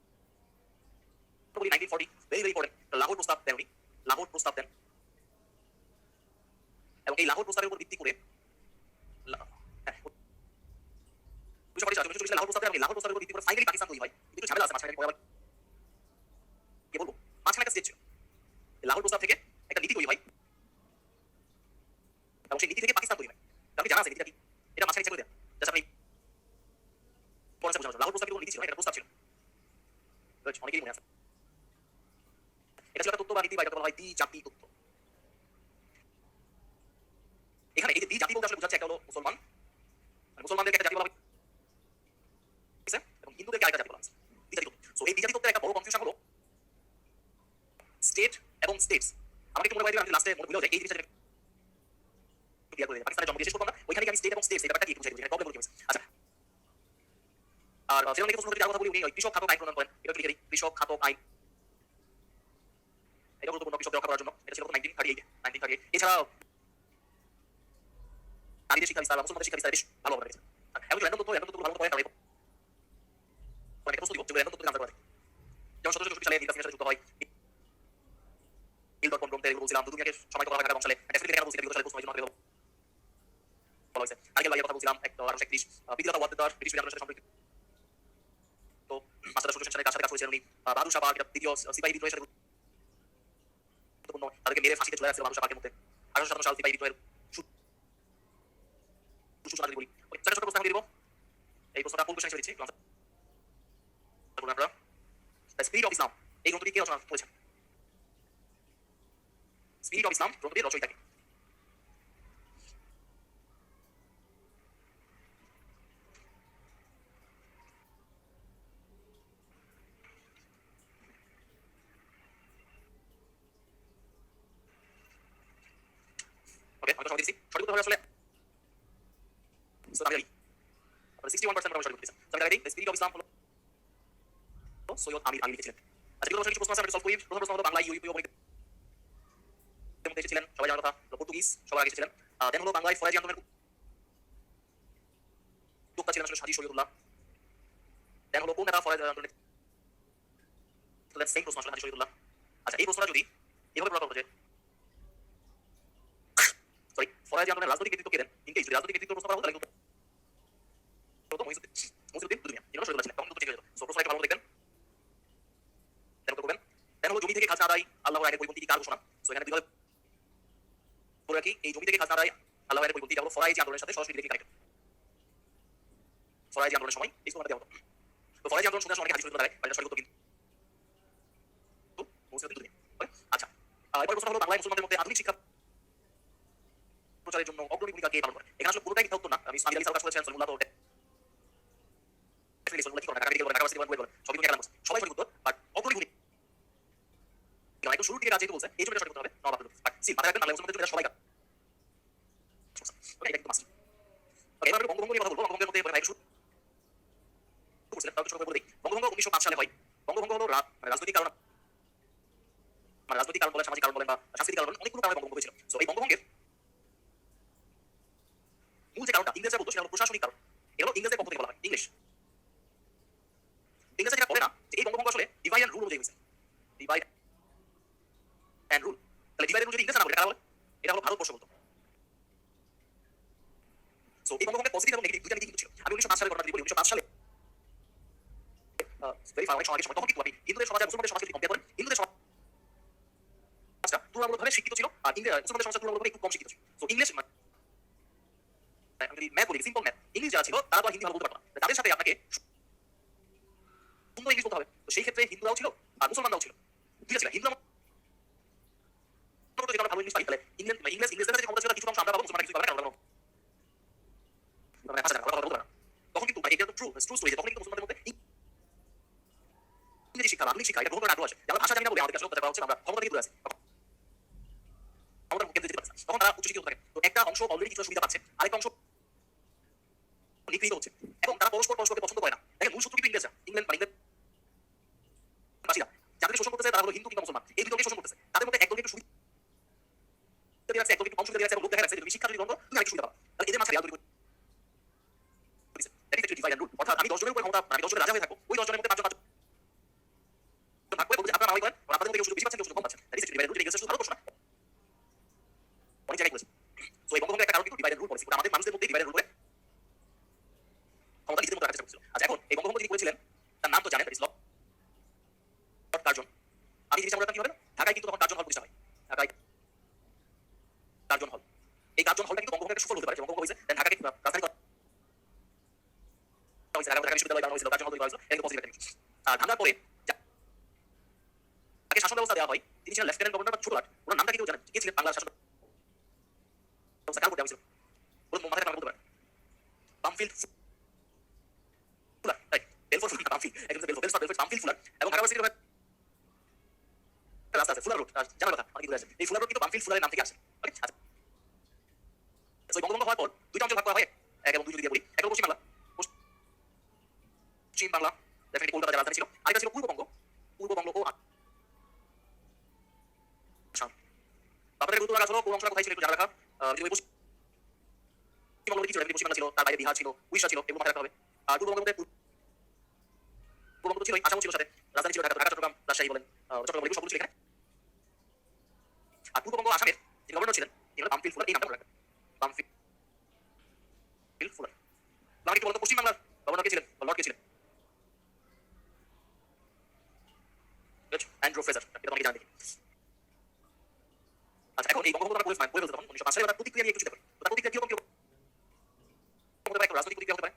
1940 ভেরি ভেরি ইম্পর্টেন্ট, লাহোর প্রস্তাব দেন উনি, লাহোর প্রস্তাব দেন। এবং এই লাহোর প্রস্তাবের উপর ভিত্তি করে লাহোর প্রস্তাবের উপর ভিত্তি করে ফাইনালি পাকিস্তান তৈরি হয়। কিন্তু ঝামেলা আছে মাঝখানে, পরে কি বলবো, মাঝখানে একটা স্টেজ ছিল। লাহোর প্রস্তাব থেকে একটা নীতি তৈরি হয় এবং সেই নীতি থেকে পাকিস্তান তৈরি হয়। আপনি জানা আছে নীতিটা কি? এটা মাঝখানে ইচ্ছা করে দেন, জাস্ট আপনি লাহোর প্রস্তাবের কোনো নীতি ছিল, একটা প্রস্তাব ছিল, অনেকেরই মনে আছে। এটা ছিল একটা তত্ত্ব বা নীতি, বা এটাকে বলা হয় দ্বিজাতি তত্ত্ব। এখানে এই যে দ্বিজাতি বলতে আসলে বোঝাচ্ছে, একটা হলো মুসলমান, মুসলমানদেরকে একটা জাতি বলা হয়েছে এবং হিন্দুদেরকে আরেকটা জাতি বলা হয়েছে, দ্বিজাতি তত্ত্ব। সো এই দ্বিজাতি তত্ত্বের একটা বড় কনফিউশন হলো স্টেট এবং স্টেটস। আমাকে একটু মনে করে দিবেন, আমি লাস্টে মনে ভুলেও যাই এই জিনিসটা ক্লিয়ার করে দিই। পাকিস্তানের জন্ম শেষ করতাম না, ওইখানে আমি স্টেট এবং স্টেটস এই ব্যাপারটা কি বুঝাই, এখানে প্রবলেম হলো কি হয়েছে। আচ্ছা, আর সেখানে প্রশ্ন যদি কথা বলি, উনি কৃষক খাতক আইন প্রণয়ন করেন, এটা লিখে দিই, কৃষক খাতক আইন। এটা গুরুত্বপূর্ণ, কৃষকদের রক্ষা করার জন্য। এটা ছিল 1938। এছাড়া নারীদের শিক্ষা বিস্তার বা মুসলমানদের শিক্ষা বিস্তার বেশ ভালো অবদান রেখেছেন। এখন র্যান্ডম তথ্য ভালো মতো পয়েন্ট আর মানে প্রশ্ন দিব যেগুলো র্যান্ডম তথ্য আনসার করা থাকে। যেমন 1764 সালে নির্বাচনের সাথে যুক্ত হয় হিল.কম গ্রন্থে এগুলো বলছিলাম, দুনিয়াকে সমাহিত করা হয় ঢাকা সালে, ডেফিনেটলি কেন বলছি বিগত সালে প্রশ্ন হয়েছিল আমাদের বলা হয়েছে। আইকেল ভাইয়ের কথা বলছিলাম 1831, পৃথিবীর ওয়াদ্দার ব্রিটিশ বিজ্ঞানের সাথে সম্পর্কিত তো মাস্টার সুরেশ সেনের সাথে কাজ করেছিলেন উনি। বাহাদুর শাহ পাক দ্বিতীয় সিপাহী বিদ্রোহের সাথে গুরুত্বপূর্ণ, তাদেরকে মেরে ফাঁসিতে ঝুলে রাখছিল বাহাদুর শাহ পাকের মধ্যে। 1857 সাল সিপাহী বিদ্রোহের সূচনা যদি বলি, ছোট প্রশ্ন দিব। এই প্রশ্নটা কোন কোশ্চেন দিচ্ছি আপনারা, দ্য স্পিরিট অফ ইসলাম এই গ্রন্থটি কে রচনা করেছেন? স্পিরিট অফ ইসলাম গ্রন্থটির রচয়িতা কে? ওকে, আমি তো সময় দিচ্ছি। সঠিক উত্তর হবে আসলে সৈয়দ আলী। 61% সঠিক উত্তর দিয়েছেন। আমি দেখাই দিই, দ্য স্পিরিট অফ ইসলাম হলো সৈয়দ আমির আলী লিখেছিলেন। আচ্ছা, বিগত বছর কিছু প্রশ্ন আছে, আমরা সলভ করি। প্রথম প্রশ্ন হলো বাংলা ইউরোপীয় গণিতের মধ্যে এসেছিলেন সবাই জানার কথা, পর্তুগিজ সবার আগে এসেছিলেন। দেন হলো বাংলায় ফরাজি আন্দোলনের উদ্যোক্তা ছিলেন আসলে হাজী শরীয়তুল্লাহ। দেন হলো কোন নেতা ফরাজি আন্দোলনের সেম প্রশ্ন আসলে হাজী শরীয়তুল্লাহ। আচ্ছা, এই প্রশ্নটা যদি এভাবে বলা হতো যে সরি ফরাজি আন্দোলনের রাজনৈতিক নেতৃত্ব কে দেন, ইনকেস যদি রাজনৈতিক নেতৃত্ব প্রশ্ন করা হতো তাহলে উত্তর মহিউদ্দিন দুনিয়া, যিনি শরীয়তুল্লাহ ছিলেন, তখন উত্তর ঠিক হয়ে যেত। সো প্রশ্ন একটু ভালো দেখবেন, দেন উত্তর করবেন। দেন হলো জমি থেকে খাজনা আদায় আল্লাহর আইনের পরিপন্থী কার ঘোষণা? সো এখানে দুইভাবে বলে রাখি, এই জমি থেকে খাজনা আদায় আল্লাহর আইনের পরিপন্থী হলো ফরাজি আন্দোলনের সাথে সরাসরি ডিরেক্টলি কানেক্টেড। ফরাজি আন্দোলনের সময় এই প্রশ্নটা দেওয়া হতো। তো ফরাজি আন্দোলন শুনে অনেকে হাদীস শরীফ দাঁড়ায়, এটা সঠিক উত্তর কিন্তু মহিউদ্দিন দুনিয়া। আচ্ছা, এবার প্রশ্ন হলো বাংলায় মুসলমানদের মধ্যে আধুনিক শিক্ষা প্রচারের জন্য অগ্রণী ভূমিকা কে পালন করে? এখানে আসলে পুরোটাই মিথ্যা উত্তর না। আমি আলী সাহেব কাজ করেছেন, সলিমুল্লাহ তো ডেফিনেটলি সলিমুল্লাহ কি করে, ঢাকা মেডিকেল করে, ঢাকা ইউনিভার্সিটি বলে সবই দুনিয়া কালাম করছে, সবাই সঠিক উত্তর। বাট অগ্রণী ভূমিকা একদম শুরু থেকে কাজ যেহেতু বলছে এই জন্য সঠিক উত্তর হবে নবাব আব্দুল। বাট সি মাথায় রাখবেন, বাংলায় মুসলমানদের জন্য সবাই কাজ। ওকে, এটা কিন্তু মাস্ট। ওকে, এবার আমরা বঙ্গভঙ্গ নিয়ে কথা বলবো। বঙ্গভঙ্গের মধ্যে ভাই শুরু করছিলেন, তাও কিছু বলে দিই। বঙ্গভঙ্গ 1905 সালে হয়। বঙ্গভঙ্গ হলো রাজনৈতিক কারণ, মানে রাজনৈতিক কারণ বলেন, সামাজিক কারণ বলেন বা সাংস্কৃতিক কারণ বলেন, অনেকগুলো কারণে বঙ্গভঙ্গ হয়েছিল। সো এই বঙ্গভঙ্গের মূল যে কারণটা ইংরেজরা বলতো সেটা হলো প্রশাসনিক কারণ। এটা হলো ইংরেজদের পক্ষ থেকে বলা হয়, ইংরেজরা যেটা বলে না যে এই বঙ্গভঙ্গ আসলে ডিভাইড এন্ড রুল অনুযায়ী হয়েছে, ডিভাইড এন্ড রুল। তাহলে ডিভাইড এন্ড রুল যদি ইংরেজ না বলে, কারা বলে? এটা হলো ভারতবর্ষ বলতো। সো এই বঙ্গভঙ্গের পজিটিভ এবং নেগেটিভ দুইটা নীতি কিন্তু ছিল। আমি 1905 সালের ঘটনা যদি বলি, 1905 সালে ভেরি ফার অনেক সময় আগের সময়, তখন কিন্তু আপনি হিন্দুদের সমাজ আর মুসলমানদের সমাজকে যদি কম্পেয়ার করেন, হিন্দুদের সমাজটা তুলনামূলকভাবে শিক্ষিত ছিল আর মুসলমানদের সমাজটা তুলনামূলকভাবে একটু কম শিক্ষিত ছিল। সো ইংলিশ আমি যদি ম্যাথ বলি, সিম্পল ম্যাথ, ইংলিশ যারা ছিল তারা তো হিন্দি ভালো বলতে পারতো না, তাদের সাথে আপনাকে সুন্দর ইংলিশ বলতে হবে। তো সেই ক্ষেত্রে হিন্দুরাও ছিল আর মুসলমানরাও ছিল, ঠিক আছে? হিন্দু যদি আমরা ভালো ইংলিশ পাই, তাহলে ইংরেজদের যে ক্ষমতা ছিল কিছু অংশ আমরা পাবো, মুসলমানরা কিছু পাবে না, আমরা পাবো মানে ভাষা কথা বলতে পারে না। তখন কিন্তু এটা তো ট্রু স্টোরি, তখন কিন্তু মুসলমানদের মধ্যে ইংরেজি শিক্ষা, আধুনিক শিক্ষা এটা গ্রহণ করার আগ্রহ আছে। আমরা ভাষা জানি না বলে আমাদের কাছে কথা হচ্ছে আমরা ক্ষমতা থেকে দূরে আছি, আমাদের মুখে দিতে পারছে। তখন তারা উচ্চ শিক্ষিত থাকে, তো একটা অংশ অলরেডি কিছু সুবিধা পাচ্ছে, আরেকটা অংশ নিগৃহীত হচ্ছে, এবং তারা পরস্পরকে পছন্দ করে না। দেখেন মূল শত্রু কিন্তু ইংরেজরা, ইংল্যান্ডবাসীরা যাদের শোষণ করতেছে তারা হলো হিন্দু কিংবা মুসলমান, এই দুটোকে শোষণ করতেছে। তাদের মধ্যে একদল একটু সুবিধা দিয়ে রাখছে, একদল একটু কম সুবিধা দিয়ে রাখছে, এবং লোক দেখা যাচ্ছে তুমি শিক্ষা যদি গ্রহণ করো তুমি আরেকটু সুবিধা পাবা। তাহলে এদের মাঝে রিয়াল তৈরি করেছে, that is divide and rule. অর্থাৎ আমি 10 জনের উপর ক্ষমতা, আমি 10 জনের রাজা হয়ে থাকবো, ওই 10 জনের মধ্যে 5 জন ভাগ করে বলতে আপনারা আমাকে করেন, আপনাদের মধ্যে কেউ সুযোগ বেশি পাচ্ছেন, কেউ সুযোগ কম পাচ্ছেন, that is divide and rule. এটা ইংরেজরা শুধু ভালো করছে না, অনেক জায়গায় করেছে। সো এই বঙ্গভঙ্গের একটা কারণ কিন্তু ডিভাইড এন্ড রুল পলিসি, আমাদের মানুষদের মধ্যে ডিভাইড এন্ড রুল করে ক্ষমতা নিজেদের মধ্যে রাখার চেষ্টা করছিল। আচ্ছা, এখন এই বঙ্গভঙ্গ যিনি করেছিলেন তার নাম তো জানেন, দ্যাট ইজ লর্ড কার্জন। আমি জিনিসটা বলতাম কি হবে, ঢাকায় কিন্তু তখন কার্জন হল প্রতিষ্ঠা হয়, ঢাকায় কার্জন হল। এই কার্জন হলটা কিন্তু বঙ্গভঙ্গের সুফল হতে পারে, যে বঙ্গভঙ্গ হয়েছে দেন ঢাকাকে রাজধানী করা হয়েছে, ঢাকা বিশ্ববিদ্যালয় বানানো হয়েছিল, কার্জন হল তৈরি করা হয়েছিল, এটা পজিটিভ একটা নিউজ। আর ভাঙার পরে যাকে শাসন ব্যবস্থা দেওয়া হয় তিনি ছিলেন লেফটেন্যান্ট গভর্নর বা ছোটলাট। ওনার নামটা কি কেউ জানেন? কে ছিলেন বাংলার শাসন ব্যবস্থা কার উপর দেওয়া হয়েছিল? ওর মাথায় নাম বলতে পারেন, পামফিল্ড ফুলার, রাইট? বেলফোর্ড ফুলার, পামফিল্ড, একদম বেলফোর্ড পামফিল্ড ফুলার। এবং ঢাকা ইউনিভার্সিটির রাস্তা আছে ফুলার রোড, জানার কথা অনেক দূরে আছে। এই ফুলার রোড কিন্তু পামফিল্ড ফুলারের নাম থেকে আসে। ওকে, আচ্ছা, তো বঙ্গভঙ্গ হওয়ার পর দুইটা অঞ্চল ভাগ করা হয়, এক এবং দুই যদি দিয়ে বলি, এক হলো পশ্চিম বাংলা, পশ্চিম বাংলা ডেফিনেটলি কলকাতা রাজধানী ছিল, আরেকটা ছিল পূর্ববঙ্গ, পূর্ববঙ্গ ও আসাম। আপনাদের গুরুত্ব রাখা হলো কোন অংশটা কোথায় ছিল একটু জানা রাখা। যদি পশ্চিমবঙ্গ কিছু পশ্চিমবাংলা ছিল, তার বাইরে বিহার ছিল, উড়িষ্যা ছিল, এগুলো মাথায় রাখতে হবে। আর পূর্ববঙ্গের মধ্যে পূর্ববঙ্গ তো ছিলই, আসামও ছিল সাথে, রাজধানী ছিল ঢাকা, ঢাকা, চট্টগ্রাম, রাজশাহী বলেন, চট্টগ্রাম বলেন, সবগুলো ছিল এখানে। আর পূর্ববঙ্গ আসামের যে গভর্নর ছিলেন তিনি হলেন বামফিল্ড ফুলার, এই নামটা মনে রাখবেন, বামফিল্ড ফুলার। বাংলা কি বলতো পশ্চিমবাংলার গভর্নর কে ছিলেন, লর্ড কে ছিলেন? অ্যান্ড্রু ফ্রেজার, এটা তোমাকে জানা দেখি। আচ্ছা, এখন এই বঙ্গভঙ্গ আমরা পড়ে ফেলতে তখন 1905 সালে তার প্রতিক্রিয়া নিয়ে একটু চিন্তা করি। তার প্রতিক্রিয়া কিরকম কিরকম হতে পারে? রাজনৈতিক প্রতিক্রিয়া হতে পারে,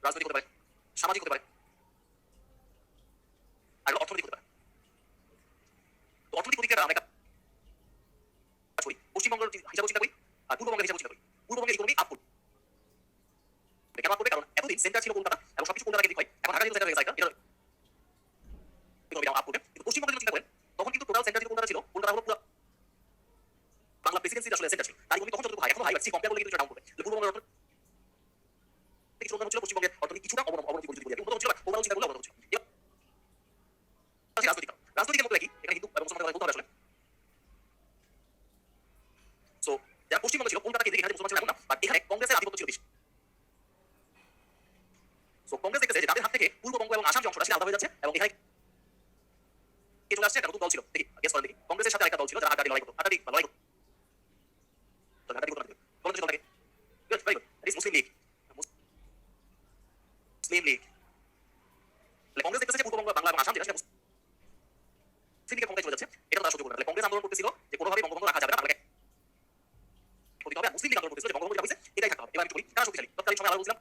রাজনৈতিক হতে পারে, সামাজিক হতে পারে, আর অর্থনৈতিক হতে পারে। তো অর্থনৈতিক প্রতিক্রিয়া আমরা কাজ করি, পশ্চিমবঙ্গের হিসাবে চিন্তা করি আর পূর্ববঙ্গের হিসাবে চিন্তা করি। পূর্ববঙ্গের ইকোনমি আপ করবে, কেন আপ করবে? কারণ এতদিন সেন্টার ছিল কলকাতা এবং সবকিছু কলকাতা কেন্দ্রিক হয়, এখন ঢাকা যেহেতু সেন্টার হয়ে গেছে, এটা ইকোনমি আপ করবে। কিন্তু পশ্চিমবঙ্গের যদি চিন্তা করেন তখন কিন্তু টোটাল সেন্টার যেহেতু কলকাতা ছিল, কলকাতা হলো পুরো বাংলা প্রেসিডেন্সি আসলে সেন্টার ছিল, তার ইকোনমি তখন যতটুকু হাই, এখন হাই বাড়ছে, কম্পেয়ার করলে কিন্তু ডাউন করবে। পূর্ববঙ্গের অর্থনীতি কিছু উন্নয়ন ছিল, পশ্চিমবঙ্গের অর্থনীতি কিছুটা অবনতি বলে যদি উন্নত ছিল, ওভারঅল চিন্তা করলে অবনতি ছিল। রাজনৈতিক রাজনৈতিকের মধ্যে কি এখানে হিন্দু এবং মুসলমানদের কথা বলতে হবে আসলে। সো যারা পশ্চিমবঙ্গ ছিল কলকাতা কেন্দ্রিক, এখানে মুসলমান ছিল এখন না, বাট এখানে কংগ্রেসের আধিপত্য ছিল বেশি। সো কংগ্রেস দেখতেছে যে তাদের হাত থেকে পূর্ববঙ্গ এবং আসাম যে অংশটা সেটা আলাদা হয়ে যাচ্ছে এবং এখানে কে চলে আসছে, একটা নতুন দল ছিল, দেখি গেস করেন দেখি। কংগ্রেসের সাথে আরেকটা দল ছিল যারা হাড্ডাহাড্ডি লড়াই করতো, হাড্ডাহাড্ডি লড়াই করতো, হাড্ডাহাড্ডি করতো না, বলেন তো দলটাকে। Good, very good, it is Muslim League. Muslim League Congress দেখতেছে যে পূর্ববঙ্গ, বাংলা এবং আসাম যেটা সেটা মুসলিম লীগের ক্ষমতায় চলে যাচ্ছে, এটা তারা সহ্য করবে না। কংগ্রেস আন্দোলন করতেছিল যে কোনোভাবেই বঙ্গভঙ্গ রাখা যাবে না, বাংলাকে করতে হবে। মুসলিম লীগ আন্দোলন করতেছিল যে বঙ্গভঙ্গ যেটা হয়েছে এটাই থাকতে হবে। এবার আমি বলি কারা শক্তিশালী। তৎকালীন সময় আমরা বলছিলাম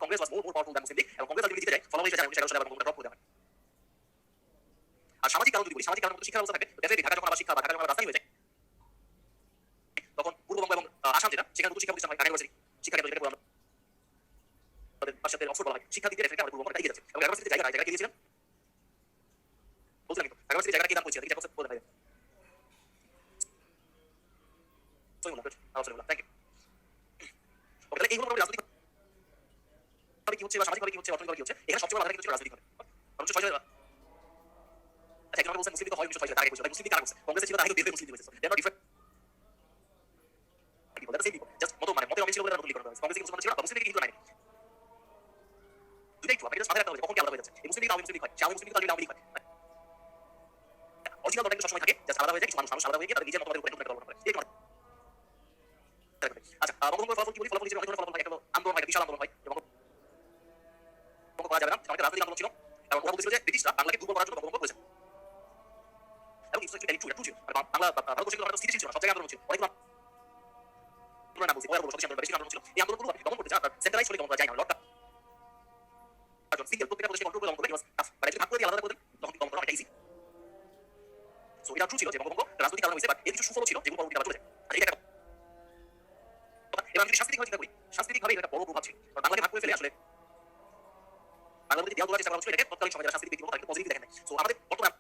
কংগ্রেস ওয়াজ মোর পাওয়ারফুল দ্যান মুসলিম লীগ, এবং কংগ্রেস আলটিমেটলি জিতে যায়, ফলাফল হিসেবে 1911 সালে বঙ্গভঙ্গটা ড্রপ করে দেওয়া হয়। আর সামাজিক কারণ যদি বলি, সামাজিক কারণ মধ্যে শিক্ষা ব্যবস্থা থাকে, ডেফিনেটলি ঢাকা যখন আবার শিক্ষা বা ঢাকা যখন রাজধানী হয়ে যায়, তখন পূর্ববঙ্গ এবং আসাম যেটা সেখানে দুটো শিক্ষা প্রতিষ্ঠান হয়, ঢাকা ইউনিভার্সিটি শিক্ষা কেন্দ্র, যেটাকে আমাদের পাশ্চাত্যের অক্সফোর্ড বলা হয়, শিক্ষা দিতে ডেফিনেটলি আমাদের পূর্ববঙ্গটা এগিয়ে যাচ্ছে। এবং ঢাকা ইউনিভার্সিটির জায়গা কে দিয়েছিলেন বলছিলাম কিন্তু, ঢাকা ইউনিভার্সিটির জায়গাটা কে দান করেছিলেন, দেখি বলে ভাই। Thank you. ওকে, তাহলে এইগুলো মোটামুটি রাজনৈতিক ভাবে কি হচ্ছে বা সামাজিকভাবে কি হচ্ছে, অর্থনৈতিকভাবে কি হচ্ছে, এখানে সবচেয়ে বড় মাথা রেখে রাজনৈতিক ভাবে। আচ্ছা, একজন বলছেন মুসলিম লীগ হয় 1906 তার আগে বলছে, মুসলিম লীগ কারা বলছে? কংগ্রেস ছিল, তার আগে বের মুসলিম লীগ হয়েছে। They are not different people, that's same people, just মত মানে মতের অমিল ছিল বলে নতুন লীগ করা হয়েছে। কংগ্রেস কি মুসলমান ছিল না, মুসলিম লীগ হিন্দু নাই, দুটাই ট্রু। আপনি জাস্ট মাথায় রাখতে হবে কখন কি আলাদা হয়ে যাচ্ছে। এই মুসলিম লীগ আওয়ামী মুসলিম লীগ হয়, সে আওয়ামী মুসলিম লীগ তাহলে আওয়ামী লীগ হয়। অরিজিনাল দলটা কিন্তু সবসময় থাকে, জাস্ট আলাদা হয়ে যায়, কিছু মানুষ আলাদা হয়ে গিয়ে তাদের নিজের মতবাদের উপরে নতুন একটা দল করে। এই আচ্ছা, বঙ্গভঙ্গের ফলাফল কি বলি? ফলাফল হিসেবে অনেক ধরনের ফলাফল হয়, একটা আন্দোলন হয়, বিশাল আন্দোলন হয়, বঙ্গভঙ্গ করা যাবে না, অনেকটা রাজনৈতিক আন্দোলন ছিল, এবং ওরা বলছিল যে ব্রিটিশরা বাংলাকে দুর্বল করার জন্য বঙ্গভঙ্গ করেছে। এবং ইটস অ্যাকচুয়ালি ট্রু ছিল। আর বাংলা ভারতবর্ষে কিন্তু স্থিতিশীল ছিল না, সব জায়গায় আন্দোলন ছিল, অনেক আন্দোলন না বলছি, ওরা বলছিল স্বদেশী আন্দোলন ছিল। এই আন্দোলনগুলো দমন করতে চায়, আপনার সেন্ট্রালাইজ করে দমন করা যায় না। লর্ডটা সিঙ্গেল প্রত্যেকটা প্রদেশে কন্ট্রোল করে দমন করবে, ইট ওয়াজ টাফ। বাট যদি ভাগ করে দিয়ে আলাদা করে দেন তখন দমন করা অনেকটা ইজি। সো এটা ট্রু ছিল যে বঙ্গভঙ্গ রাজনৈতিক কারণে হয়েছে, বাট এর কিছু সুফল ছিল যেগুলো পরবর্তীতে আবার চলে যায়। আর এটা একটা এবার আমি যদি সাংস্কৃতিকভাবে চিন্তা করি, সাংস্কৃতিকভাবে এটা একটা বড় প্রভাব ছিল। কারণ বাংলাকে ভাগ করে ফেলে আসলে বাংলার মধ্যে দেওয়া তোলার চেষ্টা করা হচ্ছিল, এটাকে তৎকালীন সময় যারা সাংস্কৃতিক ব্যক্তিত্ব তারা পজিটিভ দেখেন নাই। সো আমাদের বর্তমান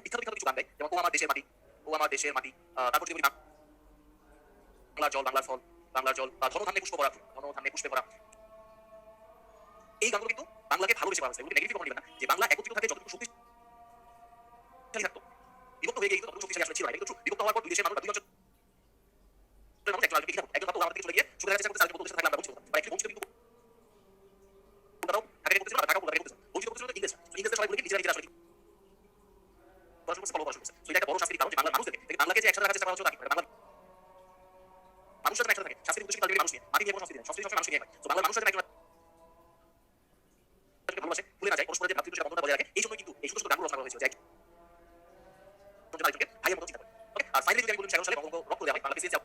বিখ্যাত বিখ্যাত কিছু গান গায়, যেমন ও আমার দেশের মাটি, ও আমার দেশের মাটি, তারপর যদি বলি বাংলার জল, বাংলার ফল, বাংলার জল, ধনধান্যে পুষ্প ভরা, ধনধান্যে পুষ্পে ভরা, এই গানগুলো কিন্তু বাংলাকে ভালোবেসে করা হয়েছে। এগুলো নেগেটিভ কখনো নেবেন না, যে বাংলা একত্রিত থাকে যতটুকু শক্তিশালী থাকতো, বিভক্ত হয়ে গিয়ে কিন্তু ততটুকু শক্তিশালী আসলে ছিল না। কিন্তু বিভক্ত হওয়ার পর দুই দেশের মানুষ, দুই অঞ্চল একজন আসবে, একজন ভাবতো আমাদের থেকে চলে গিয়ে সুখে থাকার চেষ্টা করতে, আরেকজন বলতে থাকলে আমরা বঞ্চিত হতাম। বা একটু বঞ্চিত কিন্তু কলকাতাও ঢাকাকে করতেছিল না, ঢাকা কলকাতাকে করতেছিল, বঞ্চিত করতেছিল ইংরেজরা। ইংরেজরা সবাই বলে কি নিজেরা নিজেরা আসলে পড়াশোনা করছে, ফলো করা শুরু করছে। সো এটা একটা বড় সাংস্কৃতিক কারণ যে বাংলার মানুষদেরকে বাংলাকে যে একসাথে রাখার চেষ্টা করা হচ্ছে, তাকে বাংলার মানুষের সাথে একসাথে থাকে, সাংস্কৃতিক উদ্দেশ্যে কালচারাল মানুষ নিয়ে, মাটি নিয়ে কোনো সংস্কৃতি নেই, সংস্কৃতি সবসময় মানুষ নিয়ে হয়। তো বাংলার মানুষের সাথে একজন ভালোবাসে, ভুলে না যায়, পরস্পরের যে ভাতৃত্ব বন্ধনটা বজায় রাখে। এই জন্য কিন্তু এই ছোট ছোট গানগুলো রচনা করা হয়েছিল, যে একজনকে ভাইয়ের মতো চিন্তা করে। ওকে, আর ফাইনালি যদি আমি বলি 11 সালে বঙ্গভঙ্গ রদ করে দেওয়া হয়, বাংলা প্রেসিডেন্সি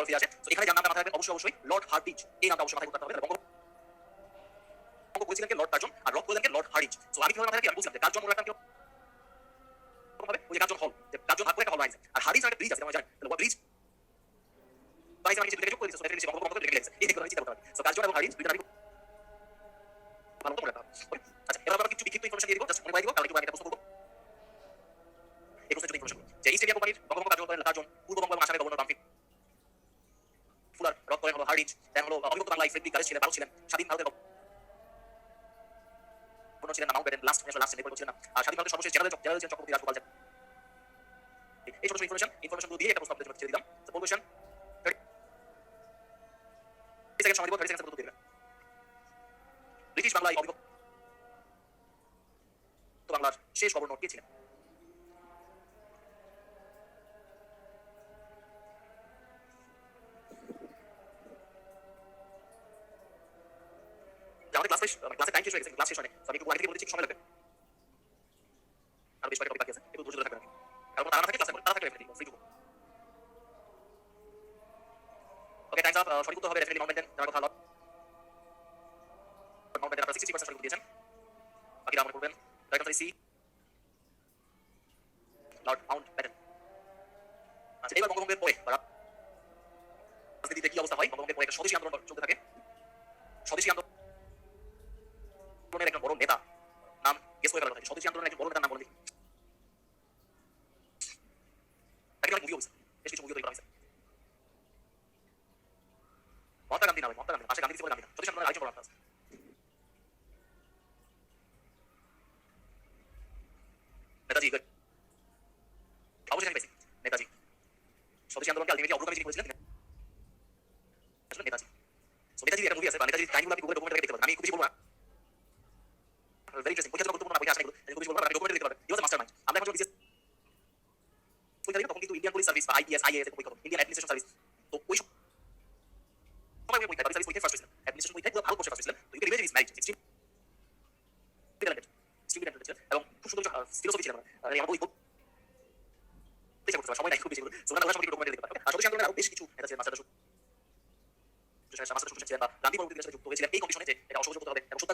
ফিরে আসে। তো এখানে যার নামটা মাথায় রাখবেন অবশ্যই লর্ড হার্ডিঞ্জ, এই নামটা অবশ্যই মাথায় রাখতে হবে। বঙ্গভঙ্গ করেছিলেন কে? লর্ড কার্জন, আর রদ করলেন কে? Lord Hardinge. সো আমি কিভাবে মাথায় রাখি? আমি বলছিলাম যে কার্জন মনে রাখতাম কিরকম ভাবে, ওই যে কার্জন হল, যে কার্জন ভাগ করে একটা হল বানিয়েছে, আর হার্ডিঞ্জ একটা ব্রিজ আছে, আমরা জানি। তাহলে ব্রিজ বাইরে আমি কিছু যোগ করে দিয়েছি, সো এটা বঙ্গভঙ্গ লিখে লেগেছে, এই দেখুন আমি চিন্তা করতে পারি। সো কার্জন এবং হার্ডিঞ্জ দুইটা নামই ভালো মনে রাখতে হবে। আচ্ছা, এবার আমরা কিছু বিক্ষিপ্ত ইনফরমেশন দিয়ে দিব, জাস্ট মনে করে দিব, কারণ আমি একটা প্রশ্ন করব। এই প্রশ্নের জন্য ইনফরমেশন যে ইস্ট ইন্ডিয়া কোম্পানির বঙ্গভঙ্গ কার্যকর করেন কার্জন, পূর্ববঙ্গ এবং আসামের গভর্নর বামফিল্ড ফুলার, রদ করেন হলো হার্ডিঞ্জ, দেন হলো অবিভক্ত বাংলায় ফ্রেডরিক গালেস ছিলেন, ভারত ছিলেন, স্বাধীন ভারতের গভর্নর ছিলেন না মাউন্টব্যাটেন, লাস্ট নেপাল ছিলেন না, আর স্বাধীন ভারতের সর্বশেষ জেনারেল ছিলেন চক্রবর্তী রাজগোপাল। এই ছোট ছোট ইনফরমেশন গুলো দিয়ে একটা প্রশ্ন আপনাদের জন্য ছেড়ে দিলাম। তো কোন কোশ্চেন সেকেন্ড সময় দিব, 30 সেকেন্ড উত্তর দিবেন। ব্রিটিশ বাংলায় অবিভক্ত বাংলার শেষ গভর্নর কে ছিলেন? আমাদের ক্লাস শেষ, ক্লাসের টাইম শেষ হয়ে গেছে, ক্লাস শেষ হয়নি। আমি একটু আগে থেকে বলেছি সময় লাগবে। আর বেশ কয়েকটা টপিক বাকি আছে, একটু ধৈর্য ধরে থাকবেন। কারণ তারা না থাকে ক্লাসে তারা থাকলে free to. Okay, Times up. সঠিক উত্তর হবে ডেফিনেটলি মাউন্টব্যাটেন। যারা কথা হলো মাউন্টব্যাটেন আপনারা 60% সঠিক দিয়েছেন, বাকিরা মনে করবেন। Right answer C, Lord Mountbatten. আচ্ছা, এবার বঙ্গভঙ্গের পরে রাজনীতিতে কি অবস্থা হয়? বঙ্গভঙ্গের পরে একটা স্বদেশী আন্দোলন চলতে থাকে। স্বদেশী আন্দোলনের একজন বড় নেতা নাম গেস করে ফেলা হয়। স্বদেশী আন্দোলনের একজন বড় নেতার নাম বলে দেখি। তাকে অনেক মুভিও হয়েছে, বেশ কিছু মুভিও তৈরি করা হয়েছে। মহাত্মা গান্ধী নামে, মহাত্মা গান্ধী পাশে গান্ধী বলে গান্ধী না। স্বদেশী আন্দোলনের আরেকজন বড় নেতা আছে। নেতাজি। অবশ্যই আমি পাইছি নেতাজি। স্বদেশী আন্দোলনকে আলটিমেটলি অগ্রগামী যিনি করেছিলেন তিনি আসলে নেতাজি। সো নেতাজির একটা মুভি আছে, বা নেতাজির কাহিনীগুলো আপনি গুগলে ডকুমেন্টারি দেখতে পাবেন। আমি খুব বেশি বলবো না, ভেরি ইন্টারেস্টিং। পরীক্ষা গুরুত্বপূর্ণ বই আছে, আমি খুব বেশি বলবো না, আপনি ডকুমেন্টারি দেখতে পাবেন। হি ওয়াজ আ মাস্টারমাইন্ড। আমরা এখন বিসিএস পরীক্ষা দিই, তখন কিন্তু ইন্ডিয়ান পুলিশ সার্ভিস বা আইপিএস আইএএস এর পরীক্ষা হতো, ইন্ডিয়ান অ্যাডমিনিস্ট্রেশন সার্ভিস। তো ওই সময় ওই পরীক্ষা সার্ভিস পরীক্ষায় ফার্স্ট হয়েছিলেন, অ্যাডমিনিস্ট্রেশন পরীক্ষায় পুরো ভারতবর্ষে ফার্স্ট হয়েছিলেন। তো you can imagine his marriage extreme talented, extremely talented ছিলেন এবং খুব সুন্দর ফিলোসফি ছিলেন। আমার বই সময় নাই খুব বেশি। সো ওনার সম্পর্কে ডকুমেন্টারি দেখতে পাবেন। আর স্বদেশী আন্দোলনের আরো বেশ কিছু নেতা ছিলেন, মাস্টার ছিলেন বা গান্ধী পরবর্তীদের সাথে যুক্ত হয়েছিলেন এই কন্ডিশনে যে এটা অসহযোগ করতে হবে এবং সত্য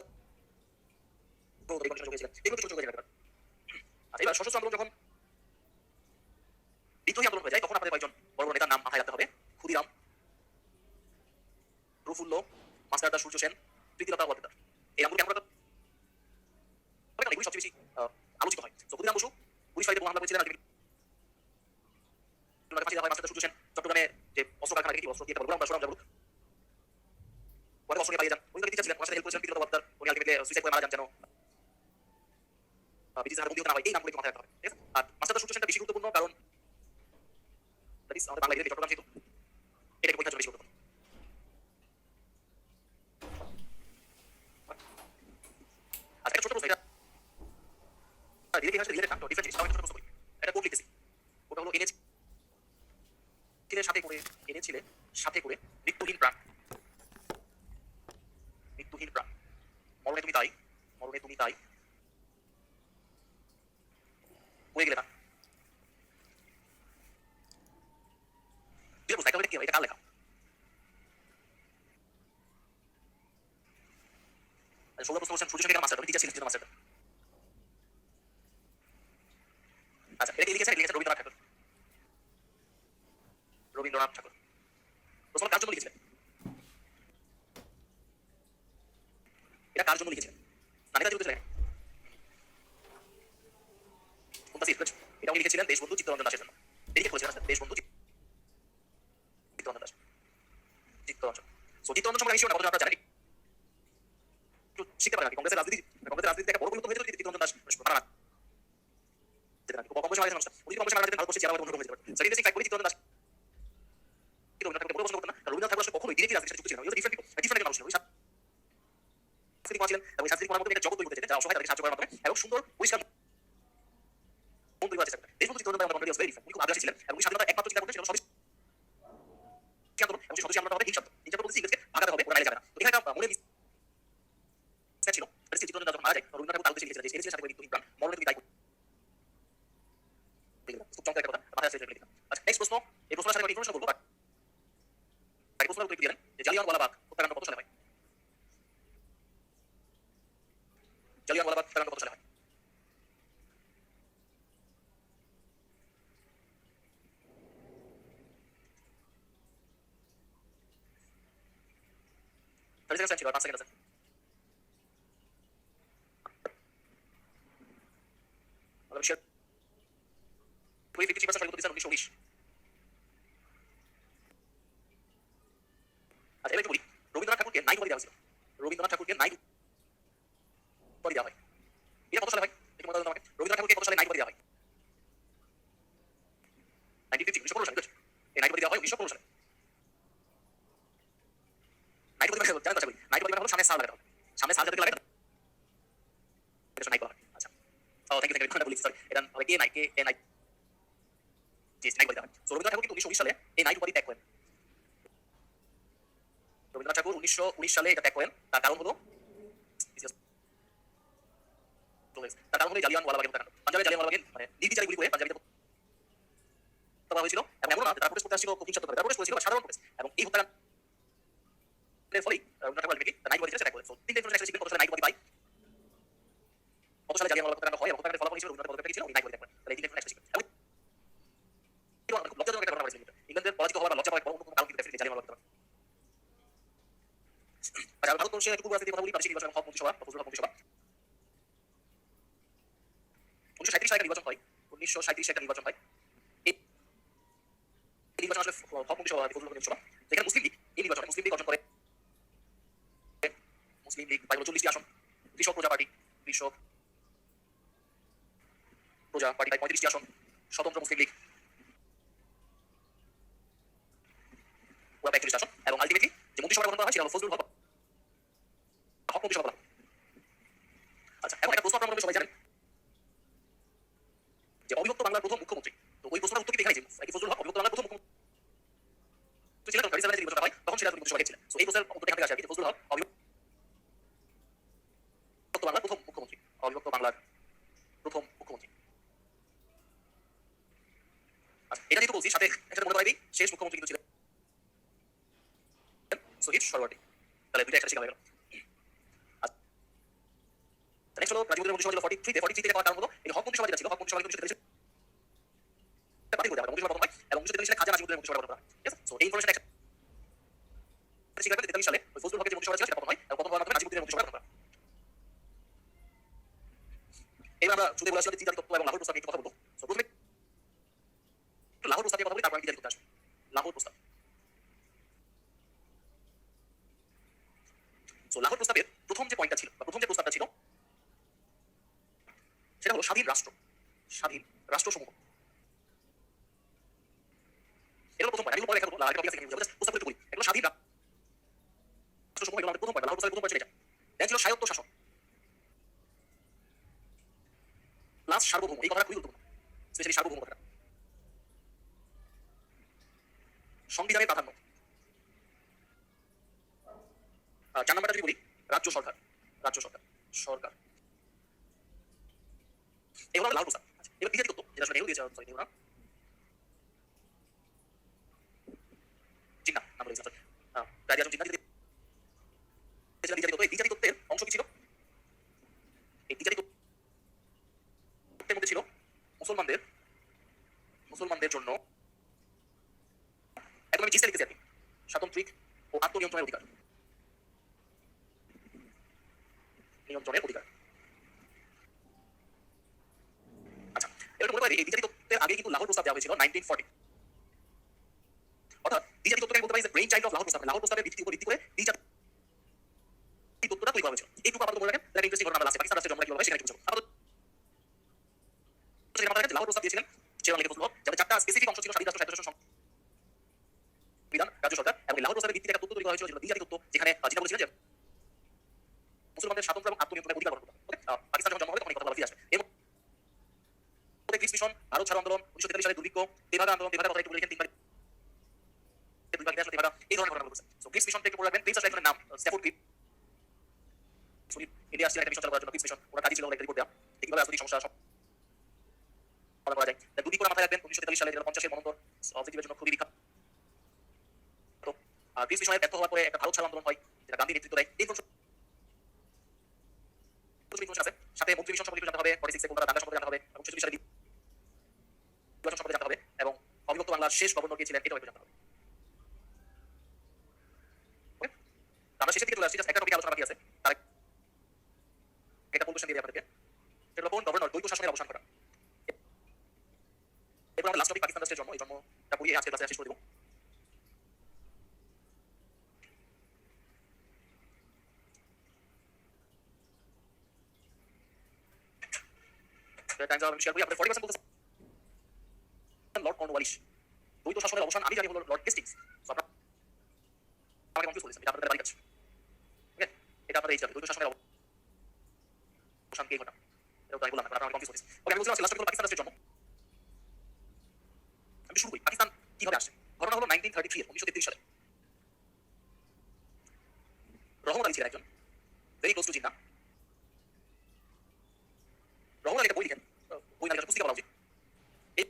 কন্ডিশনে হয়েছিলেন, এগুলো ছোট ছোট জায়গা। আচ্ছা, এবার সশস্ত্র আন্দোলন যখন বিদ্রোহী আন্দোলন হয়ে যায়, তখন আপনাদের কয়েকজন বড় বড় নেতার নাম মাথায় রাখতে হবে। ক্ষুদিরাম, প্রফুল্ল, মাস্টারদা সূর্য সেন, প্রীতিলতা ওয়ালদার। এই নামগুলো কেমন এগুলি সবচেয়ে বেশি আলোচিত হয়। তো ক্ষুদিরাম বসু পুলিশ ফাঁড়িতে বোমা হামলা করেছিলেন, ফাঁসি দেওয়া হয়। মাস্টারদা সূর্য সেন চট্টগ্রামে যে অস্ত্র কারখানা থেকে অস্ত্র দিয়ে বললাম বা সোনাম জাবুত পরে অস্ত্র নিয়ে পালিয়ে যান। উনি টিচার ছিলেন, ওনার সাথে হেল্প করেছিলেন প্রীতিলতা ওয়ালদার। উনি আলটিমেটলি সুইসাইড করে মারা যান যেন ব্রিটিশ হার বন্দী হতে না হয়। এই নামগুলো মাথায় রাখতে হবে, ঠিক আছে? আর মাস্টারদা সূর্য সেনটা বেশি গুরুত্বপূর্ণ, কারণ আমাদের বাংলা এরিয়াতে চট্টগ্রাম যেহেতু এটাকে পরীক্ষার জন্য বেশি গুরুত্বপূর্ণ। আচ্ছা, একটা ছোট প্রশ্ন, এটা রিলেটেড আছে, রিলেটেড না, ডিফারেন্ট জিনিস। আমি ছোট প্রশ্ন করি, এটা কোড লিখতেছি। ওটা হলো এনেছিলেন সাথে করে মৃত্যুহীন প্রাণ, মৃত্যুহীন প্রাণ, মরণে তুমি তাই, মরণে তুমি তাই হয়ে গেলে না। কি হবে? এটা কার লেখা? ষোলো প্রশ্ন বলছেন সূর্য সেন মাস্টার, টিচার ছিলেন মাস্টার। আচ্ছা, এটা কে লিখেছেন? লিখেছেন রবীন্দ্রনাথ ঠাকুর। রবীন্দ্রনাথ ঠাকুর প্রশ্ন কার জন্য লিখেছিলেন? এটা কার জন্য লিখেছিলেন? না, নেতাজি বলতে চাই কোনটা সিট? এটা উনি লিখেছিলেন দেশবন্ধু চিত্তরঞ্জন দাসের জন্য। ডেডিকেট করেছিলেন দেশবন্ধু চিত্তরঞ্জন দাস। চিত্তরঞ্জন। সো চিত্তরঞ্জন সম্পর্কে আমি শিওর না, কতজন আপনারা জানেন? একটু শিখতে পারেন। কংগ্রেসের রাজনীতিতে একটা বড় পরিবর্তন হয়েছিল চিত্তরঞ্জন দাস মারা যেতে পারে। কংগ্রেস মারা যেতে উনি কংগ্রেস মারা যেতে ভারতবর্ষে চেয়ার অন্য রকম হয়ে যেতে পারে। সেকেন্ড সিং ফাইট করে চিত্তরঞ্জন দাস রবীন্দ্রনাথ ঠাকুরকে বড় প্রশ্ন করতেন না। রবীন্দ্রনাথ ঠাকুর আসলে কখনোই ডিরেক্টলি রাজনীতির সাথে যুক্ত ছিলেন না। ডিফারেন্ট মানুষ ছিলেন। উনি সাংস্কৃতিক ছিলেন এবং সাংস্কৃতিক মাধ্যমে একটা জগৎ তৈরি করতে চাইতেন যারা অসহায় তাদেরকে সাহায্য করার মাধ্যমে এবং সুন্দর পরিষ্কার মন তৈরি করার চেষ্টা করতেন। দেশবন্ধু চিত্তরঞ্জন দাস আমাদের ভেরি ডিফারেন্ট। উনি খুব আগ্রাসী ছিলেন এবং স্বাধীনতার একমাত্র চিন্তা করতেন সেটা স্বদেশী আন্দোলন এবং স্বদেশী আন্দোলন হবে হিংসা। হিংসা বলতে ইংরেজকে ভাগাতে হবে, ওরা নাইলে যাবে না। তো এখানে একটা মনে মিস ছিল। চিত্তরঞ্জন দাস যখন মারা যায়, রবীন্দ্রনাথ ঠাকুর তার উদ্দেশ্যে লিখেছিলেন যে এনেছিলেন সাথে করে মৃত্যুহীন প্রাণ, মরণে তুমি তাই করবে। খুব চমৎকার একটা কথা, মাথায় আসলে লিখলাম। আচ্ছা, নেক্সট প্রশ্ন। এই প্রশ্নের সাথে ইনফরমেশন বলবো, বাট এই প্রশ্নের উত্তর দিলেন যে জালিয়ানওয়ালাবাগ হত্যাকাণ্ড কত সালে হয়? জালিয়ানওয়ালাবাগ হত্যাকাণ্ড কত সালে হয়? ছিল 5 সেকেন্ড আছে। আমরা শেয়ার করি 50% সঠিক উত্তর দিয়েছেন 1919। আচ্ছা, এবার একটু বলি, রবীন্দ্রনাথ ঠাকুরকে নাইট উপাধি দেওয়া হয়েছিল। রবীন্দ্রনাথ ঠাকুরকে নাইট উপাধি দেওয়া হয়। এটা কত সালে হয়? একটু মনে করেন আমাকে। রবীন্দ্রনাথ ঠাকুরকে কত সালে নাইট উপাধি দেওয়া হয়? 1915 সালে। এই নাইট উপাধি দেওয়া হয় 1915 সালে। নাইট বডি জানেন তো আশা করি। নাইট বডি হলো সামনে সাল লাগাতে হবে। সামনে সাল যাতে লাগাতে এটা নাইট বলা হয়। আচ্ছা। ও থ্যাংক ইউ কথা বলেছি সরি। এটা হবে কে নাইট জি নাইট বডি হয়। সো রবীন্দ্রনাথ ঠাকুর কিন্তু 1919 সালে এই নাইট উপাধি ত্যাগ করেন। রবীন্দ্রনাথ ঠাকুর 1919 সালে এটা ত্যাগ করেন। তার কারণ হলো তার কারণ হলো জালিয়ানওয়ালাবাগ হত্যাকাণ্ড। পাঞ্জাবের জালিয়ানওয়ালাবাগে মানে নির্বিচারে গুলি করে পাঞ্জাবিদের হত্যা করা হয়েছিল এবং এমন না তারা প্রোটেস্ট করতে আসছিল খুব হিংসাত্মক তারা প্রোটেস্ট করেছিল সাধারণ প্রোটেস্ট এবং এই হত্যাকাণ্ডের ফলেই রবীন্দ্রনাথ ঠাকুর আলটিমেটলি নাইট বডি ত্যাগ করেন। সো তিনটে ইনফরমেশন ছিল কত সালে নাইট বডি পাই, কত সালে জালিয়ানওয়ালাবাগ হত্যাকাণ্ড হয় এবং হত্যাকাণ্ডের ফলাফল হিসেবে রবীন্দ্রনাথ পদক পেয়েছিল নাইট বডি ত্যাগ করেন। তাহলে এই তিনটে ইনফরমেশন ছিল। এবং লজ্জাজনক একটা ঘটনা হয়েছিল ইংল্যান্ডের পরাজিত হওয়ার বা লজ্জা পাওয়ার অন্য কোনো কারণ কিন্তু ডেফিনেটলি জালিয়ানওয়ালাবাগ হত্যাকাণ্ড। আচ্ছা ভারতবর্ষের একটু রাজনীতির কথা বলি। প্রাদেশিক নির্বাচন হক মন্ত্রিসভা বা ফজলুল হক মন্ত্রিসভা 1937 সালে নির্বাচন হয়। 1937 একটা নির্বাচন হয়। এই নির্বাচন আসলে হক মন্ত্রিসভা বা ফজলুল হক মন্ত্রিসভা যেখানে মুসলিম লীগ এই নির্বাচনে মুসলিম লীগ অর্জন করে। মুসলিম লীগ পায় 40টি আসন। কৃষক প্রজা পার্টি পায় 35টি আসন। স্বতন্ত্র মুসলিম লীগ ওরা পায় 41টি আসন এবং আলটিমেটলি যে মন্ত্রিসভা গঠন করা হয় সেটা হলো ফজলুল হক মন্ত্রিসভা বলা হয়। আচ্ছা এখন একটা প্রশ্ন আপনারা সবাই জানেন যে অবিভক্ত বাংলার প্রথম মুখ্যমন্ত্রী। তো ওই প্রশ্নের উত্তর কি দেখাই যে ফজলুল হক অবিভক্ত বাংলার প্রথম মুখ্যমন্ত্রী ছিলেন। 37 নির্বাচন হয় তখন সিরাজগঞ্জ মন্ত্রিসভা ছিলেন। সো এই প্রশ্নের উত্তর এখান থেকে আসে আর কি ফজলুল হক অবিভক্ত বাংলার প্রথম মুখ্যমন্ত্রী। অবিভক্ত বাংলার প্রথম মুখ্যমন্ত্রী। আচ্ছা এটা যেহেতু বলছি সাথে একসাথে মনে করাই দিই শেষ মুখ্যমন্ত্রী কিন্তু ছিলেন শহীদ সরওয়ার্দী। তাহলে দুইটা একসাথে শেখা হয়ে গেল। নেক্সট হলো রাজীব মন্ত্রিসভা ছিল 43 থেকে পাওয়ার কারণ হলো এই হক মন্ত্রিসভা যেটা ছিল হক মন্ত্রিসভা কিন্তু 1943 বাতিল করে দেওয়া হয়। মন্ত্রিসভা গঠন হয় এবং 1943 সালে খাজা নাজিমুদ্দিনের মন্ত্রিসভা গঠন করা হয়। ঠিক আছে? সো এই ইনফরমেশন একসাথে ঠিক আছে। 43 সালে ফজলুল হকের যে মন্ত্রিসভা ছিল সেটা গঠন হয় এবং গঠন হওয়ার মাধ্যমে নাজিমুদ্দিনের মন্ত্রিসভা গঠন করা হয়। এবার আমরা শুরুতে বলেছিলাম যে দ্বিজাতি তত্ত্ব এবং লাহোর প্রস্তাব নিয়ে কথা বলবো। সো প্রথমে লাহোর প্রস্তাব নিয়ে কথা বলি, তারপর আমি দ্বিজাতি তত্ত্বে আসবো। লাহোর প্রস্তাব। সো লাহোর প্রস্তাবের প্রথম যে পয়েন্টটা ছিল বা প্রথম যে প্রস্তাবটা ছিল সেটা হলো স্বাধীন রাষ্ট্রসমূহ। এটা প্রথম পয়েন্ট। এগুলো পরে দেখা করবো। লাহোর প্রস্তাব একটু বলি। এগুলো স্বাধীন রাষ্ট্রসমূহ, এগুলো আমাদের প্রথম পয়েন্ট। লাহোর প্রস্তাবের প্রথম পয়েন্ট ছিল এটা। দেন ছিল স্বায়ত্ত শাসন প্লাস সার্বভৌম। এই কথাটা খুবই গুরুত্বপূর্ণ, স্পেশালি সার্বভৌম কথাটা। সংবিধানের প্রাধান্য। 4 নম্বরটা যদি বলি রাজ্য সরকার। এগুলো হবে লাহোর প্রস্তাব। এবার দ্বিজাতি তত্ত্ব যেটা আসলে নেহরু দিয়েছে, সরি নেহরু না জিন্নাহ নাম বলেছিলাম সরি কাজী আজম জিন্নাহ দ্বিজাতি তত্ত্ব। এই দ্বিজাতি তত্ত্বের অংশ কি ছিল? এই দ্বিজাতি তত্ত্বের মধ্যে ছিল মুসলমানদের জন্য একদম আমি জিসে লিখেছি আর কি, স্বাতন্ত্রিক ও আত্মনিয়ন্ত্রণের অধিকার। আচ্ছা এবার মনে করি এই দ্বিজাতি তত্ত্বের আগে কিন্তু লাহোর প্রস্তাব দেওয়া হয়েছিল 1940। অর্থাৎ দ্বিজাতি তত্ত্বটাকে বলতে পারি যে ব্রেইন চাইল্ড অফ লাহোর প্রস্তাব। লাহোর প্রস্তাবের ভিত্তি করে দ্বিজাতি তত্ত্বটা তৈরি করা হয়েছিল। এইটুকু আপাতত মনে রাখেন। তাহলে ইন্টারেস্টিং ঘটনা আমরা লাস্টে পাকিস্তান রাষ্ট্রের জন্ম কিভাবে সেখানে বুঝবো। আপাতত যেটা মাথায় রাখেন লাহোর প্রস্তাব দিয়েছিলেন চেয়ারম্যান লিখে ফজলুল হক, যাতে 4টা স্পেসিফিক অংশ ছিল স্বাধীন রাষ্ট্র, স্বায়ত্তশাসন, সংবিধান, রাজ্য সরকার। এবং লাহোর প্রস্তাবের ভিত্তিতে একটা তত্ত্ব তৈরি করা হয়েছিল যেটা দ্বিজাতি তত্ত্ব, যেখানে যেটা বলেছিলেন যে মুসলমানদের স্বাতন্ত্র্য এবং আত্মনিয়ন্ত্রণের অধিকার গঠন করতে হবে। পাকিস্তান যখন জন্ম হবে তখন এই কথাগুলো ফিরে আসবে। এর মধ্যে গ্রিস মিশন, ভারত ছাড়ো আন্দোলন, 1943 সালে দুর্ভিক্ষ, তেভাগা আন্দোলন, তেভাগা কথা একটু বলে লিখেন তেভাগা এই ধরনের ঘটনাগুলো ঘটেছে। সো গ্রিস মিশনটা একটু পড়ে রাখবেন। প্রিন্স একজনের নাম স্ট্যাফোর্ড ক্লিফ ইন্ডিয়া আসছিলেন একটা মিশন চালু করার জন্য। গ্রিস মিশন ওরা কাজই ছিল একটা রিপোর্ট দেওয়া কিভাবে রাজনৈতিক সমস্যা সমাধান করা যায়। দুর্ভিক্ষ মাথায় রাখবেন। 1943 সালে যেটা 50-এর মনন্তর অবজেক্টিভের জন্য খুবই বিখ্যাত। আর গ্রিস মিশনের ব্যর্থ হওয়ার পরে একটা ভারত ছাড়ো আন্দোলন হয় যেটা গান্ধী নেতৃত্ব দেয়। এই আছে সাথে মন্ত্রী মিশন সম্পর্কে জানতে হবে, 46 এ কলকাতা দাঙ্গা সম্পর্কে জানতে হবে এবং 46 সালে নির্বাচন সম্পর্কে জানতে হবে এবং অবিভক্ত বাংলার শেষ গভর্নর কে ছিলেন এটাও একটু জানতে হবে। ওকে আমরা শেষের দিকে চলে আসছি। জাস্ট একটা টপিক আলোচনা বাকি আছে, তার একটা কোন কোশ্চেন দিয়ে আপনাদেরকে। সেটা হলো কোন গভর্নর দ্বৈত শাসনের অবসান করা। এরপর আমরা লাস্ট টপিক পাকিস্তান রাষ্ট্রের জন্ম। এই জন্মটা পড়িয়ে আজকের ক্লাসে শেষ করে দেব। টাইমস আমি শেয়ার করি। আপনাদের 40% বলতেছে লর্ড কর্নওয়ালিস। দ্বৈত শাসনের অবসান আমি জানি হলো লর্ড হেস্টিংস। সো আপনারা আমাকে কনফিউজ করেছেন, এটা আপনাদের বাড়ি আছে। এটা আপনাদের এইচডাব্লিউ দ্বৈত শাসনের অবসান কে ঘটান? এটা তো আমি বললাম না, আপনারা কনফিউজ হয়েছে। ওকে, আমি বলছিলাম লাস্ট টপিক হলো পাকিস্তান রাষ্ট্রের জন্ম। আমি শুরু করি, পাকিস্তান কিভাবে আসছে। ঘটনা হলো 1933 1933 সালে রহমত আলী ছিলেন একজন very close two Jinnah. Rahmat Ali একটা বই লিখেন, বই না লিখে পুস্তিকা বলা উচিত। এই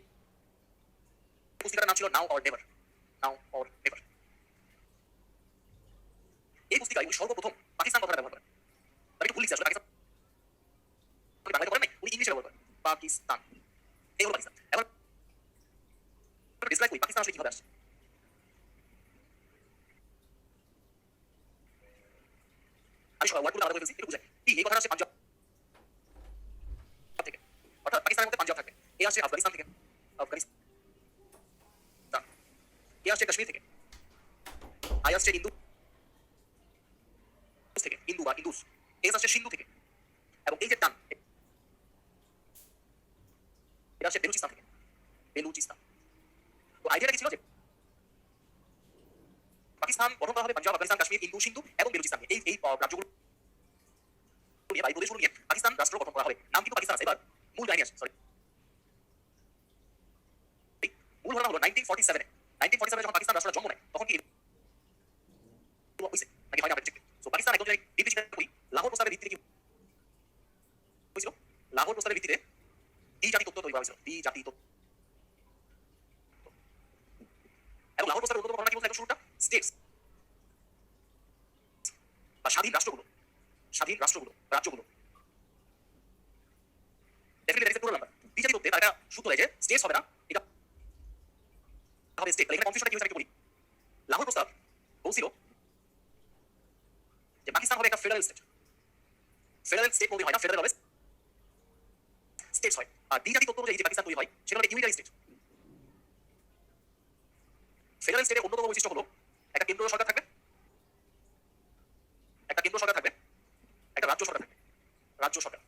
পুস্তিকাটার নাম ছিল নাও or never. Now or never. এই পুস্তিকায় উনি সর্বপ্রথম পাকিস্তান কথাটা ব্যবহার করেন। আমি একটু ভুল লিখছি, আসলে পাকিস্তান বাংলাতে করেন নাই, উনি ইংলিশে ব্যবহার করেন পাকিস্তান। এই হলো পাকিস্তান। এখন ডিসলাইক করি পাকিস্তান আসলে কিভাবে আসছে। আমি ওয়ার্ডগুলো আলাদা করে ফেলছি, একটু বুঝাই। কি এই কথাটা আসছে পাঞ্জাব থেকে, অর্থাৎ পাকিস্তানের মধ্যে পাঞ্জাব থাকে। এ আসছে আফগানিস্তান থেকে, আফগানিস্তান। এ আসছে কাশ্মীর থেকে, আই আসছে ইন্দু থেকে, ইন্দু বা ইন্দুস। এস আসছে সিন্ধু থেকে, এবং এই যে টান এটা আসছে বেলুচিস্তান থেকে, বেলুচিস্তান। তো আইডিয়াটা কি ছিল যে পাকিস্তান গঠন করা হবে পাঞ্জাব, আফগানিস্তান, কাশ্মীর, ইন্দু, সিন্ধু এবং বেলুচিস্তান নিয়ে। এই রাজ্যগুলো নিয়ে বা এই প্রদেশগুলো নিয়ে পাকিস্তান রাষ্ট্র গঠন করা হবে। নাম কিন্তু পাকিস্তান আছে। এবার মূল কাহিনী আসে, সরি, মূল ঘটনা হলো 1947 1947 যখন পাকিস্তান রাষ্ট্রটা জন্ম নেয়, তখন কি হয়েছে নাকি হয় না আমরা চেক। সো পাকিস্তান একদম জানি ভিত্তি ছিল করি লাহোর প্রস্তাবের ভিত্তিতে কি হয়েছিল। লাহোর প্রস্তাবের ভিত্তিতে দ্বি-জাতি তত্ত্ব তৈরি করা হয়েছিল, দ্বি-জাতি তত্ত্ব। এবং লাহোর প্রস্তাবের অন্যতম ঘটনা কি বলতে শুরুটা স্টেটস বা স্বাধীন রাষ্ট্রগুলো, স্বাধীন রাষ্ট্রগুলো, রাজ্যগুলো definitely that is a plural number. দ্বি-জাতি তত্ত্বে তার একটা সূত্র দেয় যে স্টেটস হবে না, এটা হবে স্টেট। তাহলে এখানে কনফিউশনটা কি হয়েছে একটু বলি। লাহোর প্রস্তাব বলছিল যে পাকিস্তান হবে একটা ফেডারেল স্টেট। ফেডারেল স্টেট বলতে হয় না, ফেডারেল হবে স্টেটস হয়। আর দ্বি-জাতি তত্ত্ব অনুযায়ী যে পাকিস্তান তৈরি হয় সেটা হলো ইউনিটারি স্টেট। ফেডারেল স্টেটের অন্যতম বৈশিষ্ট্য হলো একটা কেন্দ্রীয় সরকার থাকবে, একটা কেন্দ্র সরকার থাকবে, একটা রাজ্য সরকার থাকবে, রাজ্য সরকার।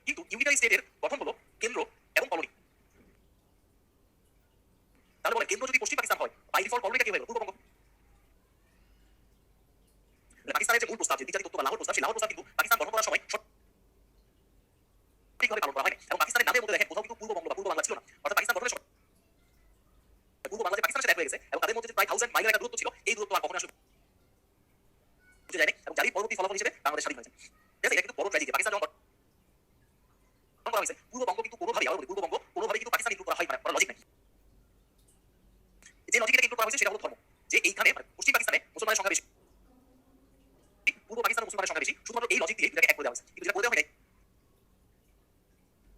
কিন্তু ইউনিটারি স্টেটের গঠন হলো কেন্দ্র এবং কলোনি। তাহলে বলে কেন্দ্র যদি পশ্চিম পাকিস্তান হয়, বাই ডিফল্ট কলোনিটা কি হয়ে গেল? পূর্ববঙ্গ। পাকিস্তানের যে মূল প্রস্তাব, যে দ্বি-জাতি তত্ত্ব বা লাহোর প্রস্তাব, সেই লাহোর প্রস্তাব কিন্তু পাকিস্তান গঠন করার সময় সঠিকভাবে পালন করা হয় না। এবং পাকিস্তানের নামের মধ্যে দেখেন কোথাও কিন্তু পূর্ববঙ্গ বা পূর্ব বাংলা ছিল না। অর্থাৎ পাকিস্তান গঠনের সময় পূর্ব বাংলা যে পাকিস্তানের সাথে এক হয়ে গেছে, এবং তাদের মধ্যে যে প্রায় 1000 মাইলের একটা দূরত্ব ছিল, এই দূরত্ব আর কখনো আসলে বুঝে যায়নি। এবং যারই পরবর্তী ফলাফল হিসেবে বাংলাদেশ স্বাধীন হয়েছে। ঠিক আছে, এটা কিন্তু বড় ট্র্যাজেডি। পাকিস্তান যখন গঠন করা হয়েছে, পূর্ববঙ্গ কিন্তু কোনোভাবেই, আবার বলি, পূর্ববঙ্গ কোনোভাবেই কিন্তু পাকিস্তান ইনক্লুড করা হয়, মানে কোনো লজিক নেই। যে লজিকটা ইনক্লুড করা হয়েছে সেটা হলো ধর্ম। যে এইখানে মানে পশ্চিম পাকিস্তানে মুসলমানের সংখ্যা বেশি, পূর্ব পাকিস্তানে মুসলমানের সংখ্যা বেশি, শুধুমাত্র এই লজিক দিয়ে এটাকে এক করে দেওয়া হয়েছে। কিন্তু যেটা করে দেওয়া হয় নাই,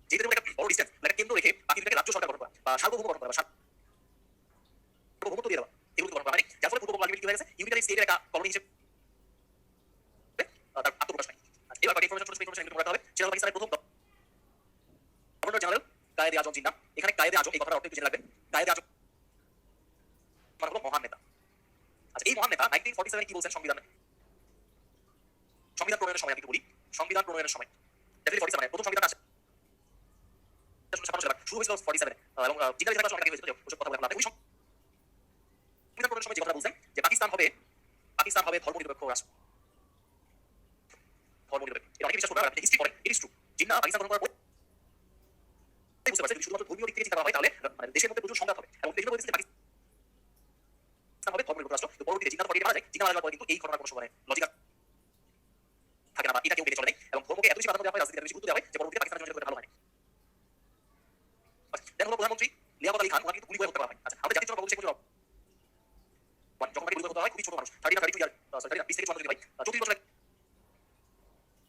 যেহেতু একটা বড় ডিস্টেন্স, একটা কেন্দ্র রেখে বাকি দুটাকে রাজ্য সরকার গঠন করা বা সার্বভৌম গঠন করা বা সার্বভৌমত্ব দিয়ে দেওয়া, এগুলো গঠন করা হয়নি। যার ফলে পূর্ববঙ্গ আলটিমেটলি কি হয়ে গেছে, ইউনিটারি স্টেটের একটা কলোনি হিসেবে তার আত্মপ্রকাশ পায়। আচ্ছা, এবার বাকি ইনফরমেশন একটু রাখতে হবে। সেটা হলো পাকিস্তানের প্রথম গভর্নর জেনারেল কায়েদে আজম জিন্নাহ। এখানে কায়েদে আজম এই কথাটা অর্থ একটু জেনে রাখবেন। কায়েদে আজম মানে হলো মহান নেতা। আচ্ছা, এই মহান নেতা 1947 কি বলছেন সংবিধান প্রণয়নের সময়, আমি একটু বলি। সংবিধান প্রণয়নের সময় ডেফিনেটলি 47 মানে প্রথম সংবিধান আসে 1956 সালে, শুরু হয়েছিল 47 এবং জিন্নাহ যেটা আসলে হয়েছিল, ওসব কথা বলা না। ওই সংবিধান প্রণয়নের সময় যে কথাটা বলছেন যে পাকিস্তান হবে ধর্মনিরপেক্ষ রাষ্ট্র, ধর্মনিরপেক্ষ। এটা অনেকে বিশ্বাস করবে না, হিস্ট্রি পড়েন, it is true. Jinnah Pakistan গঠন করার পর বুঝতে পারছে যদি শুধুমাত্র ধর্মীয় দিক থেকে চিন্তা করা হয় তাহলে মানে দেশের মধ্যে প্রচুর সংঘাত হবে, এবং বিভিন্ন পরিস্থিতিতে পাকিস্তান হবে ধর্মনিরপেক্ষ রাষ্ট্র। তো পরবর্তীতে জিন্নাহ পার্টি মারা যায়, জিন্নাহ মারা যাওয়ার পরে কিন্তু এই ঘটনার কোনো সময় লজিক থাকে না বা এটা কেউ মেনে চলে নেই, এবং ধর্মকে এত বেশি প্রাধান্য দেওয়া হয়, রাজনীতিতে বেশি গুরুত্ব দেওয়া হয়, যে পরবর্তীতে পাকিস্তানের জন্য ভালো হয় না। দেন হলো প্রধানমন্ত্রী লিয়াকত আলী খান, ওনাকে কিন্তু গুলি করে হত্যা করা হয়। আচ্ছা, আমাদের জাতির জন্য বলছে যখন তাকে গুলি করে হত্যা হয়, খুবই ছোট মানুষ, 32 ইয়ার, 20 থেকে 54 ভাই, 34 বছর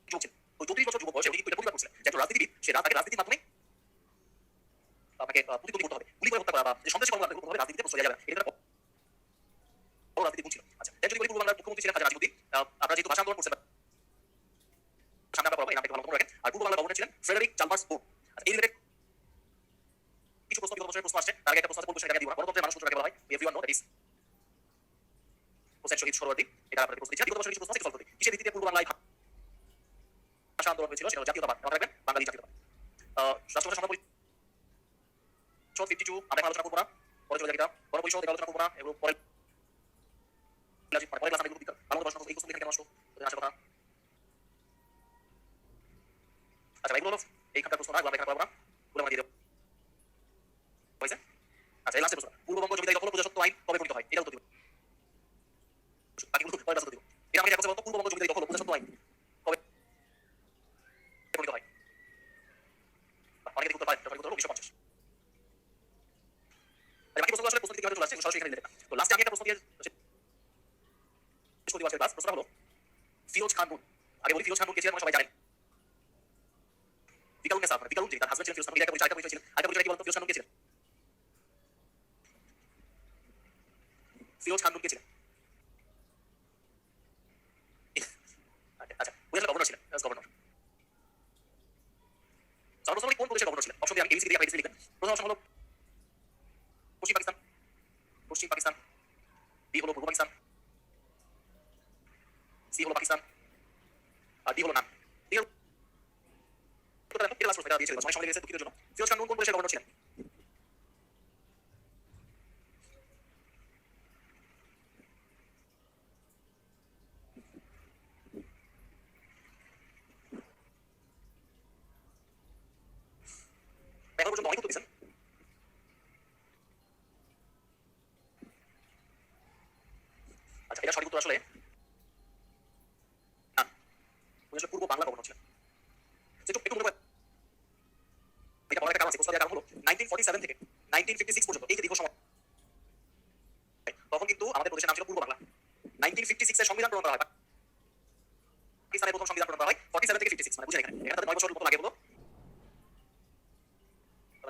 যুবক ছিলেন। ওই 34 বছর যুবক বয়সে উনি কিন্তু এটা প্রতিবাদ করছিলেন যে একজন রাজনীতিবিদ, সে তাকে রাজনীতির মাধ্যমে আপনাকে প্রতিদ্বন্দ্বী করতে হবে, গুলি করে হত্যা করা বা সন্ত্রাসী কর্মকাণ্ড করতে হবে, রাজনীতিতে প্রশ্রয় যাবে না। এটা বড় রাজনীতি গুণ ছিল। আচ্ছা, দেন যদি বলি পূর্ব বাংলার মুখ্যমন্ত্রী ছিলেন খাজা নাজিমুদ্দিন। আপনারা যেহেতু ভাষা আন্দোলন করছেন, সামনে আমরা পড়াবো, এই নামটা ভালো মনে রাখেন। আর পূর্ব বাংলার গভর্নর ছিলেন ফ্রেডারিক চালমার্স বোর্ড। আচ্ছা, এই রিলেটেড কিছু প্রশ্ন, বিগত বছরের প্রশ্ন আসছে, তার আগে একটা প্রশ্ন আছে, পূর্ব সেটাকে দিব না। গণতন্ত্রের মানুষ সূত্রটাকে বলা হয়, everyone know that is Hussain Shaheed Suhrawardy. এটা আপনাদের প্রশ্ন দিচ্ছি। বিগত বছরের কিছু প্রশ্ন আছে, সলভ করতে। কিসের ভিত্তিতে পূর্ব বাংলায় ভাষা আন্দোলন হয়েছিল? সেটা জাতীয়তাবাদ, মনে রাখবেন, বাঙালি জাতীয়তাবাদ। রাষ্ট্রভাষা সংখ্যা পরিষদ 52 আমরা আলোচনা করবো না, পরে চলে যাই। গণপরিষদ আলোচনা করবো না, এগুলো পরে ক্লাস আমরা এগুলো ভালো প্রশ্ন, এই কোশ্চেন কেন আসলো আসার কথা। আচ্ছা এগুলো হলো এইখানকার প্রশ্ন না, এগুলো আমরা এখানে পাবো না, এগুলো আমরা দিয়ে দেবো হয়েছে। আচ্ছা এই লাস্টের প্রশ্ন, পূর্ববঙ্গ জমিদারি দখল ও প্রজাস্বত্ব আইন কবে প্রণীত হয়, এটা উত্তর দিব। বাকিগুলো পরের প্রশ্ন দিব। এটা আমাকে একটা বলতো, পূর্ববঙ্গ জমিদারি দখল ও প্রজাস্বত্ব আইন কবে প্রণীত হয়। অনেকে উত্তর পারে, উত্তর হলো 1950। বাকি প্রশ্নগুলো আসলে প্রশ্ন থেকে কিভাবে চলে আসছে সরাসরি এখানে দিতে। তো লাস্টে আমি একটা প্রশ্ন দিয়ে শেষ করে দিব আজকের ক্লাস। প্রশ্নটা হলো ফিরোজ খান নুন, আগে বলি ফিরোজ খান নুন কে ছিলেন আমরা সবাই জানেন। বিকালুন নেসার, মানে বিকালুন যে তার হাজবেন্ড ছিলেন ফিরোজ খান, এটা একটা পরিচয়, আরেকটা পরিচয় ছিলেন, আরেকটা পরিচয় কি বলতো, ফিরোজ খান নুন কে ছিলেন? ফিরোজ খান নুন কে ছিলেন? আচ্ছা উনি আসলে গভর্নর ছিলেন, গভর্নর। সর্বপ্রথম কোন প্রদেশের গভর্নর ছিলেন? অপশন দিয়ে আমি এবিসি দিয়ে আপনি এবিসি লিখবেন। প্রথম অপশন হলো পশ্চিম পাকিস্তান, পশ্চিম পাকিস্তান। বি হলো পূর্ব পাকিস্তান, সি হলো পাকিস্তান, আর ডি হলো নান। ডি হলো এটা লাস্ট প্রশ্ন, এটা দিয়েছিলেন সময় লেগেছে দুঃখিতের জন্য। ফিরোজ খান নুন কোন প্রদেশের গভর্নর ছিলেন? এখন পর্যন্ত অনেক উত্তর দিয়েছেন। আচ্ছা এটা সঠিক উত্তর আসলে নান। উনি আসলে পূর্ব বাংলা গভর্নর ছিলেন। একটু মনে করেন এটা বলার একটা কারণ আছে, প্রশ্ন দেওয়ার কারণ হলো 1947 থেকে 1956 পর্যন্ত এই যে দীর্ঘ সময়, তখন কিন্তু আমাদের প্রদেশের নাম ছিল পূর্ব বাংলা। 1956 এর সংবিধান প্রণয়ন করা হয়, পাকিস্তানের প্রথম সংবিধান প্রণয়ন করা হয় 47 থেকে 56, মানে বুঝেন এখানে এখানে তাদের 9 বছর মতো লাগে হলো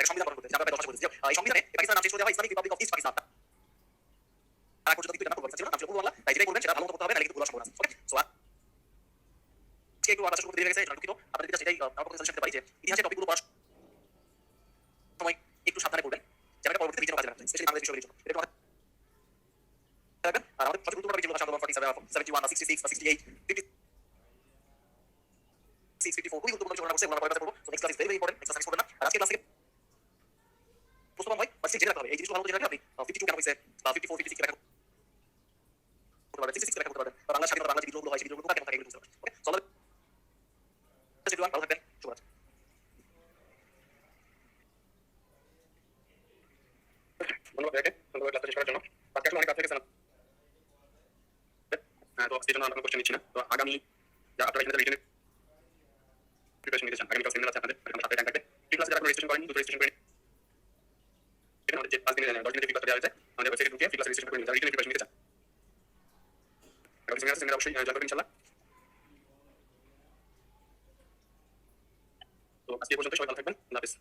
সংবিধান প্রণয়ন করতে। আমরা প্রায় 10 বছর বলছি এই সংবিধানে পাকিস্তানের নাম চেঞ্জ করে দেওয়া হয় Islamic Republic of East Pakistan. আর পর্যন্ত কিন্তু এটা নাম পূর্ব পাকিস্তান ছিল না, নাম ছিল পূর্ব বাংলা। তাই যেটাই করবেন সেটা ভালো মতো করতে হবে, নাহলে কিন্তু ভুল সম্ভাবনা আছে। ওকে সো আজকে একটু আলোচনা করতে দেরি হয়ে গেছে, দুঃখিত। আপনাদের কাছে সেটাই আমার পক্ষে সাজেশন দিতে পারি যে ইতিহাসের টপিকগুলো পড়ার সময় একটু সাবধানে পড়বেন, যেন এটা পরবর্তীতে রিভিশন কাজে লাগবে, স্পেশালি বাংলাদেশ বিষয়ের জন্য। এটা একটু রাখবেন। আর আমাদের সঠিক উত্তরটা যেগুলো আসলে 147, 71, 66 বা 68, 56, 54 খুবই গুরুত্বপূর্ণ কিছু গণনা করছে, এগুলো আমরা পরের ক্লাসে করবো। So next class is very very important, next class miss করবেন না। আর আজকে ক্লাস থেকে প্রশ্ন হয় বা জেনে রাখতে হবে, এই জিনিসগুলো ভালো করে জেনে রাখলে আপনি 52 কেন হয়েছে বা 54, 56 কে ব্যাখ্যা করতে পারবেন, 66 কে ব্যাখ্যা করতে পারবেন, বা বাংলা স্বাধীনতা, বাংলা যে বিদ্রোহগুলো হয় সেই বিদ্রোহগুলো কেমন থাকে এগুলো বুঝতে পারবেন। ওকে সো ভালো থাকবেন, শুভরাত্রি। ধন্যবাদ ভাইকে, ধন্যবাদ ক্লাসটা শেষ করার জন্য। আজকে আসলে অনেক কাজ থেকে গেছে না, তো সেই জন্য আমরা কোশ্চেন নিচ্ছি না। তো আগামী যারা আপনারা এখানে রিটেনের প্রিপারেশন নিতে চান, আগামী ক্লাস সেমিনার আছে আপনাদের, আপনাদের সাথে টাইম থাকবে। ফ্রি ক্লাসে যারা রেজিস্ট্রেশন করেন, দ্রুত রেজিস্ট্রেশন করে নিন। আমাদের যে 5 দিনের 10 দিনের ফ্রি ক্লাসটা দেওয়া হয়েছে, আমাদের ওয়েবসাইটে ঢুকে ফ্রি ক্লাসে রেজিস্ট্রেশন করে নিন যারা রিটেনের প্রিপারেশন নিতে চান। আগামী সেমিনার আছে, সেমিনার অবশ্যই জয়েন করবেন ইনশাআল্লাহ। তো আজকে এই পর্যন্ত, সবাই ভালো থাকবেন, আল্লাহ হাফেজ।